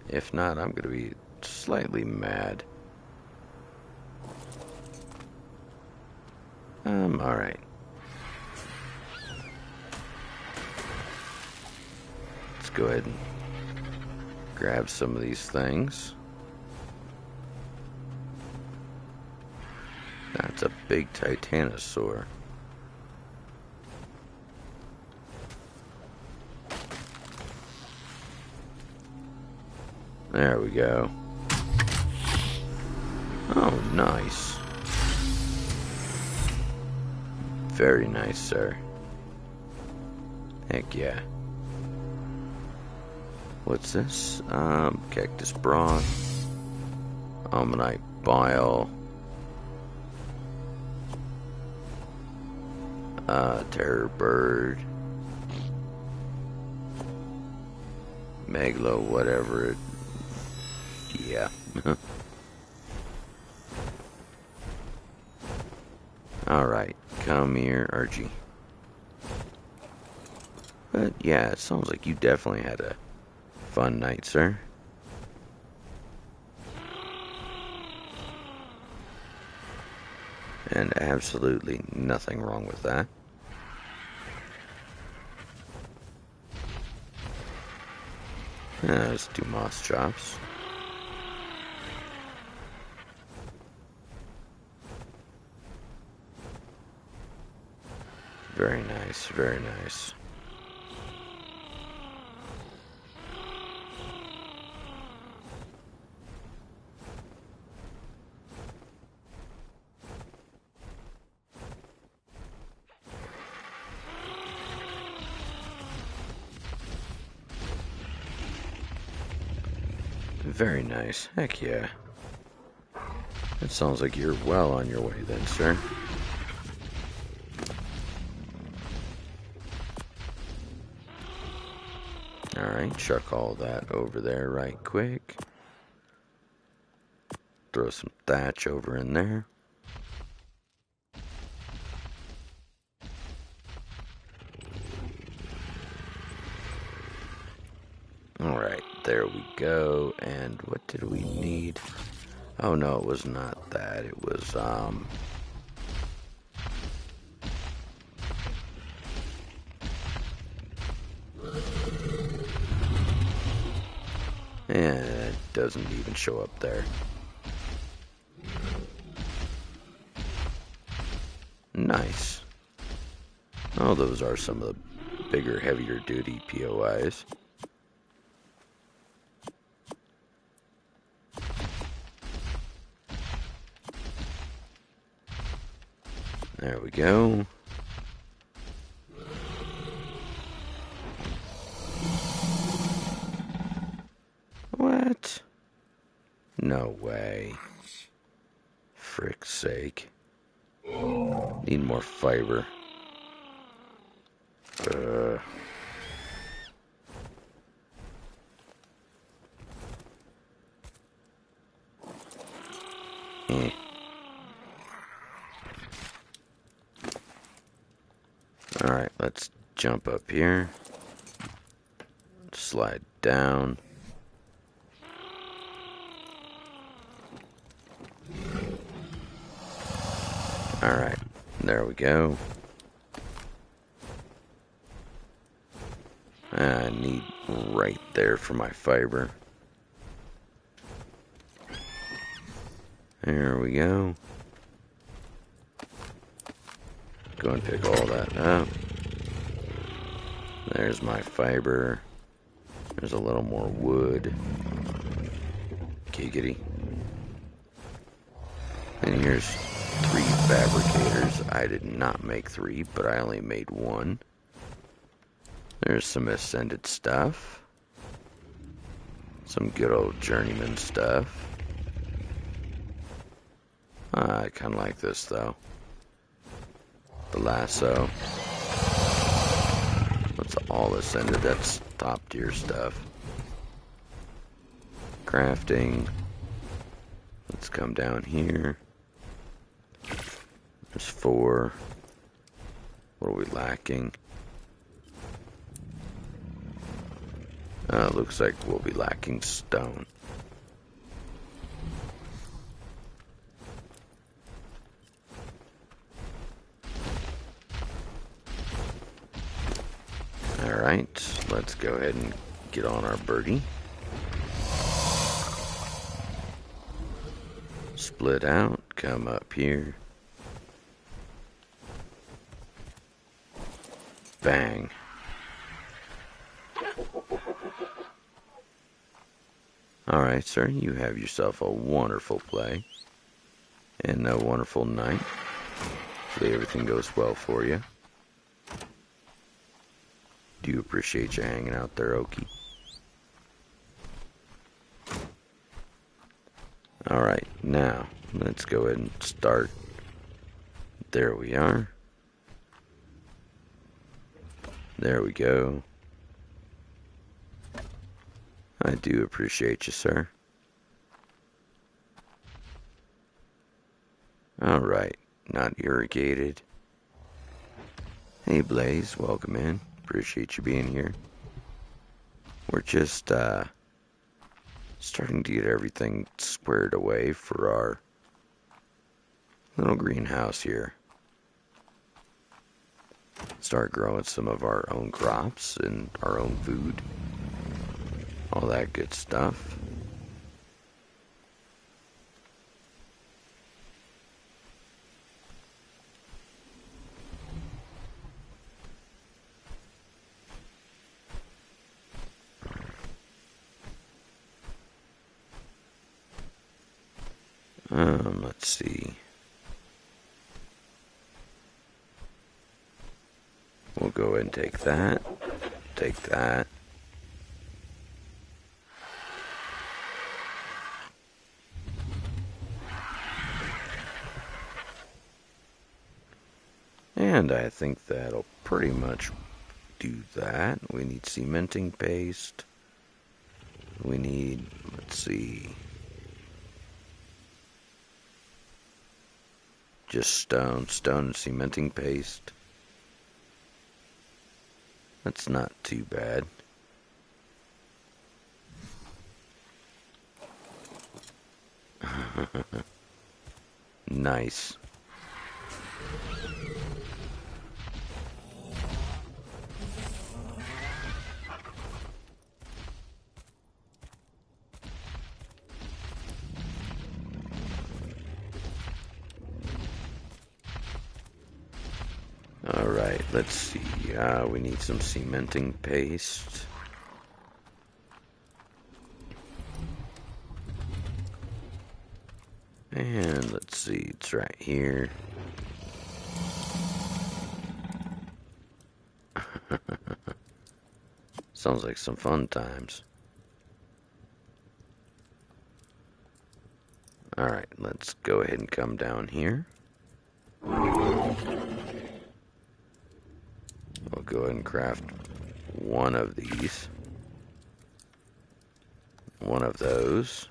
Speaker 1: If not, I'm going to be slightly mad. Alright. Let's go ahead and grab some of these things. That's a big titanosaur. There we go. Oh, nice. Very nice, sir. Heck yeah. What's this? Cactus broth. Ammonite bile. Terror bird. Megalo, whatever. Yeah. Alright, come here, Archie. But yeah, it sounds like you definitely had a fun night, sir. And absolutely nothing wrong with that. Let's do moss chops. Very nice, very nice. Very nice. Heck yeah. It sounds like you're well on your way then, sir. Alright, chuck all that over there right quick. Throw some thatch over in there. Alright, there we go. And what did we need? Oh no, it was not that. It was, it doesn't even show up there. Nice. Oh, those are some of the bigger, heavier duty POIs. There we go. What? No way. Frick's sake. Need more fiber. Eh. Alright, let's jump up here. Slide down. Alright, there we go. I need right there for my fiber. There we go. Go and pick all that up. There's my fiber. There's a little more wood. Giggity. And here's 3 fabricators. I did not make 3, but I only made 1. There's some ascended stuff. Some good old journeyman stuff. I kind of like this though. The lasso. That's all ascended. That's top tier stuff. Crafting. Let's come down here. There's 4. What are we lacking? Looks like we'll be lacking stone. Alright, let's go ahead and get on our birdie. Split out, come up here. Bang. Alright, sir, you have yourself a wonderful play. and a wonderful night. Hopefully everything goes well for you. Do appreciate you hanging out there, Okie. Alright, now, let's go ahead and start. There we are. There we go. I do appreciate you, sir. Alright, not irrigated. Hey Blaze, welcome in. Appreciate you being here. We're just starting to get everything squared away for our little greenhouse here. Start growing some of our own crops and our own food. All that good stuff. Let's see. We'll go ahead and take that. Take that. And I think that'll pretty much do that. We need cementing paste. We need, let's see, just stone and cementing paste. That's not too bad. Nice. Alright, let's see. We need some cementing paste. And let's see, it's right here. Sounds like some fun times. Alright, let's go ahead and come down here. We'll go ahead and craft one of these. One of those.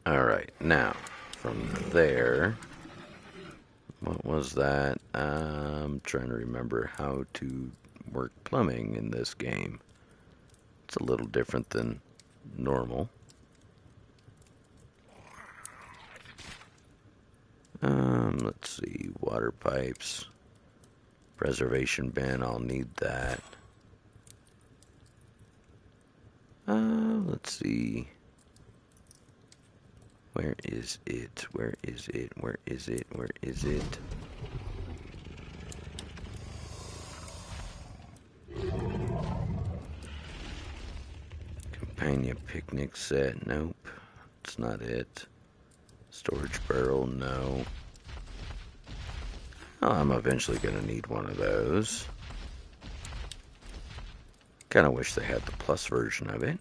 Speaker 1: Alright, now, from there, what was that? I'm trying to remember how to work plumbing in this game. It's a little different than normal. Let's see, water pipes, preservation bin, I'll need that. Let's see. Where is it? Where is it? Where is it? Where is it? Companion picnic set, nope. It's not it. Storage barrel, no. Oh, I'm eventually gonna need one of those. Kinda wish they had the plus version of it.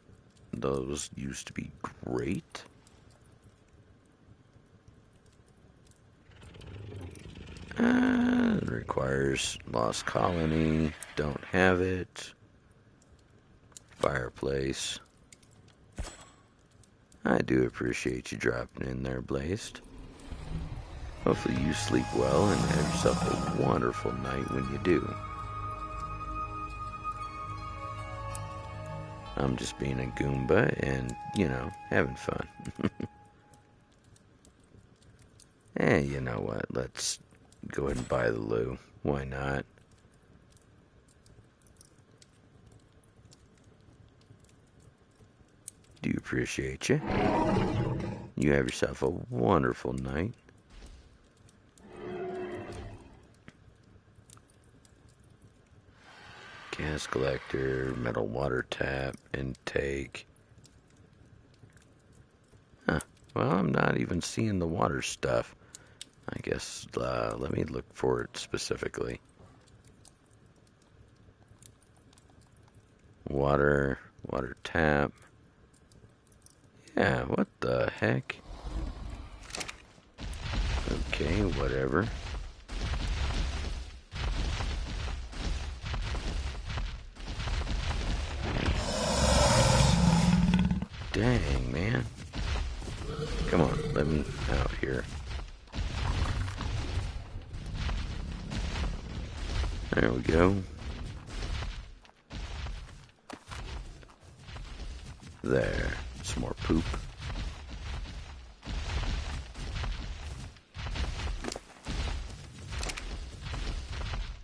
Speaker 1: Those used to be great. It requires Lost Colony. Don't have it. Fireplace. I do appreciate you dropping in there, Blazed. Hopefully you sleep well and have yourself a wonderful night when you do. I'm just being a Goomba and, you know, having fun. Hey, you know what? Let's go ahead and buy the loo. Why not? Do appreciate you. You have yourself a wonderful night. gas collector, metal water tap, intake. Huh. Well, I'm not even seeing the water stuff. I guess, let me look for it specifically. Water tap. Yeah, what the heck? Okay, whatever. Dang, man. Come on, let me out here. There we go. There. Some more poop.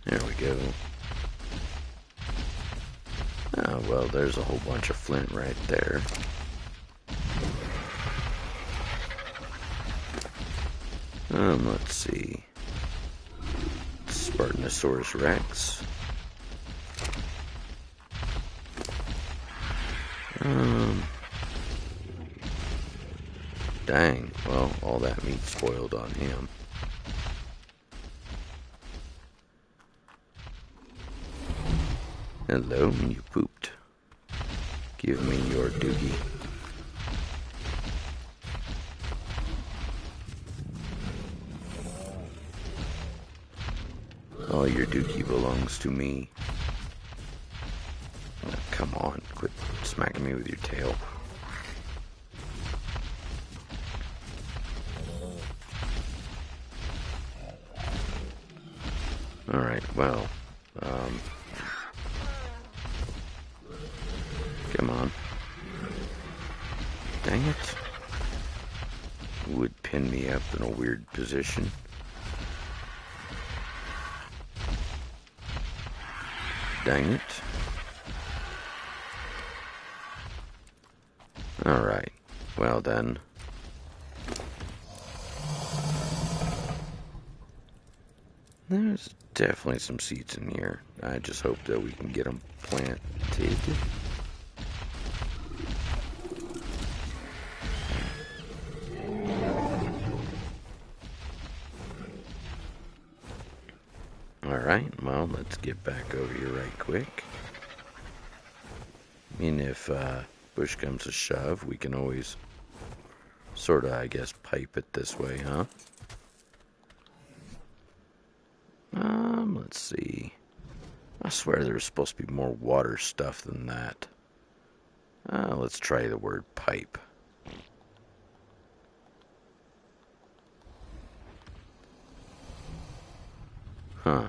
Speaker 1: There we go. Oh, well, there's a whole bunch of flint right there. Let's see. Spartanosaurus Rex. Dang, well, all that meat spoiled on him. Hello, you pooped. Give me your doogie. All your dookie belongs to me. Oh, come on, quit smacking me with your tail. Alright, well, come on. Dang it. Would pin me up in a weird position. Dang it. Alright, well then. There's definitely some seeds in here. I just hope that we can get them planted. Alright, well, let's get back over here right quick. I mean, if push comes to shove, we can always sort of, I guess, pipe it this way, huh? Let's see. I swear there's supposed to be more water stuff than that. Let's try the word pipe. Huh.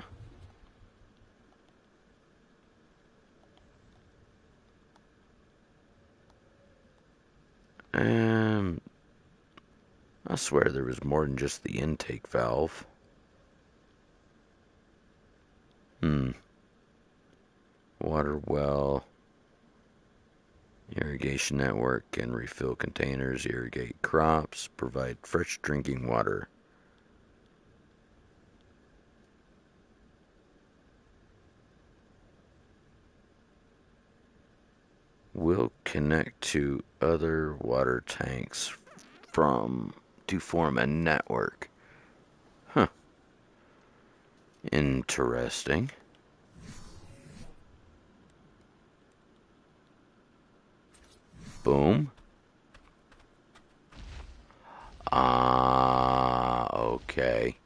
Speaker 1: I swear there was more than just the intake valve. Water well. Irrigation network can refill containers, irrigate crops, provide fresh drinking water. Will connect to other water tanks to form a network. Huh. Interesting. Boom. Okay.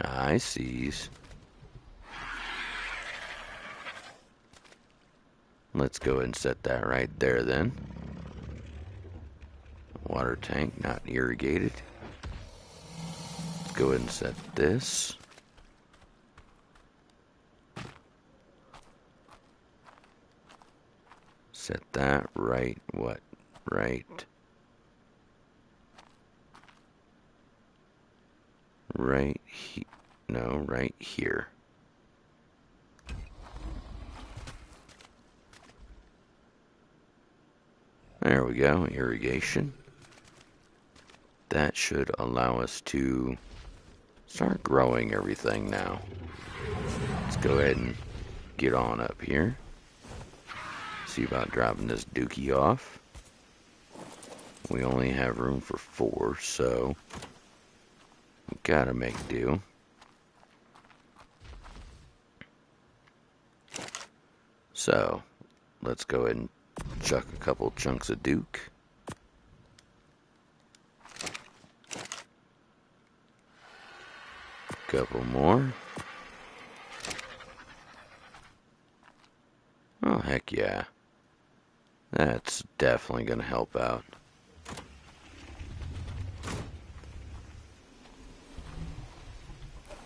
Speaker 1: I sees. Let's go ahead and set that right there then. Water tank not irrigated. Let's go ahead and set this. Set that right, what? Right. Right here. No, right here. There we go, irrigation. That should allow us to start growing everything now. Let's go ahead and get on up here. See about dropping this dookie off. We only have room for 4, so we gotta make do. So let's go ahead and chuck a couple chunks of Duke. Couple more. Oh, heck yeah. That's definitely going to help out.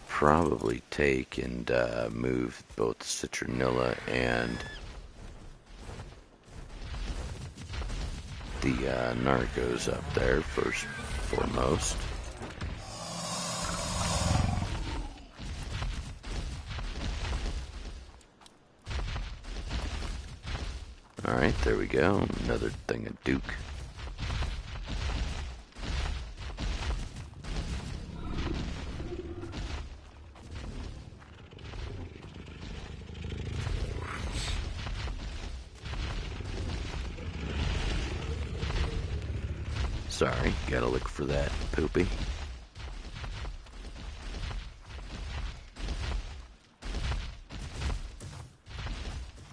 Speaker 1: Probably take and move both citronella and the narcos up there first and foremost. Alright, there we go. Another thing of Duke. Sorry, gotta look for that poopy.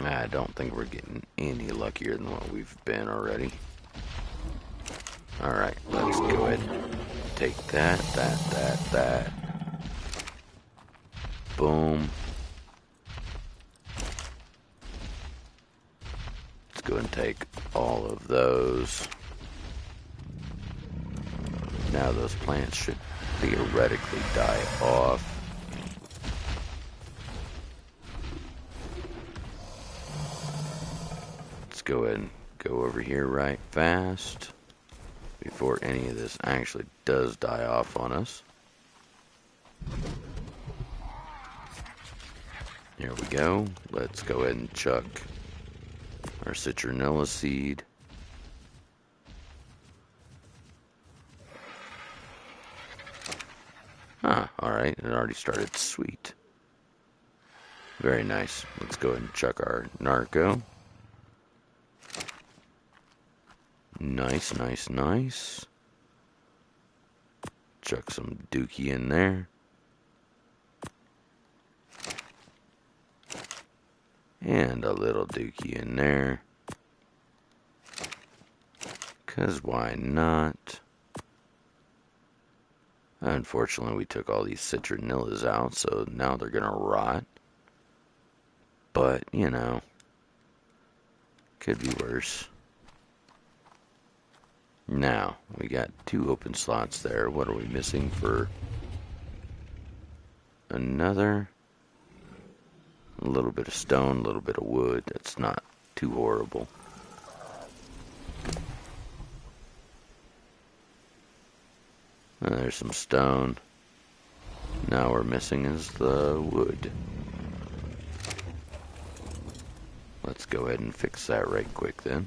Speaker 1: I don't think we're getting any luckier than what we've been already. Alright, let's go ahead and take that. Boom. Let's go and take all of those. Now those plants should theoretically die off. Let's go ahead and go over here right fast before any of this actually does die off on us. Here we go. Let's go ahead and chuck our citronella seed. Ah, alright, it already started. Sweet. Very nice. Let's go ahead and chuck our narco. Nice, nice, nice. Chuck some dookie in there. And a little dookie in there. 'Cause why not? Unfortunately, we took all these citronellas out, so now they're gonna rot. But, you know, could be worse. Now, we got 2 open slots there. What are we missing for another? A little bit of stone, a little bit of wood. That's not too horrible. And there's some stone. Now we're missing is the wood. Let's go ahead and fix that right quick then.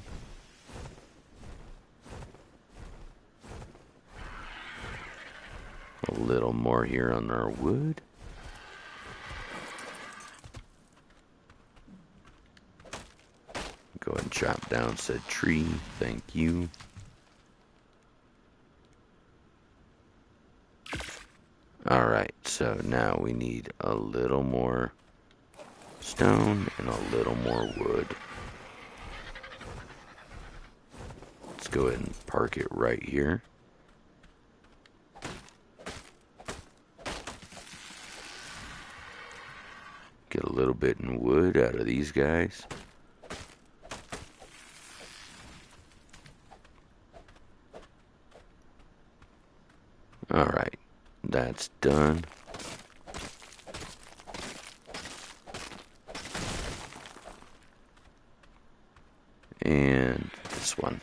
Speaker 1: A little more here on our wood. Go ahead and chop down said tree. Thank you. Alright, so now we need a little more stone and a little more wood. Let's go ahead and park it right here. Get a little bit in wood out of these guys. Alright, that's done. And this one.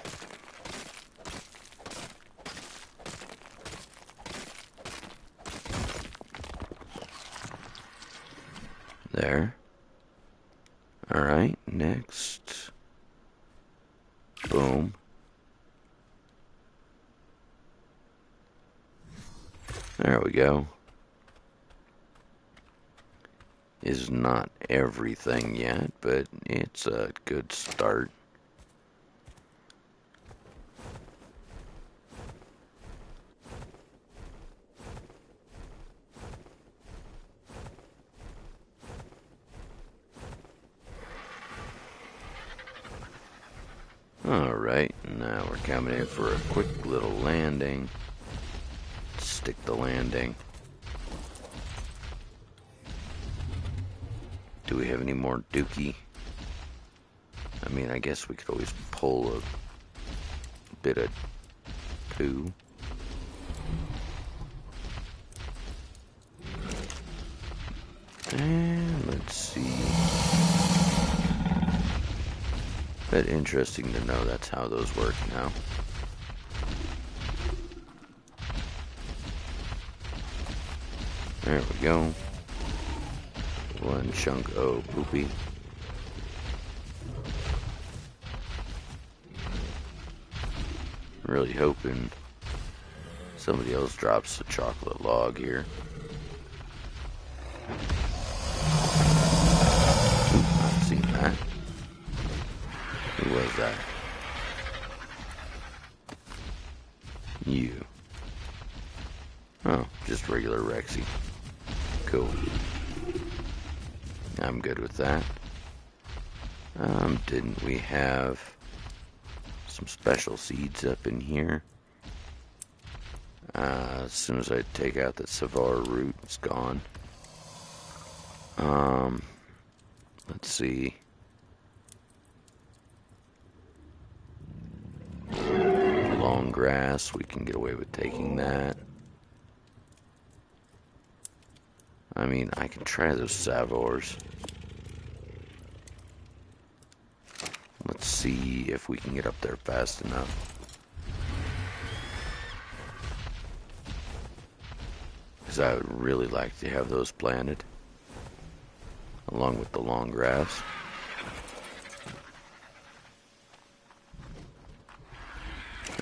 Speaker 1: There. Alright, next. Boom. There we go. is not everything yet, but it's a good start. Alright, now we're coming in for a quick little landing. Stick the landing. Do we have any more dookie? I mean, I guess we could always pull a bit of poo. And let's see. But interesting to know that's how those work now. There we go. One chunk of poopy. Really hoping somebody else drops the chocolate log here. I've seen that. Who was that? You. Oh, just regular Rexy. Cool. I'm good with that. Didn't we have some special seeds up in here? As soon as I take out that savar root, it's gone. Let's see. Long grass, we can get away with taking that. I mean, I can try those savors. Let's see if we can get up there fast enough. Because I would really like to have those planted along with the long grass.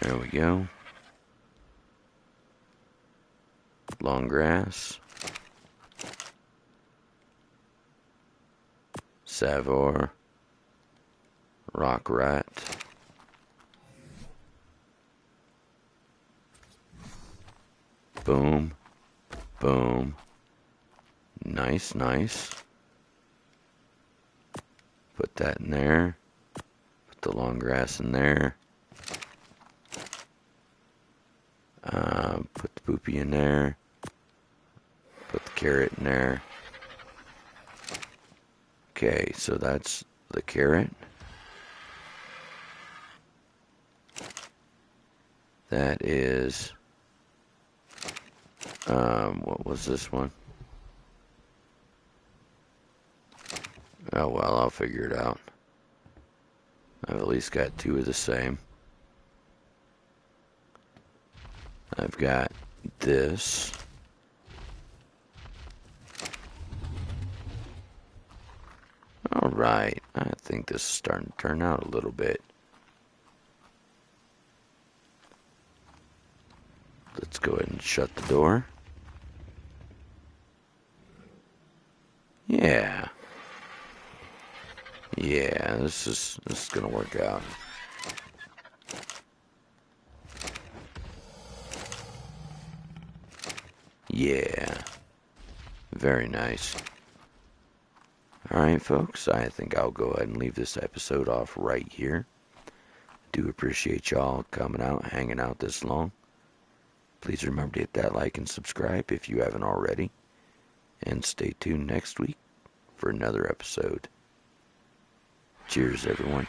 Speaker 1: There we go. Long grass. Savor. Rock rat. Boom. Boom. Nice, nice. Put that in there. Put the long grass in there. Put the poopy in there. Put the carrot in there. Okay, so that's the carrot. That is, what was this one? Oh, well, I'll figure it out. I've at least got two of the same. I've got this. Alright, I think this is starting to turn out a little bit. Let's go ahead and shut the door. Yeah. Yeah, this is gonna work out. Yeah. Very nice. Alright, folks, I think I'll go ahead and leave this episode off right here. Do appreciate y'all coming out, hanging out this long. Please remember to hit that like and subscribe if you haven't already. And stay tuned next week for another episode. Cheers, everyone.